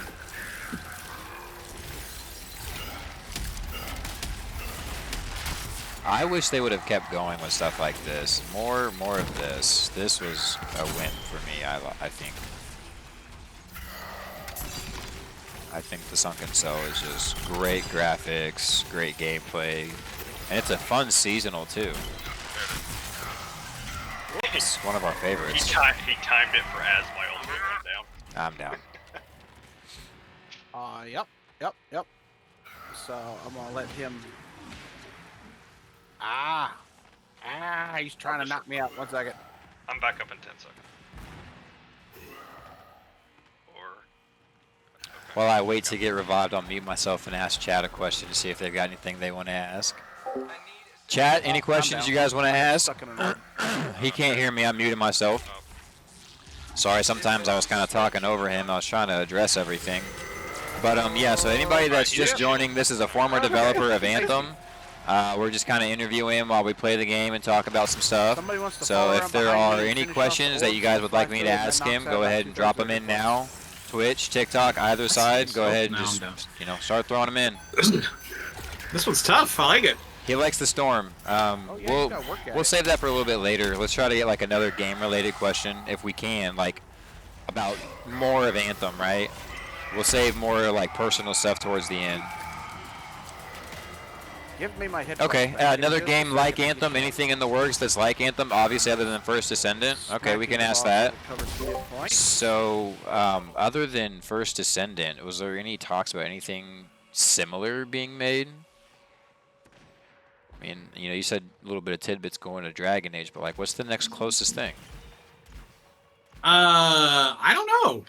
I wish they would have kept going with stuff like this. More of this. This was a win for me, I think. I think the Sunken Cell is just great graphics, great gameplay, and it's a fun seasonal too. It's one of our favorites. He timed it for as my old went down. I'm down. Yep. So I'm gonna let him. He's trying to knock me out. 1 second. I'm back up in 10 seconds. While I wait to get revived, I'll mute myself and ask chat a question to see if they've got anything they want to ask. Chat, any questions you guys want to ask? He can't hear me. I'm muting myself. Sorry, sometimes I was kind of talking over him. I was trying to address everything. But yeah, so anybody that's just joining, this is a former developer of Anthem. We're just kind of interviewing him while we play the game and talk about some stuff. So if there are any questions that you guys would like me to ask him, go ahead and drop them in now. Twitch, TikTok, either side, go ahead and just, start throwing them in. This one's tough. I like it. He likes the storm. We'll save that for a little bit later. Let's try to get like another game-related question if we can, like about more of Anthem, right? We'll save more like personal stuff towards the end. Give me my headphones. Okay, another game like Anthem. Anything in the works that's like Anthem, obviously other than First Descendant. Okay, we can ask that. So, other than First Descendant, was there any talks about anything similar being made? I mean, you said a little bit of tidbits going to Dragon Age, but like, what's the next closest thing? I don't know.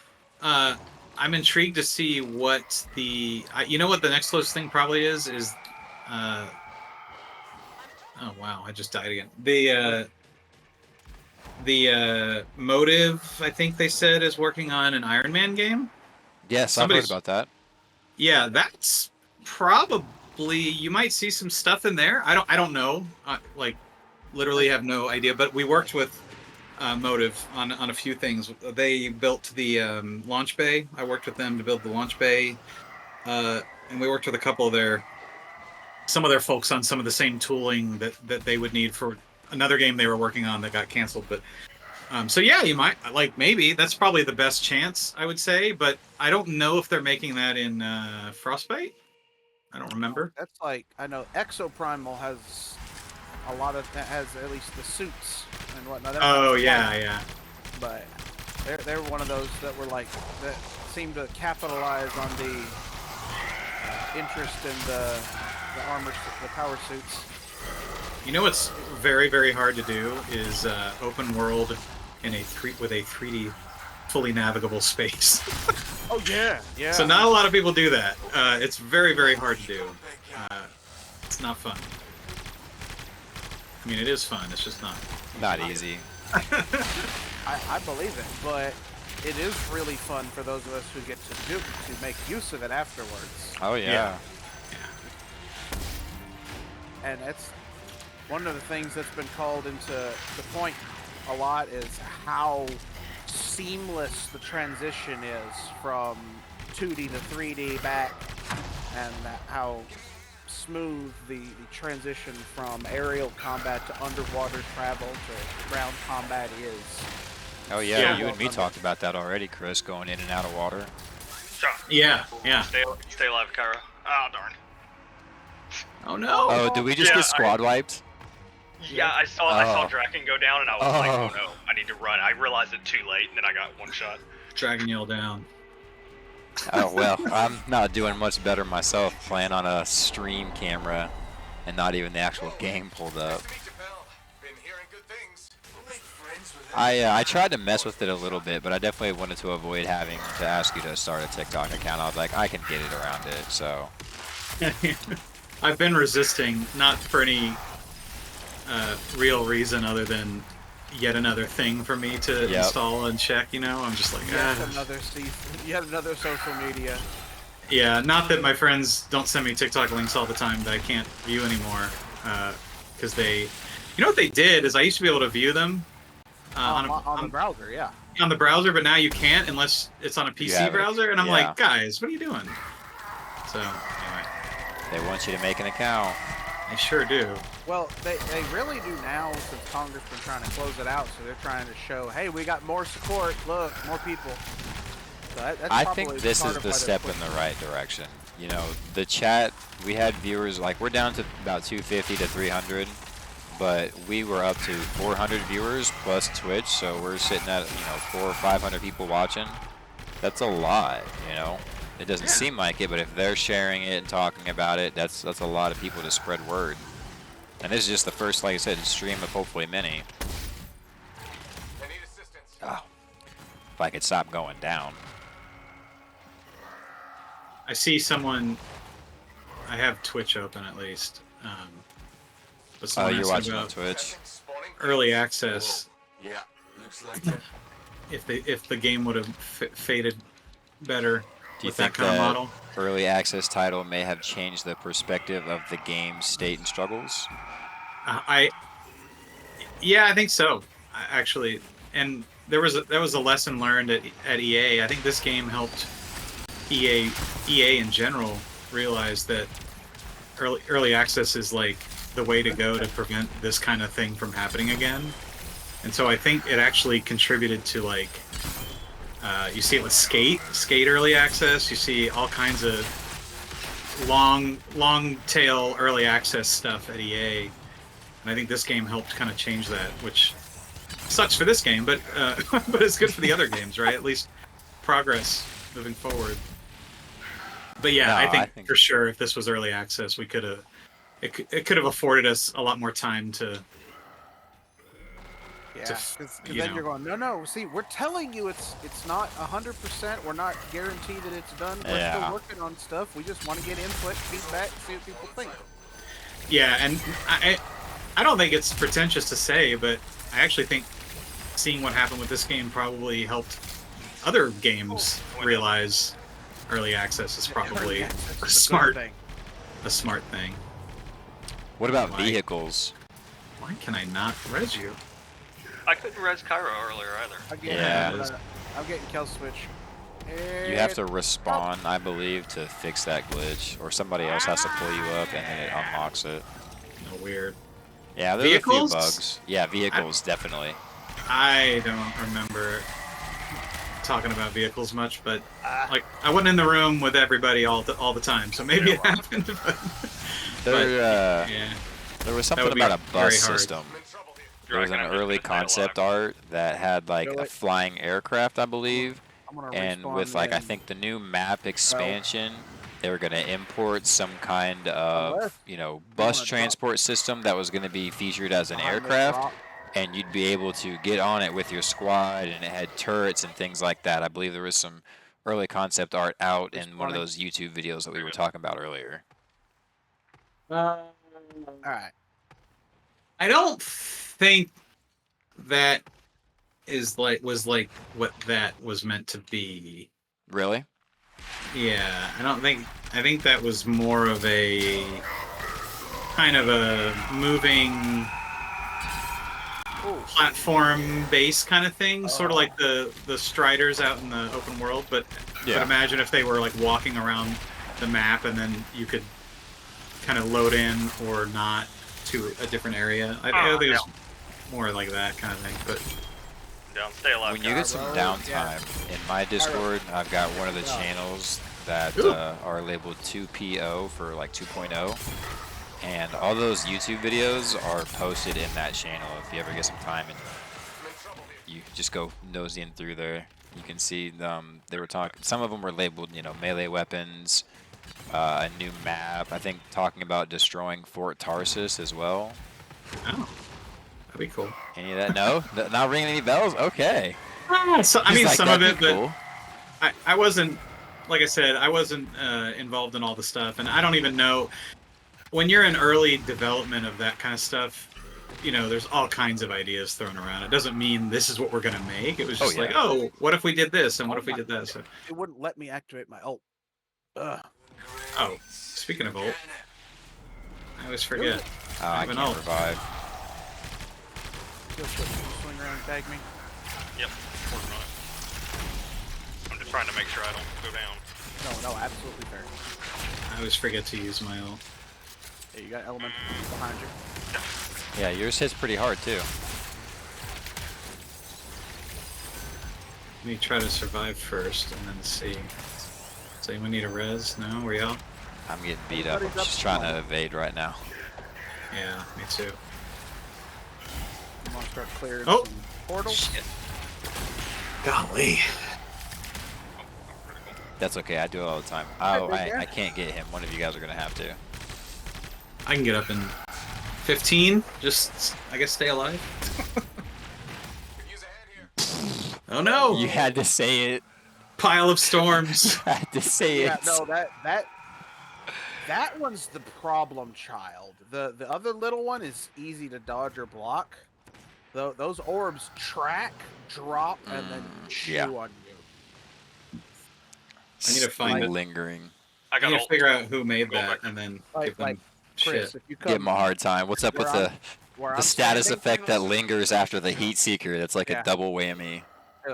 I'm intrigued to see what what the next closest thing probably is. Oh wow, I just died again. The Motive, I think they said, is working on an Iron Man game. Yes, I've heard about that. Yeah, that's probably, you might see some stuff in there. I don't know. Like, literally have no idea. But we worked with Motive on a few things. They built the launch bay. I worked with them to build the launch bay, and we worked with a couple of some of their folks on some of the same tooling that they would need for another game they were working on that got canceled. But so yeah, you might, like, maybe that's probably the best chance, I would say, but I don't know if they're making that in Frostbite. I don't remember. That's like, I know Exoprimal has a lot of, that has at least the suits and whatnot. Oh yeah. But they're one of those that were like, that seem to capitalize on the interest in the armor, the power suits. You know what's very, very hard to do is open world with a 3D fully navigable space. Oh yeah. So not a lot of people do that. It's very, very hard to do. It's not fun. I mean, it is fun. It's just not easy. I believe it, but it is really fun for those of us who get to make use of it afterwards. Oh yeah. And that's one of the things that's been called into the point a lot is how seamless the transition is from 2D to 3D back, and how smooth the transition from aerial combat to underwater travel to ground combat is. Oh yeah, Yeah. you and me talked about that already, Chris, going in and out of water. Shot. Yeah. Stay alive, Cairo. Ah, darn. Oh no. Oh, did we just Yeah, get squad wiped? Yeah, I saw Oh. Draken go down, and I was like, Oh. oh no, I need to run. I realized it too late, and then I got one shot. Dragging you all down. Oh well, I'm not doing much better myself, playing on a stream camera, and not even the actual game pulled up. Nice to meet you, pal. Been hearing good things. We'll make friends with them. I tried to mess with it a little bit, but I definitely wanted to avoid having to ask you to start a TikTok account. I was like, I can get it around it, so. I've been resisting, not for any real reason other than yet another thing for me to Yep. install and check. I'm just like, Yet another social media. yeah. Not that my friends don't send me TikTok links all the time that I can't view anymore, because what they did is I used to be able to view them On the browser, yeah. on the browser, but now you can't unless it's on a PC have it. browser, and I'm Yeah. like, guys, what are you doing? So anyway, They want you to make an account. I sure do. Well, they really do now, since Congress been trying to close it out, so they're trying to show, hey, we got more support, look, more people. So that's I probably think this part is of the why they're step in pushing the it. right direction. The chat, we had viewers, like, we're down to about 250 to 300, but we were up to 400 viewers plus Twitch, so we're sitting at, 400 or 500 people watching. That's a lot, It doesn't seem like it, but if they're sharing it and talking about it, that's a lot of people to spread word. And this is just the first, like I said, stream of hopefully many. I need assistance. Oh, if I could stop going down. I see someone. I have Twitch open at least. But Oh, someone you're asked watching on about Twitch? Spawning early things. access. Whoa. Yeah, looks like it. If the game would have faded better Do you with think that kind of that model. early access title may have changed the perspective of the game's state and struggles? Yeah, I think so. Actually, and there was a lesson learned at EA. I think this game helped EA in general realize that early access is like the way to go to prevent this kind of thing from happening again. And so I think it actually contributed to, like, you see it with Skate early access. You see all kinds of long tail early access stuff at EA. And I think this game helped kind of change that, which sucks for this game, but but it's good for the other games, right? At least progress moving forward. But yeah, No, I I think think- for sure if this was early access, we could have it could have afforded us a lot more time to. Yeah, f- because you then know. you're going, no, see, we're telling you it's not 100%. We're not guaranteed that it's done. We're Yeah. still working on stuff. We just want to get input, feedback, see what people think. Yeah, and I don't think it's pretentious to say, but I actually think seeing what happened with this game probably helped other games realize early access is probably Early access is a a good smart thing. thing. What about Why? vehicles? Why can I not res you? I couldn't res Cairo earlier either. Yeah. I'm getting kill switch. You have to respawn, I believe, to fix that glitch, or somebody else has to pull you up and then it unlocks it. No, weird. Yeah, there's Vehicles? a few bugs. Yeah, vehicles, definitely. I don't remember talking about vehicles much, but like I wasn't in the room with everybody all the time, so maybe it happened. But, There, yeah, there was That something would be about a very bus hard. system. I'm in trouble here. There was an early concept art that had like Really? a flying aircraft, I believe, I'm gonna and respawn with like I in- think the new map expansion, they were gonna import some kind of Unless bus drop- transport system that was gonna be featured as an behind this aircraft, rock. and you'd be able to get on it with your squad, and it had turrets and things like that. I believe there was some early concept art out in one of Respawning. those YouTube videos that we were talking about earlier. All right. I don't think that was like what that was meant to be. Really? Yeah, I think that was more of a kind of a moving platform base kind of thing, sort of like the Striders out in the open world. But imagine if they were like walking around the map and then you could kind of load in or not to a different area. I think it was more like that kind of thing. But Down, stay alive. When you get some downtime, in my Discord, I've got one of the channels that are labeled 2PO for like 2.0. And all those YouTube videos are posted in that channel if you ever get some time and you just go nosing through there. You can see they were talking, some of them were labeled, you know, melee weapons, a new map, I think talking about destroying Fort Tarsus as well. oh, that'd be cool. Any of that? No? Not ringing any bells? Okay. So, I mean, like, some of that'd it, be but cool. I wasn't, like I said, I wasn't involved in all the stuff, and I don't even know. When you're in early development of that kind of stuff, you know, there's all kinds of ideas thrown around. It doesn't mean this is what we're going to make. It was just like, oh, what if we did this, and what if we did that? So, It wouldn't let me activate my ult. Ugh. oh, speaking of ult, I always forget. Oh, I have an can't ult. revive. Just swing around and tag me. Yep, working on it. I'm just trying to make sure I don't go down. No, absolutely fair. I always forget to use my ult. Yeah, you got elemental behind you. Yeah, yours hits pretty hard too. Let me try to survive first, and then see. Does anyone need a res? No, were y'all? I'm getting beat up. I'm just trying to evade right now. Yeah, me too. I'm gonna start clearing Oh! some portals. Shit. Golly. That's okay. I do it all the time. Oh, I can't get him. One of you guys are gonna have to. I can get up in 15. Just, I guess, stay alive. Could use a hand here. Oh no! You had to say it. Pile of storms. I had to say Yeah, it. no, that one's the problem child. The other little one is easy to dodge or block. Those orbs track, drop, and then chew yeah. on you. I need to find it. Lingering. I I got need to ult. figure out who made Go that back. and then Like- give them like Chris, shit. if you Give come him a hard time. What's up with where the where the I'm status standing, effect that lingers after the heat seeker? That's like Yeah. a double whammy.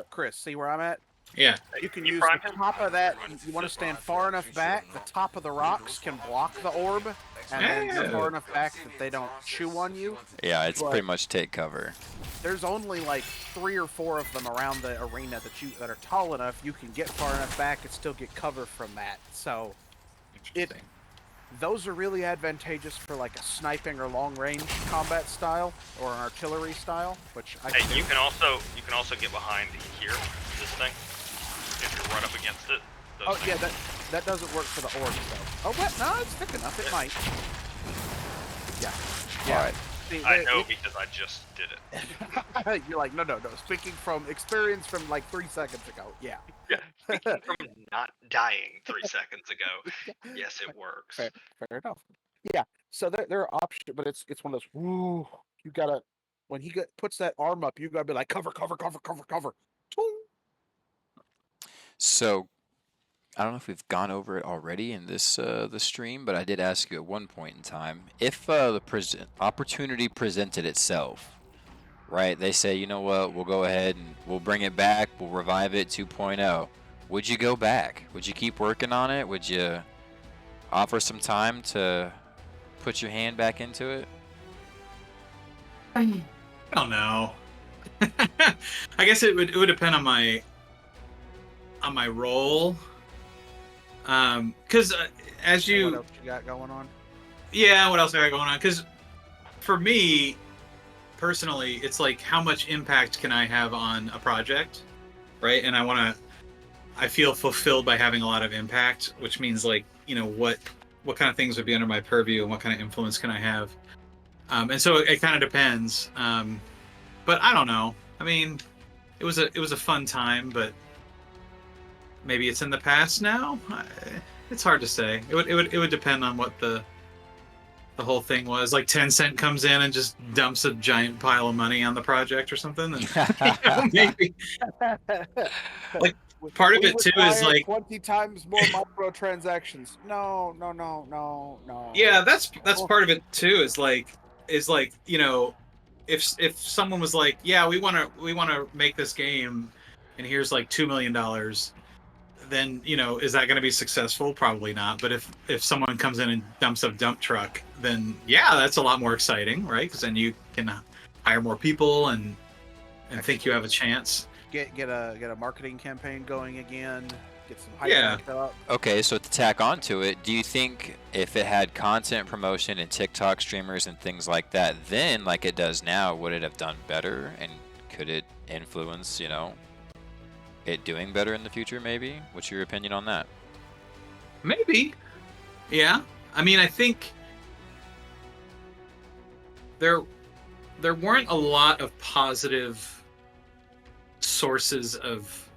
Chris, see where I'm at? Yeah. You can You use prime the him? top of that. You want to stand far enough back. The top of the rocks can block the orb, and then you're Yeah. far enough back that they don't chew on you. Yeah, it's But- pretty much take cover. There's only like 3 or 4 of them around the arena that are tall enough. You can get far enough back and still get cover from that. So Interesting. those are really advantageous for like a sniping or long range combat style or an artillery style, which I Hey, do. you can also get behind here, this thing. If you're right up against it. those Oh things. yeah, that doesn't work for the orbs though. Oh, but no, it's thick enough. It might. Yeah. Yeah. All right. See, I know because I just did it. You're like, no. Speaking from experience from like 3 seconds ago. Yeah. Yeah. Speaking from not dying 3 seconds ago. Yes, it works. Fair. Fair enough. Yeah. So there are options, but it's one of those. Woo! You gotta when he puts that arm up, you gotta be like cover. Toom. So, I don't know if we've gone over it already in this the stream, but I did ask you at one point in time if the opportunity presented itself. Right? They say, you know what? We'll go ahead and we'll bring it back. We'll revive it 2.0. Would you go back? Would you keep working on it? Would you offer some time to put your hand back into it? I don't know. I guess it would depend on my role. Because as What you, else you got going on? yeah, what else I got going on? Because for me personally, it's like how much impact can I have on a project, right? And I feel fulfilled by having a lot of impact, which means like, you know, what kind of things would be under my purview and what kind of influence can I have? And so it kind of depends. But I don't know. I mean, it was a fun time, but maybe it's in the past now. It's hard to say. It would depend on what the the whole thing was. Like Tencent comes in and just dumps a giant pile of money on the project or something. And maybe like part of We it too is require like 20 times more microtransactions. No, no, no, no, no. yeah, that's Oh, part of it too. Is like if someone was like, yeah, we want to make this game, and here's like $2 million, then is that going to be successful? Probably not. But if someone comes in and dumps a dump truck, then yeah, that's a lot more exciting, right? Because then you can hire more people and think you have a chance. get a marketing campaign going again. Get some hype Yeah. back up. Okay, so to tack onto it, do you think if it had content promotion and TikTok streamers and things like that, then like it does now, would it have done better? And could it influence, it doing better in the future maybe? What's your opinion on that? Maybe. Yeah. I mean, I think there weren't a lot of positive sources of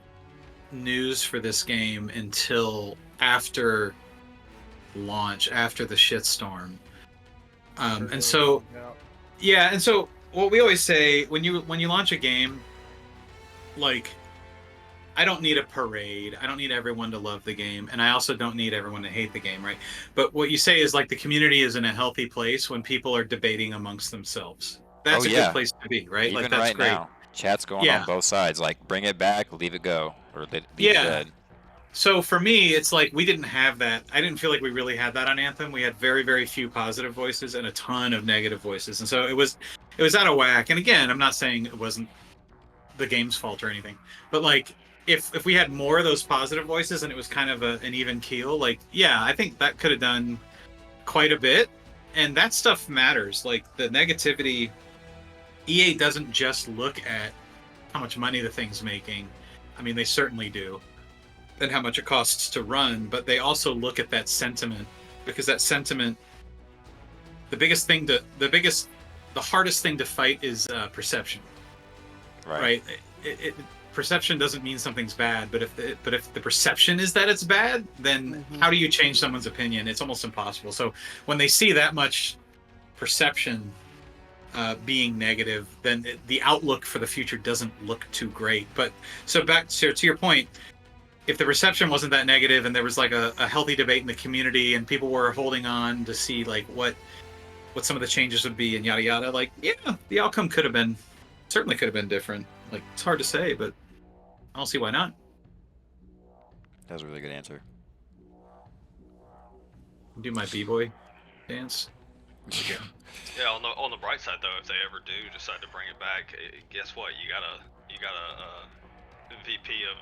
news for this game until after launch, after the shitstorm. And so yeah, and so what we always say when you launch a game, like, I don't need a parade. I don't need everyone to love the game, and I also don't need everyone to hate the game, right? But what you say is like the community is in a healthy place when people are debating amongst themselves. That's Oh, a yeah. good place to be, right? Even Like that's right great. now, chat's going Yeah. on both sides. Like, bring it back, leave it go, or leave it Yeah. dead. So for me, it's like we didn't have that. I didn't feel like we really had that on Anthem. We had very, very few positive voices and a ton of negative voices, and so it was out of whack. And again, I'm not saying it wasn't the game's fault or anything, but like if we had more of those positive voices and it was kind of an even keel, like yeah, I think that could have done quite a bit. And that stuff matters. Like the negativity, EA doesn't just look at how much money the thing's making. I mean, they certainly do, and how much it costs to run, but they also look at that sentiment, because that sentiment, the hardest thing to fight is perception, right? Perception doesn't mean something's bad, but if the perception is that it's bad, then how do you change someone's opinion? It's almost impossible. So when they see that much perception being negative, then the outlook for the future doesn't look too great. But so back to your point, if the reception wasn't that negative and there was like a healthy debate in the community and people were holding on to see like what some of the changes would be and yada yada, like yeah, the outcome certainly could have been different. Like it's hard to say, but I don't see why not. That was a really good answer. Do my b-boy dance. Yeah, on the bright side though, if they ever do decide to bring it back, guess what? You got a VP of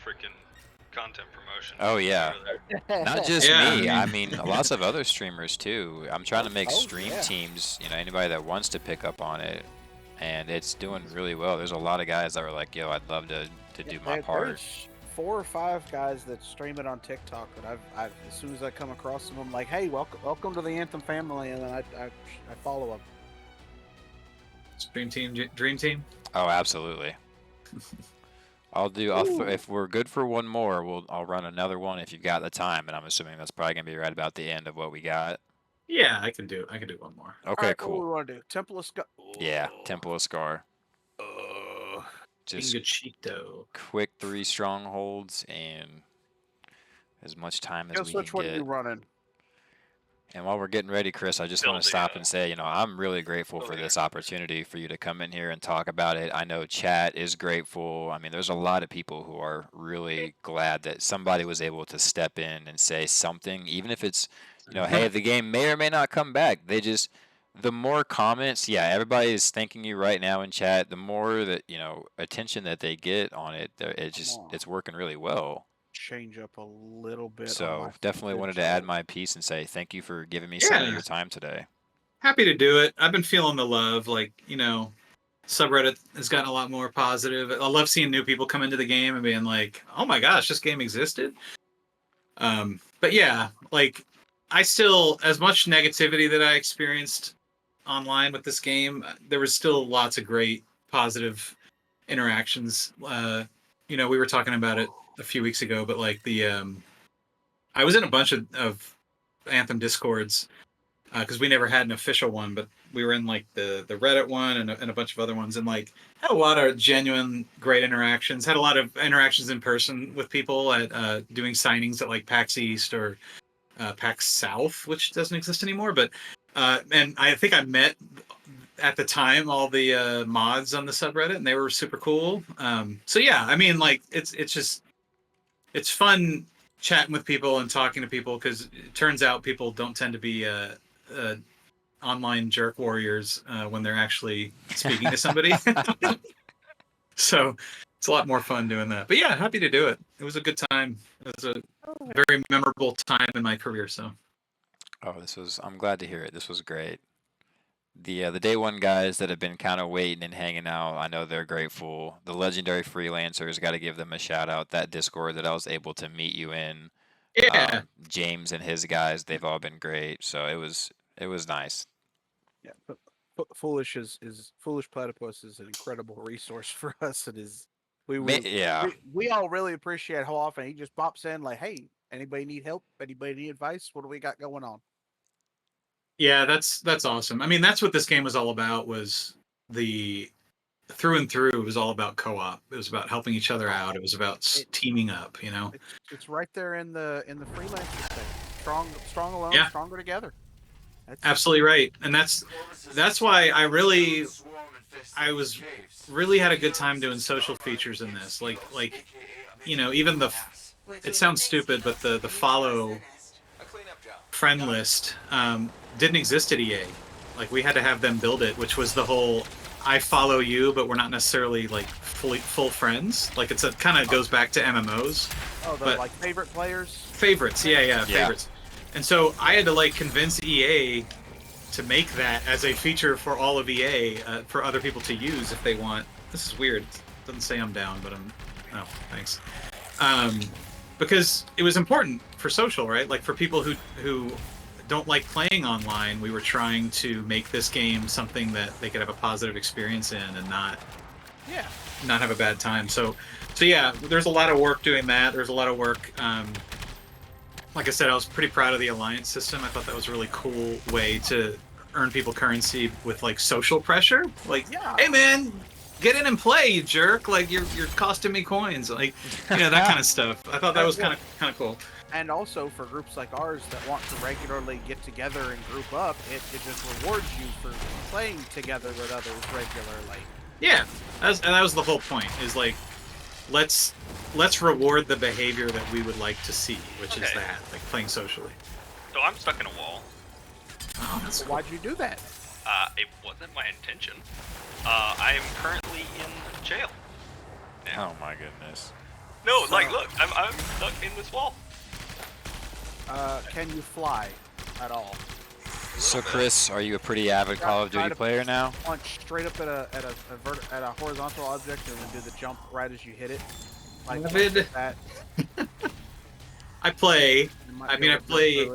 freaking content promotion. Oh yeah, not just Yeah, me. I I mean, lots of other streamers too. I'm trying to make Oh, stream yeah. teams. Anybody that wants to pick up on it, and it's doing really well. There's a lot of guys that were like, "Yo, I'd love to do my part." There's 4 or 5 guys that stream it on TikTok that I've as soon as I come across them, I'm like, hey, welcome to the Anthem family, and then I follow them. Dream team. Oh, absolutely. If we're good for one more, I'll run another one if you've got the time, and I'm assuming that's probably gonna be right about the end of what we got. Yeah, I can do one more. Okay, All right, cool. What do we want to do? Temple of Scar. Yeah, Temple of Scar. Just Ingachito. quick 3 strongholds and as much time as Guess we which can one get. you running? And while we're getting ready, Chris, I just want to stop and say, I'm really grateful for yeah. this opportunity for you to come in here and talk about it. I know chat is grateful. I mean, there's a lot of people who are really glad that somebody was able to step in and say something, even if it's, hey, the game may or may not come back. The more comments, yeah, everybody is thanking you right now in chat. The more that, attention that they get on it, it's working really well. Change up a little bit. So definitely wanted to add my piece and say thank you for giving me some of your time today. Happy to do it. I've been feeling the love. Like, subreddit has gotten a lot more positive. I love seeing new people come into the game and being like, oh my gosh, this game existed. But yeah, like I still, as much negativity that I experienced online with this game, there was still lots of great positive interactions. We were talking about it a few weeks ago, but like I was in a bunch of Anthem discords, because we never had an official one, but we were in like the Reddit one and a bunch of other ones, and like had a lot of genuine great interactions. Had a lot of interactions in person with people at doing signings at like PAX East or PAX South, which doesn't exist anymore. But and I think I met at the time all the mods on the subreddit, and they were super cool. So yeah, I mean, like it's just it's fun chatting with people and talking to people, because it turns out people don't tend to be online jerk warriors when they're actually speaking to somebody. So it's a lot more fun doing that. But yeah, happy to do it. It was a good time. It was a very memorable time in my career. So Oh, I'm glad to hear it. This was great. The day one guys that have been kind of waiting and hanging out, I know they're grateful. The legendary freelancers, got to give them a shout out. That Discord that I was able to meet you in, yeah, James and his guys, they've all been great. So it was nice. Yeah, but Foolish Platypus is an incredible resource for us. It is. Yeah. We all really appreciate how often he just pops in like, hey, anybody need help? Anybody need advice? What do we got going on? yeah, that's awesome. I mean, that's what this game was all about. Was the through and through, it was all about co-op. It was about helping each other out. It was about teaming up. You know, It's right there in the freelancer thing. Strong alone, Yeah. stronger together. That's absolutely right. And that's why I was really had a good time doing social features in this. Like you know, even it sounds stupid, but the follow friend list didn't exist at EA. Like we had to have them build it, which was the whole I follow you, but we're not necessarily like full friends. Like it's kind of goes back to MMOs. Oh, the like favorite players. Favorites, yeah, favorites. And so I had to like convince EA to make that as a feature for all of EA for other people to use if they want. This is weird. It doesn't say I'm down, but I'm. Oh, thanks. Because it was important for social, right? Like for people who don't like playing online, we were trying to make this game something that they could have a positive experience in and not have a bad time. So yeah, there's a lot of work doing that. There's a lot of work. Like I said, I was pretty proud of the alliance system. I thought that was a really cool way to earn people currency with like social pressure. Like, hey man, get in and play, you jerk! Like you're costing me coins. Like, you know, that kind of stuff. I thought that was kind of cool. And also for groups like ours that want to regularly get together and group up, it just rewards you for playing together with others regularly. Yeah, and that was the whole point. Is like, let's reward the behavior that we would like to see, which is that, like playing socially. So I'm stuck in a wall. Oh, that's cool. Why'd you do that? It wasn't my intention. I am currently in jail. Oh my goodness. No, like look, I'm stuck in this wall. Can you fly at all? So Chris, are you a pretty avid Call of Duty player now? Punch straight up at a horizontal object and then do the jump right as you hit it. Like that. I play. I mean, play.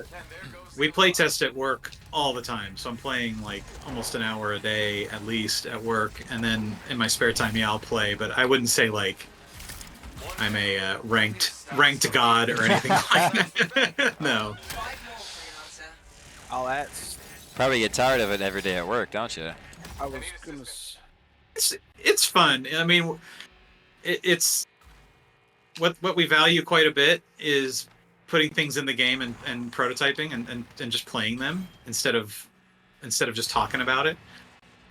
We play test at work all the time, so I'm playing like almost an hour a day at least at work, and then in my spare time, I'll play. But I wouldn't say like I'm a ranked god or anything like that. No. Oh, that's. Probably get tired of it every day at work, don't you? I was gonna. It's fun. I mean, it's what we value quite a bit is putting things in the game and prototyping and just playing them instead of just talking about it.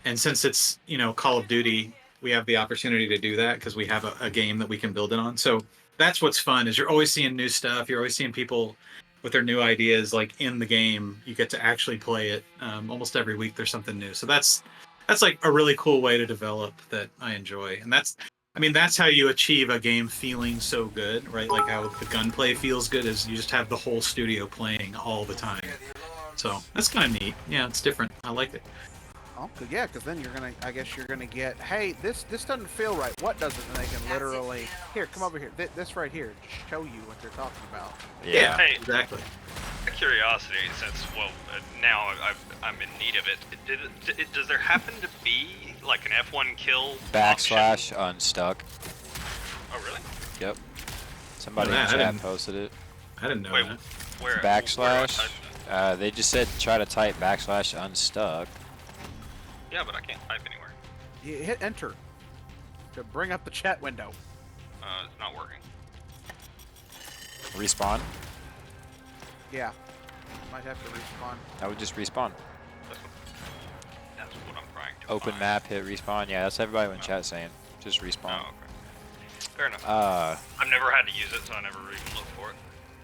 And since it's, you know, Call of Duty, we have the opportunity to do that because we have a game that we can build it on. So that's what's fun, is you're always seeing new stuff. You're always seeing people with their new ideas like in the game. You get to actually play it. Almost every week there's something new. So that's like a really cool way to develop that I enjoy. And that's how you achieve a game feeling so good, right? Like how the gunplay feels good is you just have the whole studio playing all the time. So that's kind of neat. Yeah, it's different. I like it. Oh, yeah, because then I guess you're gonna get, hey, this doesn't feel right. What doesn't? And they can literally, here, come over here. This right here, just show you what they're talking about. Yeah, Hey, exactly. Curiosity, since now I'm in need of it. Does there happen to be like an F1 kill Backslash option? unstuck. Oh really? Yep. Somebody Oh, in I chat didn't- posted it. I didn't know Wait, that. where? Backslash. Where do I type They just said try to type / unstuck. Yeah, but I can't type anywhere. You hit enter to bring up the chat window. It's not working. Respawn? Yeah. Might have to respawn. I would just respawn. That's what I'm trying to Open find. map, hit respawn. Yeah, that's everybody in chat saying. Just respawn. Oh, okay. Fair enough. Uh, I've never had to use it, so I never even looked for it.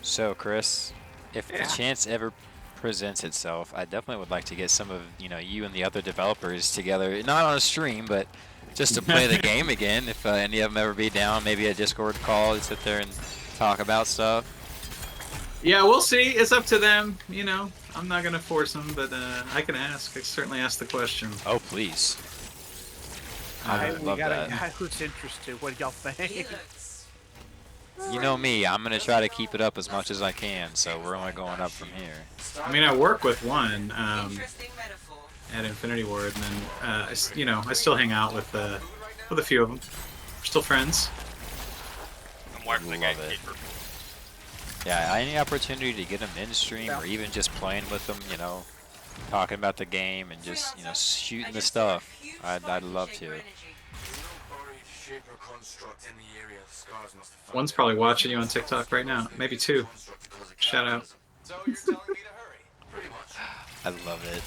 So Chris, if Yeah. the chance ever presents itself, I definitely would like to get some of you and the other developers together, not on a stream, but just to play the game again. If any of them ever be down, maybe a Discord call to sit there and talk about stuff. Yeah, we'll see. It's up to them. You know, I'm not gonna force them, but I can ask. I can certainly ask the question. Oh please. I Hey, would we love got that. a guy who's interested. What do y'all think? You know me, I'm gonna try to keep it up as much as I can, so we're only going up from here. I mean, I work with one Interesting metaphor. at Infinity Ward, and then I still hang out with a few of them. We're still friends. I'm wiping the Love it. gatekeeper. Yeah, any opportunity to get them in stream or even just playing with them, talking about the game and just, shooting the stuff, I'd love to. One's probably watching you on TikTok right now. Maybe two. Shout out. So you're telling me to hurry? Pretty much. I love it.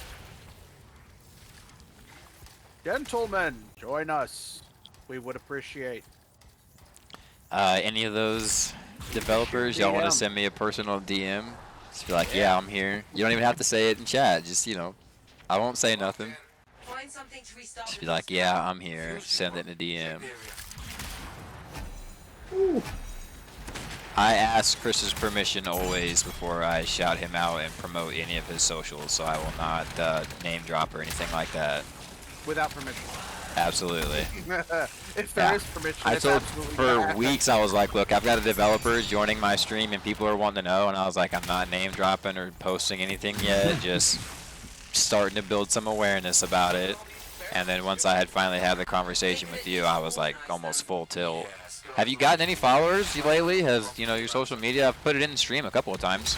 Gentlemen, join us. We would appreciate. Any of those developers, y'all want to DM. send me a personal DM? Just be like, yeah, I'm here. You don't even have to say it in chat. Just, I won't say nothing. Find something to restart Just the be like, booster. yeah, I'm here. Send it in a DM. I ask Chris's permission always before I shout him out and promote any of his socials, so I will not name drop or anything like that. Without permission. Absolutely. If there Yeah. is permission, I it's told absolutely for not. weeks, I was like, look, I've got a developer joining my stream and people are wanting to know, and I was like, I'm not name dropping or posting anything yet, just starting to build some awareness about it. And then once I had finally had the conversation with you, I was like almost full tilt. Have you gotten any followers lately? Has, your social media, I've put it in the stream a couple of times.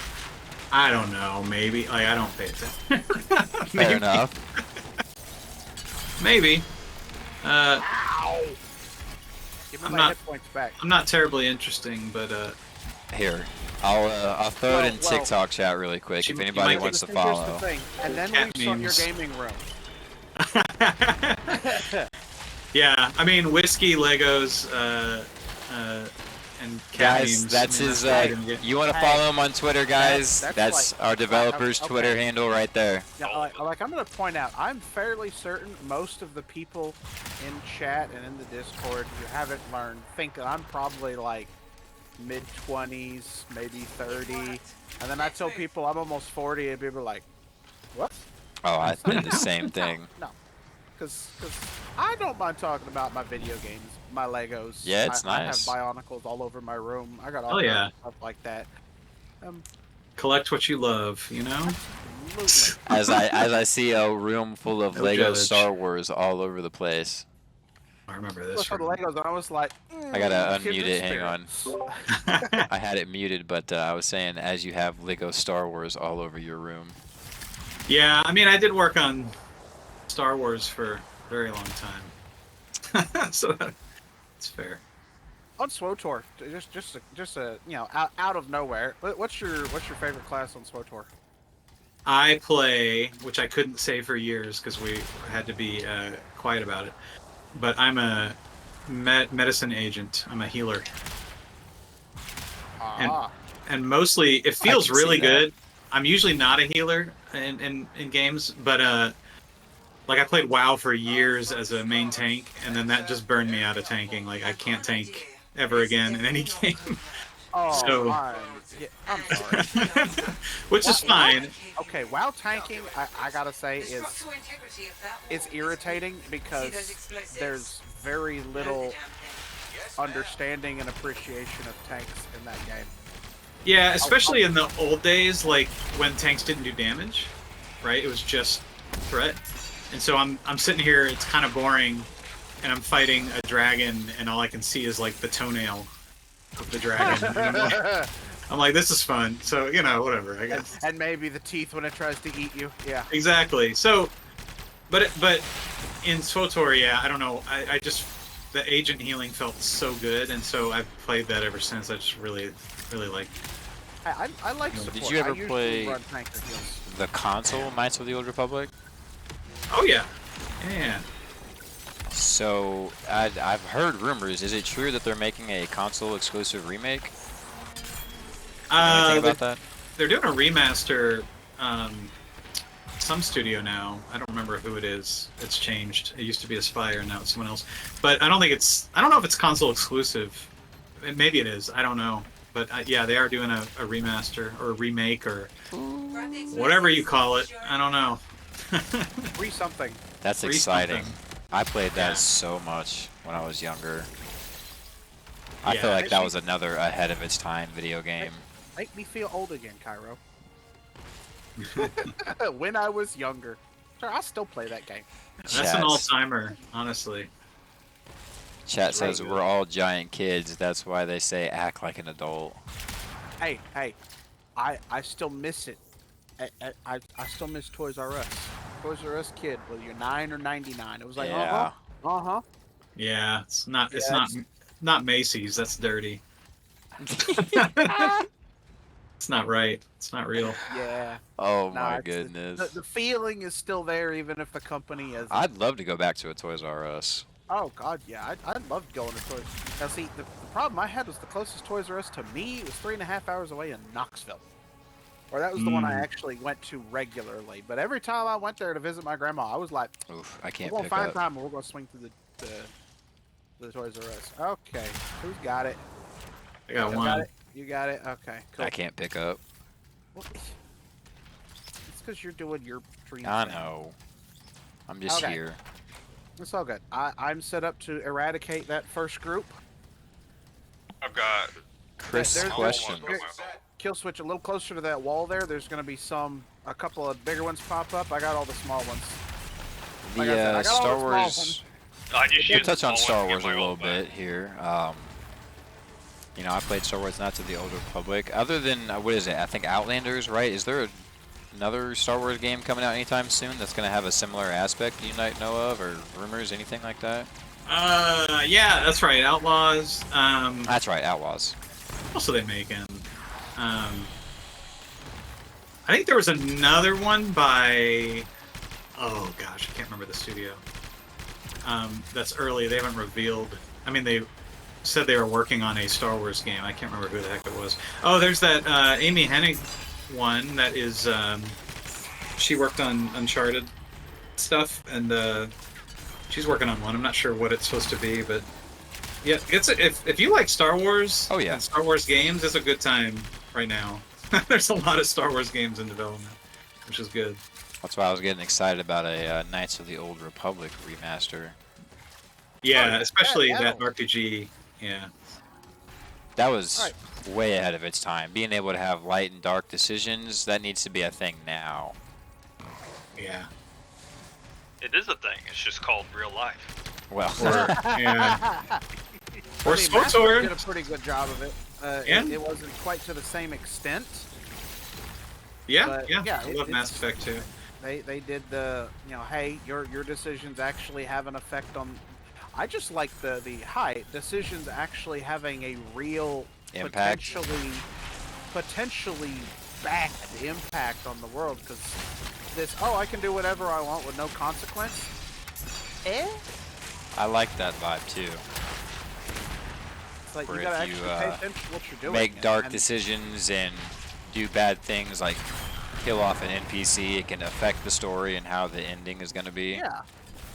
I don't know. Maybe. Like, I don't pay attention. Fair enough. Maybe. Give me I'm my not- hit points back. I'm not terribly interesting, but Here, I'll throw it in Well, TikTok chat really quick She- if you anybody might- wants to Here's the follow. thing, and then Cat we saw your memes. gaming room. yeah. I mean, whiskey, Legos, and cat Guys, memes. that's I mean, his. what I'm getting. You want to Hey, follow him on Twitter, guys? that's That's like- our developer's okay. Twitter handle right there. Now, like I'm gonna point out, I'm fairly certain most of the people in chat and in the Discord who haven't learned think that I'm probably like mid-20s, maybe 30, and then I tell people I'm almost 40, and people are like, "What?" Oh, I did the same thing. No, because I don't mind talking about my video games, my Legos. Yeah, it's I have nice. Bionicles all over my room. I got all Oh, kinds yeah. of stuff like that. Collect what you love, you know? Absolutely. As I see a room full of No Lego judge. Star Wars all over the place. I remember Look this. at the Legos, and I was like, I gotta "Kindred unmute it. Hang on. spirits." I had it muted, but I was saying as you have Lego Star Wars all over your room. Yeah, I mean, I did work on Star Wars for a very long time. So that's fair. On SWOTOR, just a out of nowhere. What's your favorite class on SWOTOR? I play, which I couldn't say for years because we had to be quiet about it, but I'm a medicine agent. I'm a healer. And mostly it feels can see really that. good. I'm usually not a healer in games, but like I played WoW for years as a main tank, and then that just burned me out of tanking. Like I can't tank ever again in any game, Oh, So- I'm sorry. which is fine. Okay, WoW tanking, I gotta say, is Structural integrity of that it's wall. irritating See those because explosives? there's very Load little the damn thing. understanding and appreciation of tanks in that game. Yeah, especially in the old days, like when tanks didn't do damage, right? It was just threat. And so I'm sitting here, it's kind of boring, and I'm fighting a dragon, and all I can see is like the toenail of the dragon. And I'm like, this is fun. So whatever. I guess And maybe the teeth when it tries to eat you. Yeah. exactly. So, but in SWTOR, yeah, I don't know. I just the agent healing felt so good, and so I've played that ever since. I just really like. I like Did support. you ever I usually play- run tanker heals. The console Knights of the Old Republic. Oh yeah, yeah. So I've heard rumors. Is it true that they're making a console exclusive remake? You know anything about that? They're doing a remaster. Some studio now. I don't remember who it is. It's changed. It used to be Aspire, now it's someone else. But I don't know if it's console exclusive. Maybe it is. I don't know. But yeah, they are doing a remaster or a remake or whatever you call it. I don't know. Free something. That's Free exciting. something. I played that Yeah. so much when I was younger. I Yeah. feel like that was another ahead of its time video game. Make me feel old again, Cairo. When I was younger. Sure, I still play that game. That's an Chats. all-timer, honestly. Chat says Right. we're all giant kids. That's why they say act like an adult. Hey, I still miss it. I still miss Toys R Us. Toys R Us kid, whether you're 9 or 99. It was like, Yeah. uh-huh. Yeah, it's not. It's Yeah, not Macy's. That's dirty. It's not right. It's not real. Yeah. Oh Nah, my it's- goodness. The feeling is still there, even if the company is. I'd love to go back to a Toys R Us. Oh God, yeah, I'd love going to Toys. Now, see, the problem I had was the closest Toys R Us to me was 3.5 hours away in Knoxville, or that was the one I actually went to regularly. But every time I went there to visit my grandma, I was like, Oof, I "We're can't gonna pick find up. time, and we're gonna swing through the Toys R Us." Okay, who's got it? I got You one. got it. You got it. Okay, cool. I can't pick up. Well, it's because you're doing your dream. I thing. know. I'm just Okay. here. It's all good. I'm set up to eradicate that first group. I've got. Chris, there's- question. Kill switch a little closer to that wall there. There's going to be a couple of bigger ones pop up. I got all the small ones. Like I said, I The got all Star the small Wars. ones. I just We'll used the touch on small Star one to Wars get a my little ult back. bit here. You know, I played Star Wars Knights of the Old Republic. Other than what is it? I think Outlanders, right? Is there another Star Wars game coming out anytime soon that's going to have a similar aspect you might know of, or rumors, anything like that? Yeah, that's right. Outlaws. That's right, Outlaws. What else are they making? I think there was another one by. Oh gosh, I can't remember the studio. That's early. They haven't revealed. I mean, they said they were working on a Star Wars game. I can't remember who the heck it was. Oh, there's that Amy Hennig one that is. She worked on Uncharted stuff, and she's working on one. I'm not sure what it's supposed to be, but yeah, if you like Star Wars, Oh, yeah. and Star Wars games, it's a good time right now. There's a lot of Star Wars games in development, which is good. That's why I was getting excited about a Knights of the Old Republic remaster. Yeah, especially yeah. that RPG. Yeah, That was Alright. way ahead of its time. Being able to have light and dark decisions, that needs to be a thing now. yeah. It is a thing. It's just called real life. Well, Or yeah, or I mean, Mass Effect SWTOR. did a pretty good job of it. Yeah. It wasn't quite to the same extent. Yeah, but, yeah. yeah, I love it's- Mass Effect too. They did the hey, your decisions actually have an effect on. I just like the decisions actually having a real Impact. potentially bad impact on the world, because I can do whatever I want with no consequence. I like that vibe too. It's like Or you gotta if you, actually pay attention to what you're doing. Make dark and- decisions and do bad things like kill off an NPC. It can affect the story and how the ending is going to be. Yeah,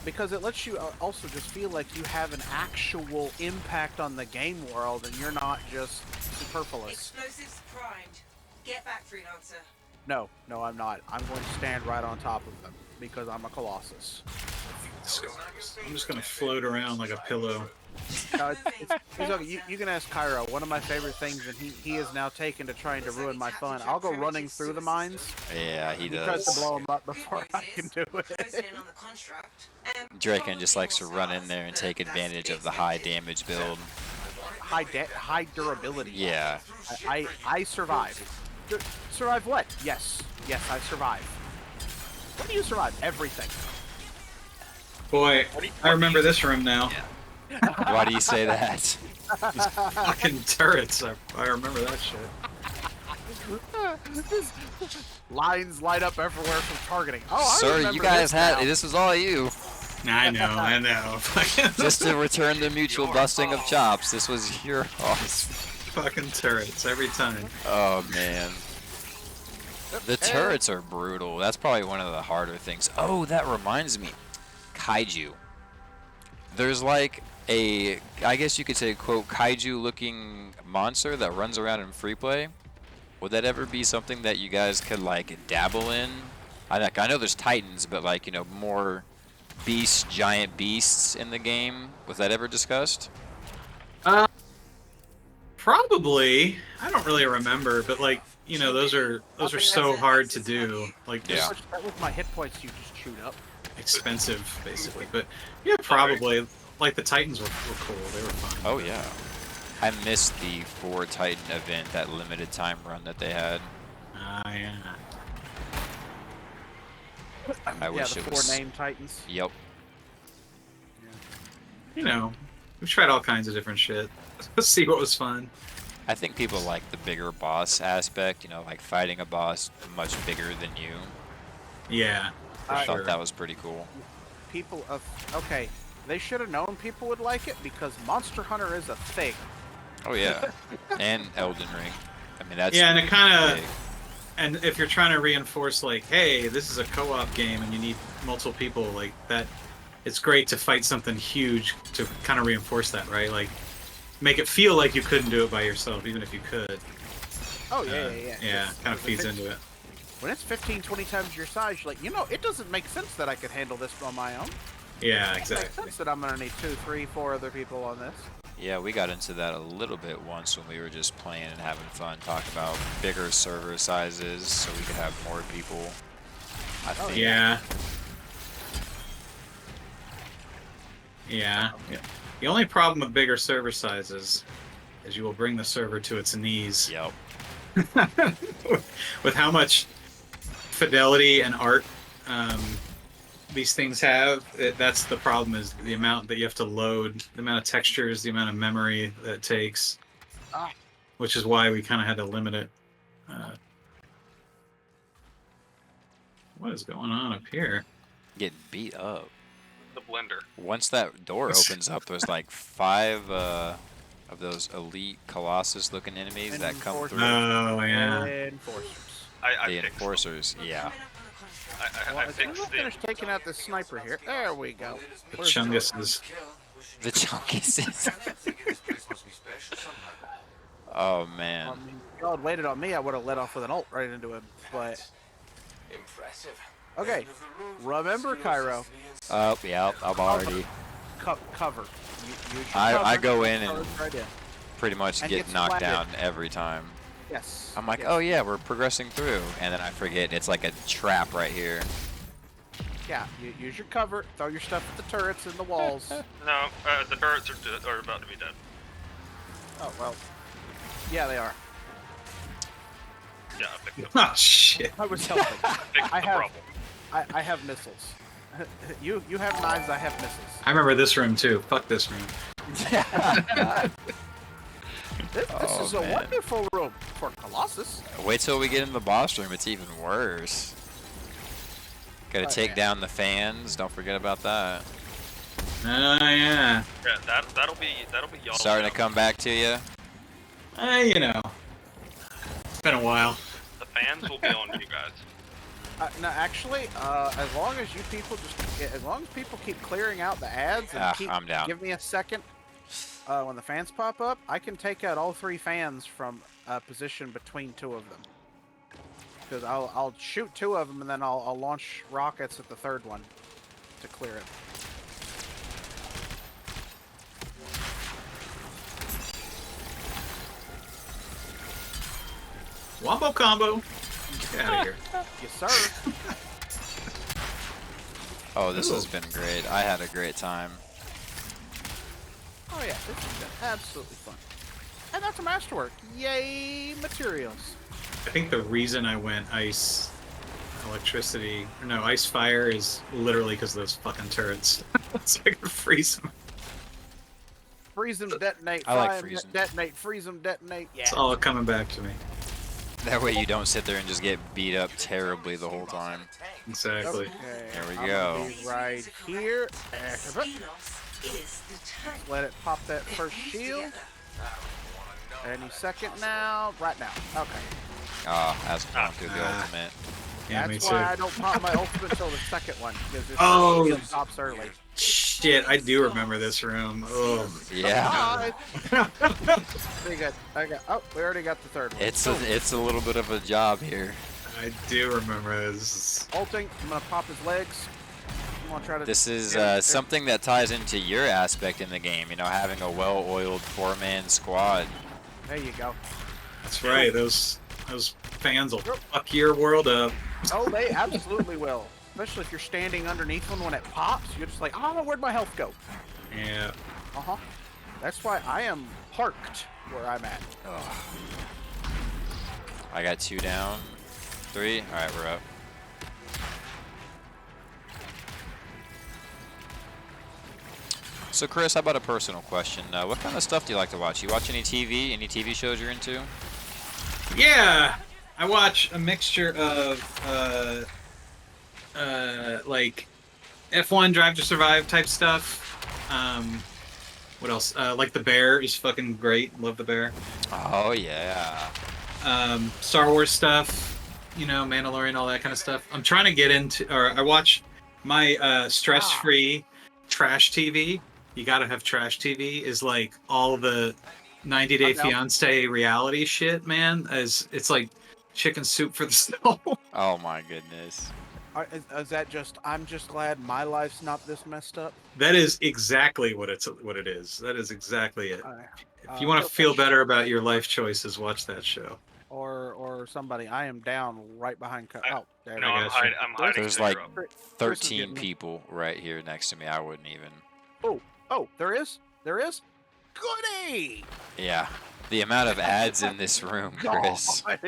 because it lets you also just feel like you have an actual impact on the game world, and you're not just superfluous. Explosives primed. Get back, freelancer. No, I'm not. I'm going to stand right on top of them because I'm a Colossus. I'm just gonna float around like a pillow. No, it's okay. You can ask Cairo. One of my favorite things, and he is now taken to trying to ruin my fun. I'll go running through the mines. Yeah, he He tries does. to blow them up before I can do Closing it. in on the construct. Draken just likes to run in there and take advantage of the high damage build. high durability. Yeah. I survived. Survive what? Yes, I survived. What do you survive? Everything. Boy, I remember this room now. Why do you say that? These fucking turrets. I remember that shit. Lines light up everywhere from targeting. Oh, I Sir, remember you guys this now. this was all you. I know. Just to return the mutual busting of chops. This was your fault. Fucking turrets every time. Oh man. The turrets are brutal. That's probably one of the harder things. Oh, that reminds me. Kaiju. There's like a, I guess you could say, quote, kaiju looking monster that runs around in free play. Would that ever be something that you guys could like dabble in? I know there's titans, but like, you know, more beasts, giant beasts in the game. Was that ever discussed? Probably. I don't really remember, but like, you know, those are so hard to do. Like, Yeah. That was my hit points you just chewed up. expensive, basically. But yeah, probably. Like the Titans were cool. They were fun. Oh yeah. I missed the 4 Titan event, that limited time run that they had. Yeah. I wish the it 4 was. name titans. Yep. You know, we've tried all kinds of different shit. Let's see what was fun. I think people like the bigger boss aspect, you know, like fighting a boss much bigger than you. Yeah. I for thought sure. that was pretty cool. People of okay, they should have known people would like it because Monster Hunter is a thing. Oh yeah. And Elden Ring. I mean, that's Yeah, and it kind big. of, and if you're trying to reinforce like, hey, this is a co-op game and you need multiple people like that, it's great to fight something huge to kind of reinforce that, right? Like, make it feel like you couldn't do it by yourself, even if you could. Oh yeah. Yeah, kind of feeds into it. When it's 15, 20 times your size, you're like, you know, it doesn't make sense that I could handle this on my own. Yeah, It makes exactly. sense that I'm gonna need 2, 3, 4 other people on this. Yeah, we got into that a little bit once when we were just playing and having fun, talking about bigger server sizes so we could have more people. I think. Yeah. Yeah. The only problem with bigger server sizes is you will bring the server to its knees. Yep. With how much fidelity and art these things have, that's the problem, is the amount that you have to load, the amount of textures, the amount of memory that it takes, which is why we kind of had to limit it. What is going on up here? Getting beat up. The blender. Once that door opens up, there's like 5 of those elite Colossus looking enemies that come through. Oh, yeah. Enforcers. I The fixed enforcers, yeah. Well, I as soon as fixed I finish taking out this sniper here, there we go. The Where's Chunguses. The chunkies. Oh I man. mean, if y'all had waited on me, I would have let off with an ult right into him. But Impressive. okay, remember Cairo, Yeah, I'm already cover. Use your I cover go to in and- charge right in. pretty much And get get knocked splatted. down every time. Yes. I'm like, yes. oh yeah, we're progressing through, and then I forget it's like a trap right here. Yeah, you use your cover, throw your stuff at the turrets and the walls. No, the turrets are about to be dead. Oh well. Yeah, they are. Yeah, I fixed, Oh, shit. I was helping. fixed I the have- problem. I have missiles. You have knives, I have missiles. I remember this room, too. Fuck this room. This Oh, is a man. wonderful room for Colossus. Wait till we get in the boss room, it's even worse. Gotta Oh, take yeah. down the fans, don't forget about that. Oh, yeah. Yeah, that'll be y'all. Starting to come back to you. You know. It's been a while. The fans will be on you guys. No, actually, as long as you people as long as people keep clearing out the ads and keep, I'm down. give me a second. When the fans pop up, I can take out all 3 fans from a position between 2 of them. Because I'll shoot 2 of them and then I'll launch rockets at the 3rd one to clear it. Wombo combo. Get out of here. Yes, sir. Oh, this Ooh. has been great. I had a great time. Oh yeah, this has been absolutely fun. And that's a masterwork. Yay, materials. I think the reason I went ice, electricity, or no, ice fire is literally because of those fucking turrets. So I could freeze them. Freeze them, detonate, I like fire 'em, freezing. detonate, freeze them, detonate. Yeah. It's all coming back to me. That way you don't sit there and just get beat up terribly the whole time. Exactly. Okay, There we I'm go. gonna be right here. Let it pop that first shield. Any second now. Right now. Okay. Ah, that's going through the ultimate. Yeah, me That's too. why I don't pop my ultimate until the second one, because this Oh. shield stops early. Shit, I do remember this room. Oh. Yeah. Pretty good. Oh, we already got the third one. It's a little bit of a job here. I do remember this. Ulting. I'm gonna pop his legs. I'm gonna try to. This is Yeah, something that ties into your aspect in the game. You know, having a well-oiled four-man squad. There you go. That's right. Those fans will fuck your world up. Oh, they absolutely will. Especially if you're standing underneath one when it pops. You're just like, oh, where'd my health go? Yeah. That's why I am parked where I'm at. I got 2 down. 3. All right, we're up. So, Chris, how about a personal question? What kind of stuff do you like to watch? You watch any TV? Any TV shows you're into? Yeah. I watch a mixture of like F1 Drive to Survive type stuff. What else? Like The Bear is fucking great. Love The Bear. Oh yeah. Star Wars stuff. You know, Mandalorian, all that kind of stuff. I'm trying to get into, or I watch my stress-free trash TV. You gotta have trash TV. Is like all the 90 Day Fiance reality shit, man. It's like chicken soup for the soul. Oh my goodness. Is that just, I'm just glad my life's not this messed up? That is exactly what it is. That is exactly it. If you want to okay, feel better about your life choices, watch that show. Or somebody, I am down right behind. Oh, there No, we I'm, go. I'm hiding. There's so like you're up. 13 getting me. people right here next to me. I wouldn't even. Oh, there is. Goody. Yeah. The amount of ads in this room, Chris. God.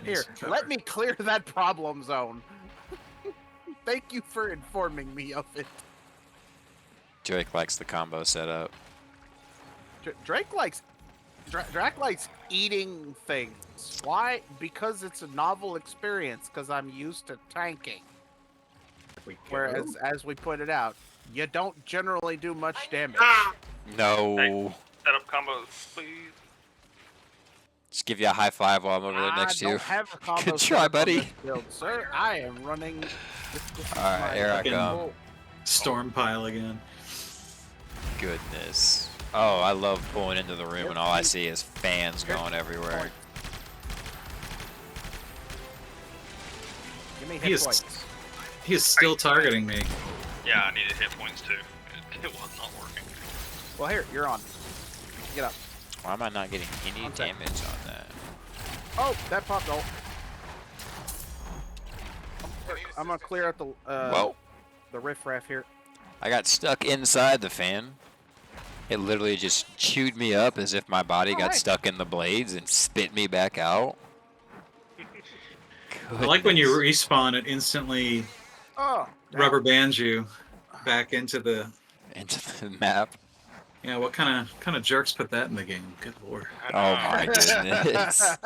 Here, let me clear that problem zone. Thank you for informing me of it. Drake likes the combo setup. Drake likes eating things. Why? Because it's a novel experience. Because I'm used to tanking. Whereas, as we pointed out, you don't generally do much damage. No. Set up combos, please. Just give you a high five while I'm over there next to I you. don't have a combo Good set try, up on buddy. this build, sir. I am running. This is All right, my here I fucking- come. Storm pile again. Goodness. Oh, I love pulling into the room and all I see is fans going everywhere. Give me He hit is- points. He is still targeting me. Yeah, I needed hit points too. It was not working. Well, here, you're on. Get up. Why am I not getting any One sec. damage on that? Oh, that popped ult. I'm gonna clear out the Well, the riffraff here. I got stuck inside the fan. It literally just chewed me up as if my body got Alright. stuck in the blades and spit me back out. I like when you Goodness. respawn, it instantly Oh, rubber bands you back into the. Into the map. Yeah, what kind of jerks put that in the game? Good lord. Oh my goodness.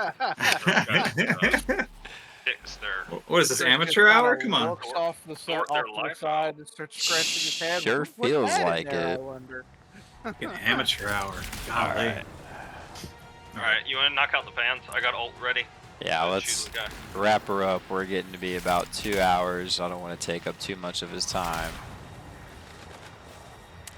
Dicks there. What is this, Just amateur kinda hour? Come on. Looks off the side, Sort their off to the life side out. and starts scratching his head. Sure What's feels that in like there, I it. wonder? Fucking amateur hour. All Golly. right. Alright, you want to knock out the fans? I got ult ready. Yeah, Shoot let's the guy. wrap her up. We're getting to be about 2 hours. I don't want to take up too much of his time.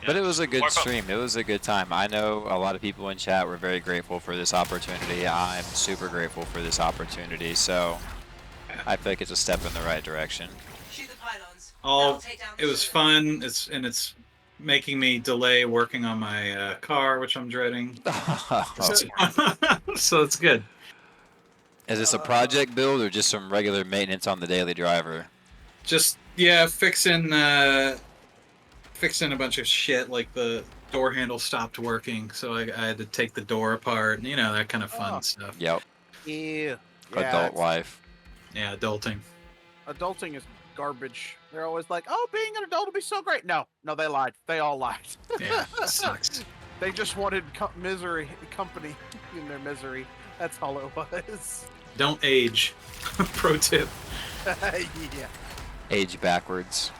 But it was a good Wipe up. stream. It was a good time. I know a lot of people in chat were very grateful for this opportunity. I'm super grateful for this opportunity. So I feel like it's a step in the right direction. Shoot the pylons. All That'll take down the it was turret. fun. It's making me delay working on my car, which I'm dreading. So it's good. Is this a project build or just some regular maintenance on the daily driver? Just fixing a bunch of shit like the door handle stopped working, so I had to take the door apart. You know, that kind of fun Oh. stuff. Yep. Yeah. Adult life. Yeah, adulting. Adulting is garbage. They're always like, "Oh, being an adult will be so great." No, they lied. They all lied. Yeah, it sucks. They just wanted company in their misery. That's all it was. Don't age. Pro tip. Yeah. Age backwards.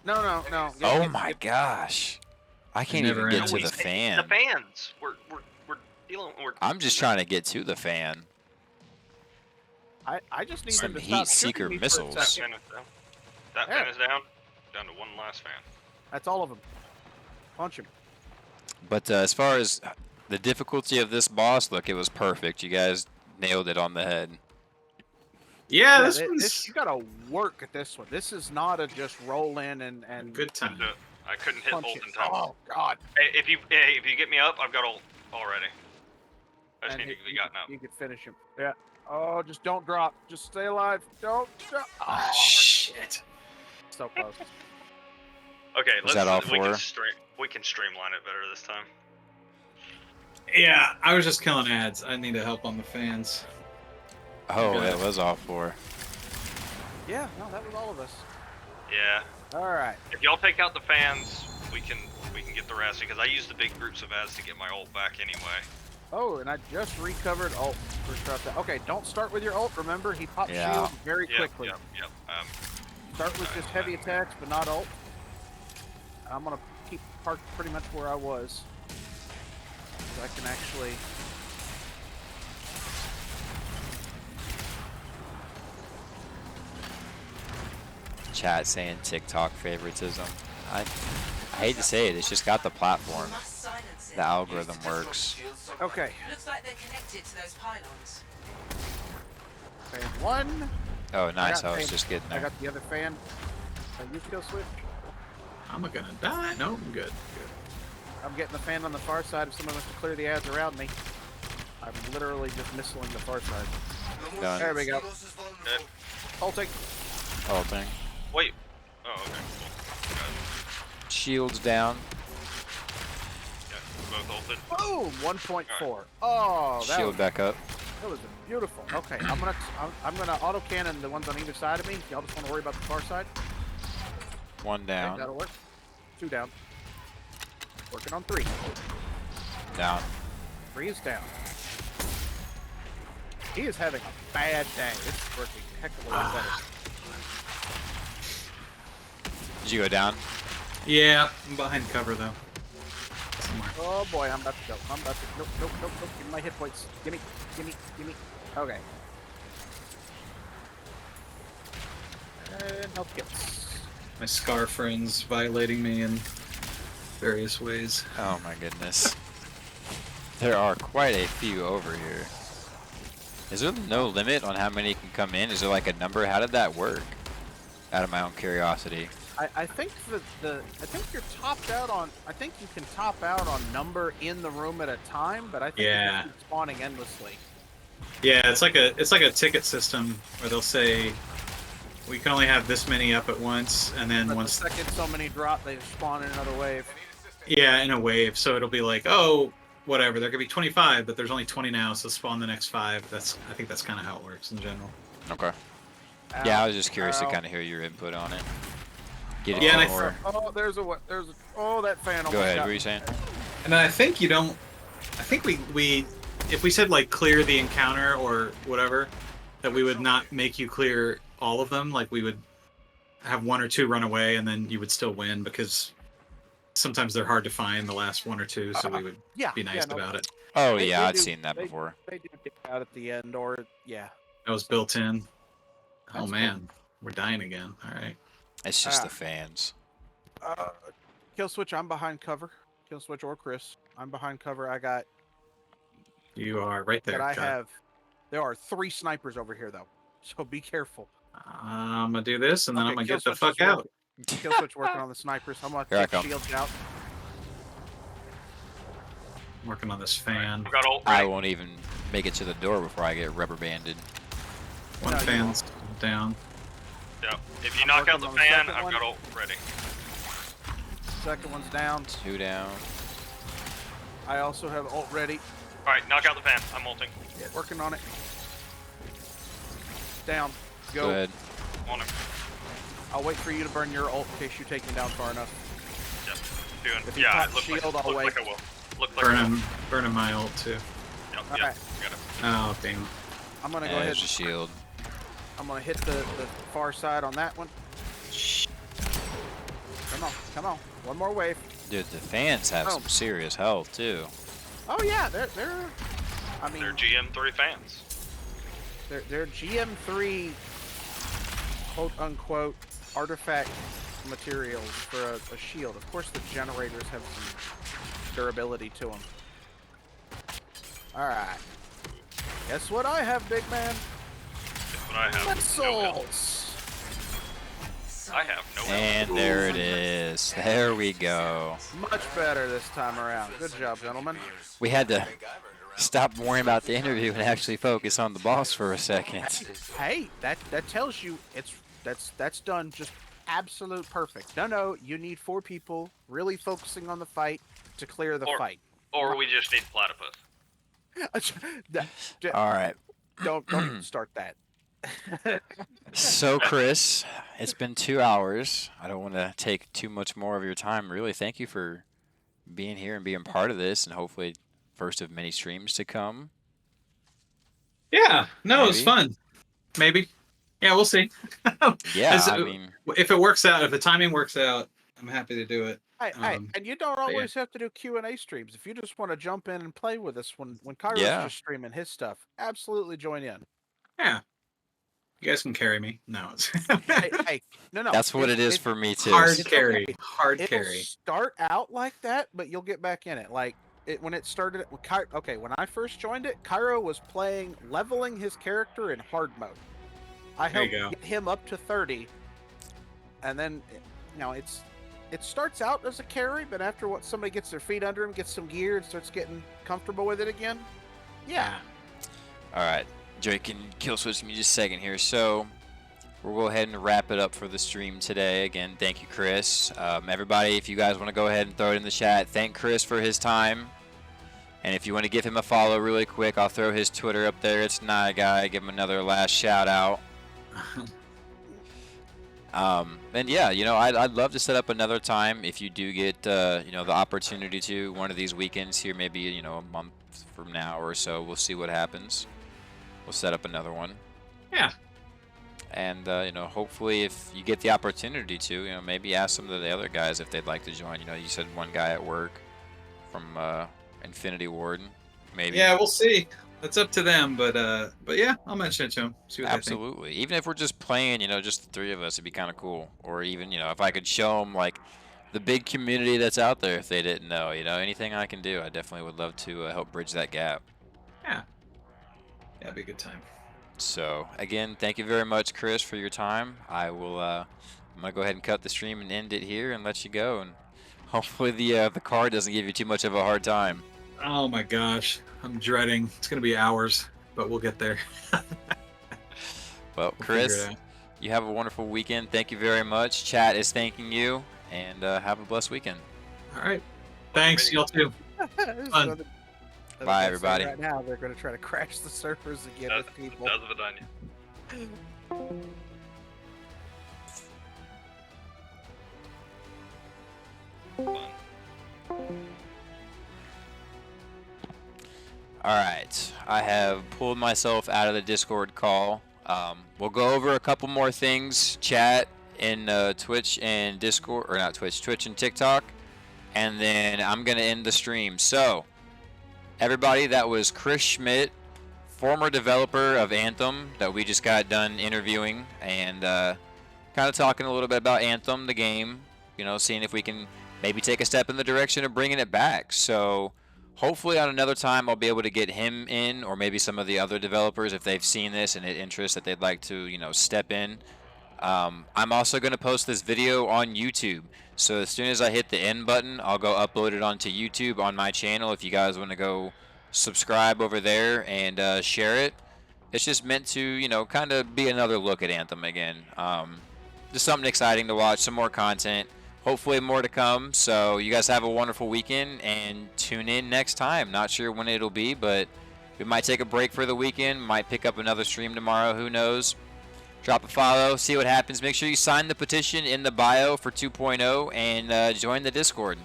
No. Oh my gosh. I can't never even get ends. to the fan. The fans. We're dealing. I'm just trying to get to the fan. I just need Some them to heat stop shooting seeker me for a missiles. That second. fan is down. That Yeah. fan is down. Down to one last fan. That's all of them. Punch him. But as far as the difficulty of this boss, look, it was perfect. You guys nailed it on the head. Yeah, Yeah, this one's you gotta work at this one. This is not a just roll in and good time. I couldn't hit punch ult it. in time. Oh God! Hey, if you get me up, I've got ult already. I just And need to be gotten up. you could finish him. Yeah. Oh, just don't drop. Just stay alive. Don't drop. Ah, Oh, shit. so close. Okay, Was that all we four? we can streamline it better this time. Yeah, I was just killing ads. I need help on the fans. Oh, Good. it was all four. Yeah. No, that was all of us. Yeah. All right. If y'all take out the fans, we can get the rest because I use the big groups of ads to get my ult back anyway. Oh, and I just recovered ult for stuff. Okay, don't start with your ult. Remember, he pops Yeah. shield very Yep, quickly. Yep. Start with just heavy attacks, but not ult. I'm gonna keep parked pretty much where I was, so I can actually. Chat saying TikTok favoritism. I hate to say it, it's just got the platform. Must silence it. The algorithm works. Okay, Looks like they're connected to those pylons. fan one. Oh, nice. got I was fan- just getting I there. got the other fan. You kill switch. I'm gonna die. No, I'm good. I'm getting the fan on the far side. If someone wants to clear the ads around me, I'm literally just missiling the far side. Done. There we go. Okay. Ulting. Whole thing. Wait. Oh, okay. Cool. Got Shields down. it. Yeah, both ulted. Boom. 1.4. Oh, that Shield was, back up. that was beautiful. Okay, I'm gonna auto cannon the ones on either side of me. Y'all just want to worry about the far side. One Okay, down. that'll work. 2 down. Working on 3. Down. 3 is down. He is having a bad day. It's working a heck of a lot better. Did you go down? Yeah, I'm behind cover though. Somewhere. Oh boy, I'm about to go. Nope. Give me my hit points. Gimme. Okay. And health kits. My Scar friends violating me in various ways. Oh my goodness. There are quite a few over here. Is there no limit on how many can come in? Is there like a number? How did that work? Out of my own curiosity. I think I think you're topped out on. I think you can top out on number in the room at a time, but I think Yeah. you keep spawning endlessly. Yeah, it's like a ticket system where they'll say we can only have this many up at once, and then But once the second so many drop, they spawn in another wave. yeah, in a wave. So it'll be like, oh, whatever. There could be 25, but there's only 20 now, so spawn the next 5. I think that's kind of how it works in general. Okay. Yeah, I Ow, was just curious to ow. kind of hear your input on it. Get it Yeah, and I more. Oh, there's a oh that fan. Go almost ahead. got What were me. you saying? And then I think you don't. I think we if we said like clear the encounter or whatever, that we would not make you clear all of them. Like we would have 1 or 2 run away, and then you would still win because sometimes they're hard to find the last 1 or 2. So we would Yeah, be nice yeah, no, about it. Oh They- yeah, they I'd do- seen that they- before. They do get out at the end, or yeah. That was built in. Oh That's man, we're dying again. All right. It's just Ah. the fans. Kill switch. I'm behind cover. Kill switch or Chris. I'm behind cover. I got. You are right there. But I Cut. have. There are 3 snipers over here though, so be careful. I'm gonna do this, and then Okay, I'm gonna kill get the switch is fuck out. working. Kill switch working on the snipers. I'm gonna Here I take come. shields out. I'm working on this fan. I've got ult I ready. won't even make it to the door before I get rubber banded. One No, you fan's down. Yep. If you I'm knock working out the on the fan, second I've one. got ult ready. Second one's down. 2 down. I also have ult ready. All right, knock out the fan. I'm ulting. Working on it. Down. Go Go. ahead. On him. I'll wait for you to burn your ult in case you take me down far enough. Yep. Doing. If you Yeah, pop it looks shield, like, I'll looks wait. like I will. Look like I will. Burning my ult too. Yep, Alright. yep. Got it. Oh damn. I'm gonna go ahead. There's a shield. I'm gonna hit the far side on that one. Come on. One more wave. Dude, the fans have some serious health too. Oh yeah, they're. I mean, They're GM3 fans. they're GM3 quote unquote artifact materials for a shield. Of course, the generators have some durability to them. All right. Guess what I have, big man? That's what I have. Missiles. I have no health. And there it is. There we go. Much better this time around. Good job, gentlemen. We had to stop worrying about the interview and actually focus on the boss for a second. Hey, that tells you that's done just absolute perfect. No, you need 4 people really focusing on the fight to clear the fight. Or we just need platypus. All right. Don't even start that. So, Chris, it's been 2 hours. I don't want to take too much more of your time. Really, thank you for being here and being part of this, and hopefully first of many streams to come. Yeah, no, it was Maybe. fun. Maybe. Yeah, we'll see. Yeah, I mean, if it works out, if the timing works out, I'm happy to do it. Hey, and you don't always have to do Q&A streams. If you just want to jump in and play with us when Kairo's Yeah. just streaming his stuff, absolutely join in. Yeah. You guys can carry me. No, it's Hey, no. that's what it is for me too. hard It's carry. okay. Hard It'll carry. start out like that, but you'll get back in it. Like when it started. When I first joined it, Cairo was leveling his character in hard mode. I There you helped go. get him up to 30, and then it starts out as a carry, but after somebody gets their feet under him, gets some gear, and starts getting comfortable with it again. Yeah. All right, Joey, can kill switch me just a second here. So we'll go ahead and wrap it up for the stream today. Again, thank you, Chris. Everybody, if you guys want to go ahead and throw it in the chat, thank Chris for his time. And if you want to give him a follow really quick, I'll throw his Twitter up there. It's Nye Guy. Give him another last shout out. And yeah, I'd love to set up another time if you do get the opportunity to one of these weekends here, maybe a month from now or so. We'll see what happens. We'll set up another one. Yeah. And hopefully, if you get the opportunity to, maybe ask some of the other guys if they'd like to join. You said one guy at work from Infinity Ward, maybe. Yeah, we'll see. That's up to them, but yeah, I'll mention it to them. See what Absolutely. Even if we're just playing, just the 3 of us, it'd be kind of cool. Or even, if I could show them like the big community that's out there if they didn't know. Anything I can do, I definitely would love to help bridge that gap. they think. Yeah, it'd be a good time. So again, thank you very much, Chris, for your time. I will. I'm gonna go ahead and cut the stream and end it here and let you go. And hopefully the car doesn't give you too much of a hard time. Oh my gosh, I'm dreading. It's gonna be hours, but we'll get there. Well, We'll figure Chris, it out. you have a wonderful weekend. Thank you very much. Chat is thanking you, and have a blessed weekend. All right. Thanks, y'all too. There's Fun. another- I was Bye, gonna say everybody. Right now, they're going to try to crash the servers again with people. Does Vidania. Fun. Alright, I have pulled myself out of the Discord call. We'll go over a couple more things, chat in Twitch and Discord, or not Twitch, Twitch and TikTok, and then I'm going to end the stream. So, everybody, that was Chris Schmidt, former developer of Anthem, that we just got done interviewing, and kind of talking a little bit about Anthem, the game, seeing if we can maybe take a step in the direction of bringing it back. So, hopefully on another time I'll be able to get him in, or maybe some of the other developers if they've seen this and it interests that they'd like to, step in. I'm also going to post this video on YouTube. So as soon as I hit the end button, I'll go upload it onto YouTube on my channel if you guys want to go subscribe over there and share it. It's just meant to, kind of be another look at Anthem again. Just something exciting to watch, some more content. hopefully more to come. So you guys have a wonderful weekend and tune in next time. Not sure when it'll be, but we might take a break for the weekend. Might pick up another stream tomorrow. Who knows? Drop a follow. See what happens. Make sure you sign the petition in the bio for 2.0 and join the Discord.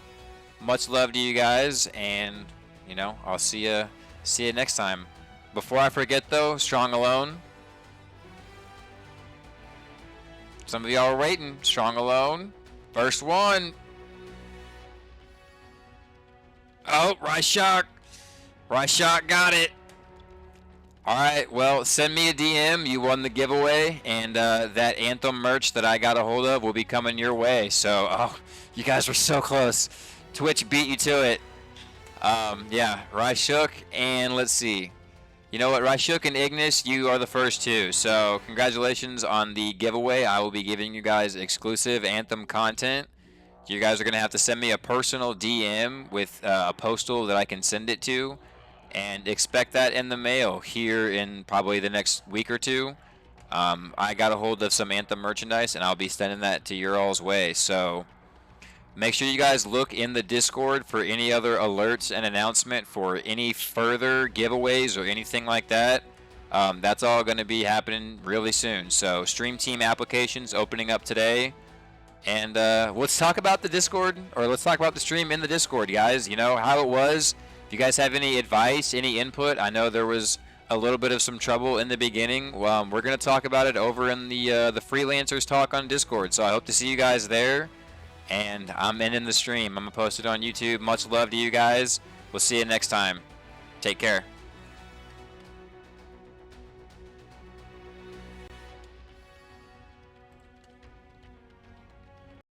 Much love to you guys, and I'll see you next time. Before I forget though, Strong Alone. Some of y'all are waiting. Strong Alone. First one. Oh, Ryshock. Ryshock got it. Alright, well, send me a DM. You won the giveaway, and that Anthem merch that I got a hold of will be coming your way. So, oh, you guys were so close. Twitch beat you to it. Yeah, Ryshook, and let's see. You know what, Ryshook and Ignis, you are the first two. So, congratulations on the giveaway. I will be giving you guys exclusive Anthem content. You guys are going to have to send me a personal DM with a postal that I can send it to. And expect that in the mail here in probably the next week or two. I got a hold of some Anthem merchandise, and I'll be sending that to your all's way. So make sure you guys look in the Discord for any other alerts and announcement for any further giveaways or anything like that. That's all going to be happening really soon. So Stream Team applications opening up today. And let's talk about the Discord, or let's talk about the stream in the Discord, guys. You know, how it was. If you guys have any advice, any input, I know there was a little bit of some trouble in the beginning. We're going to talk about it over in the Freelancers Talk on Discord. So I hope to see you guys there. And I'm ending the stream. I'm going to post it on YouTube. Much love to you guys. We'll see you next time. Take care.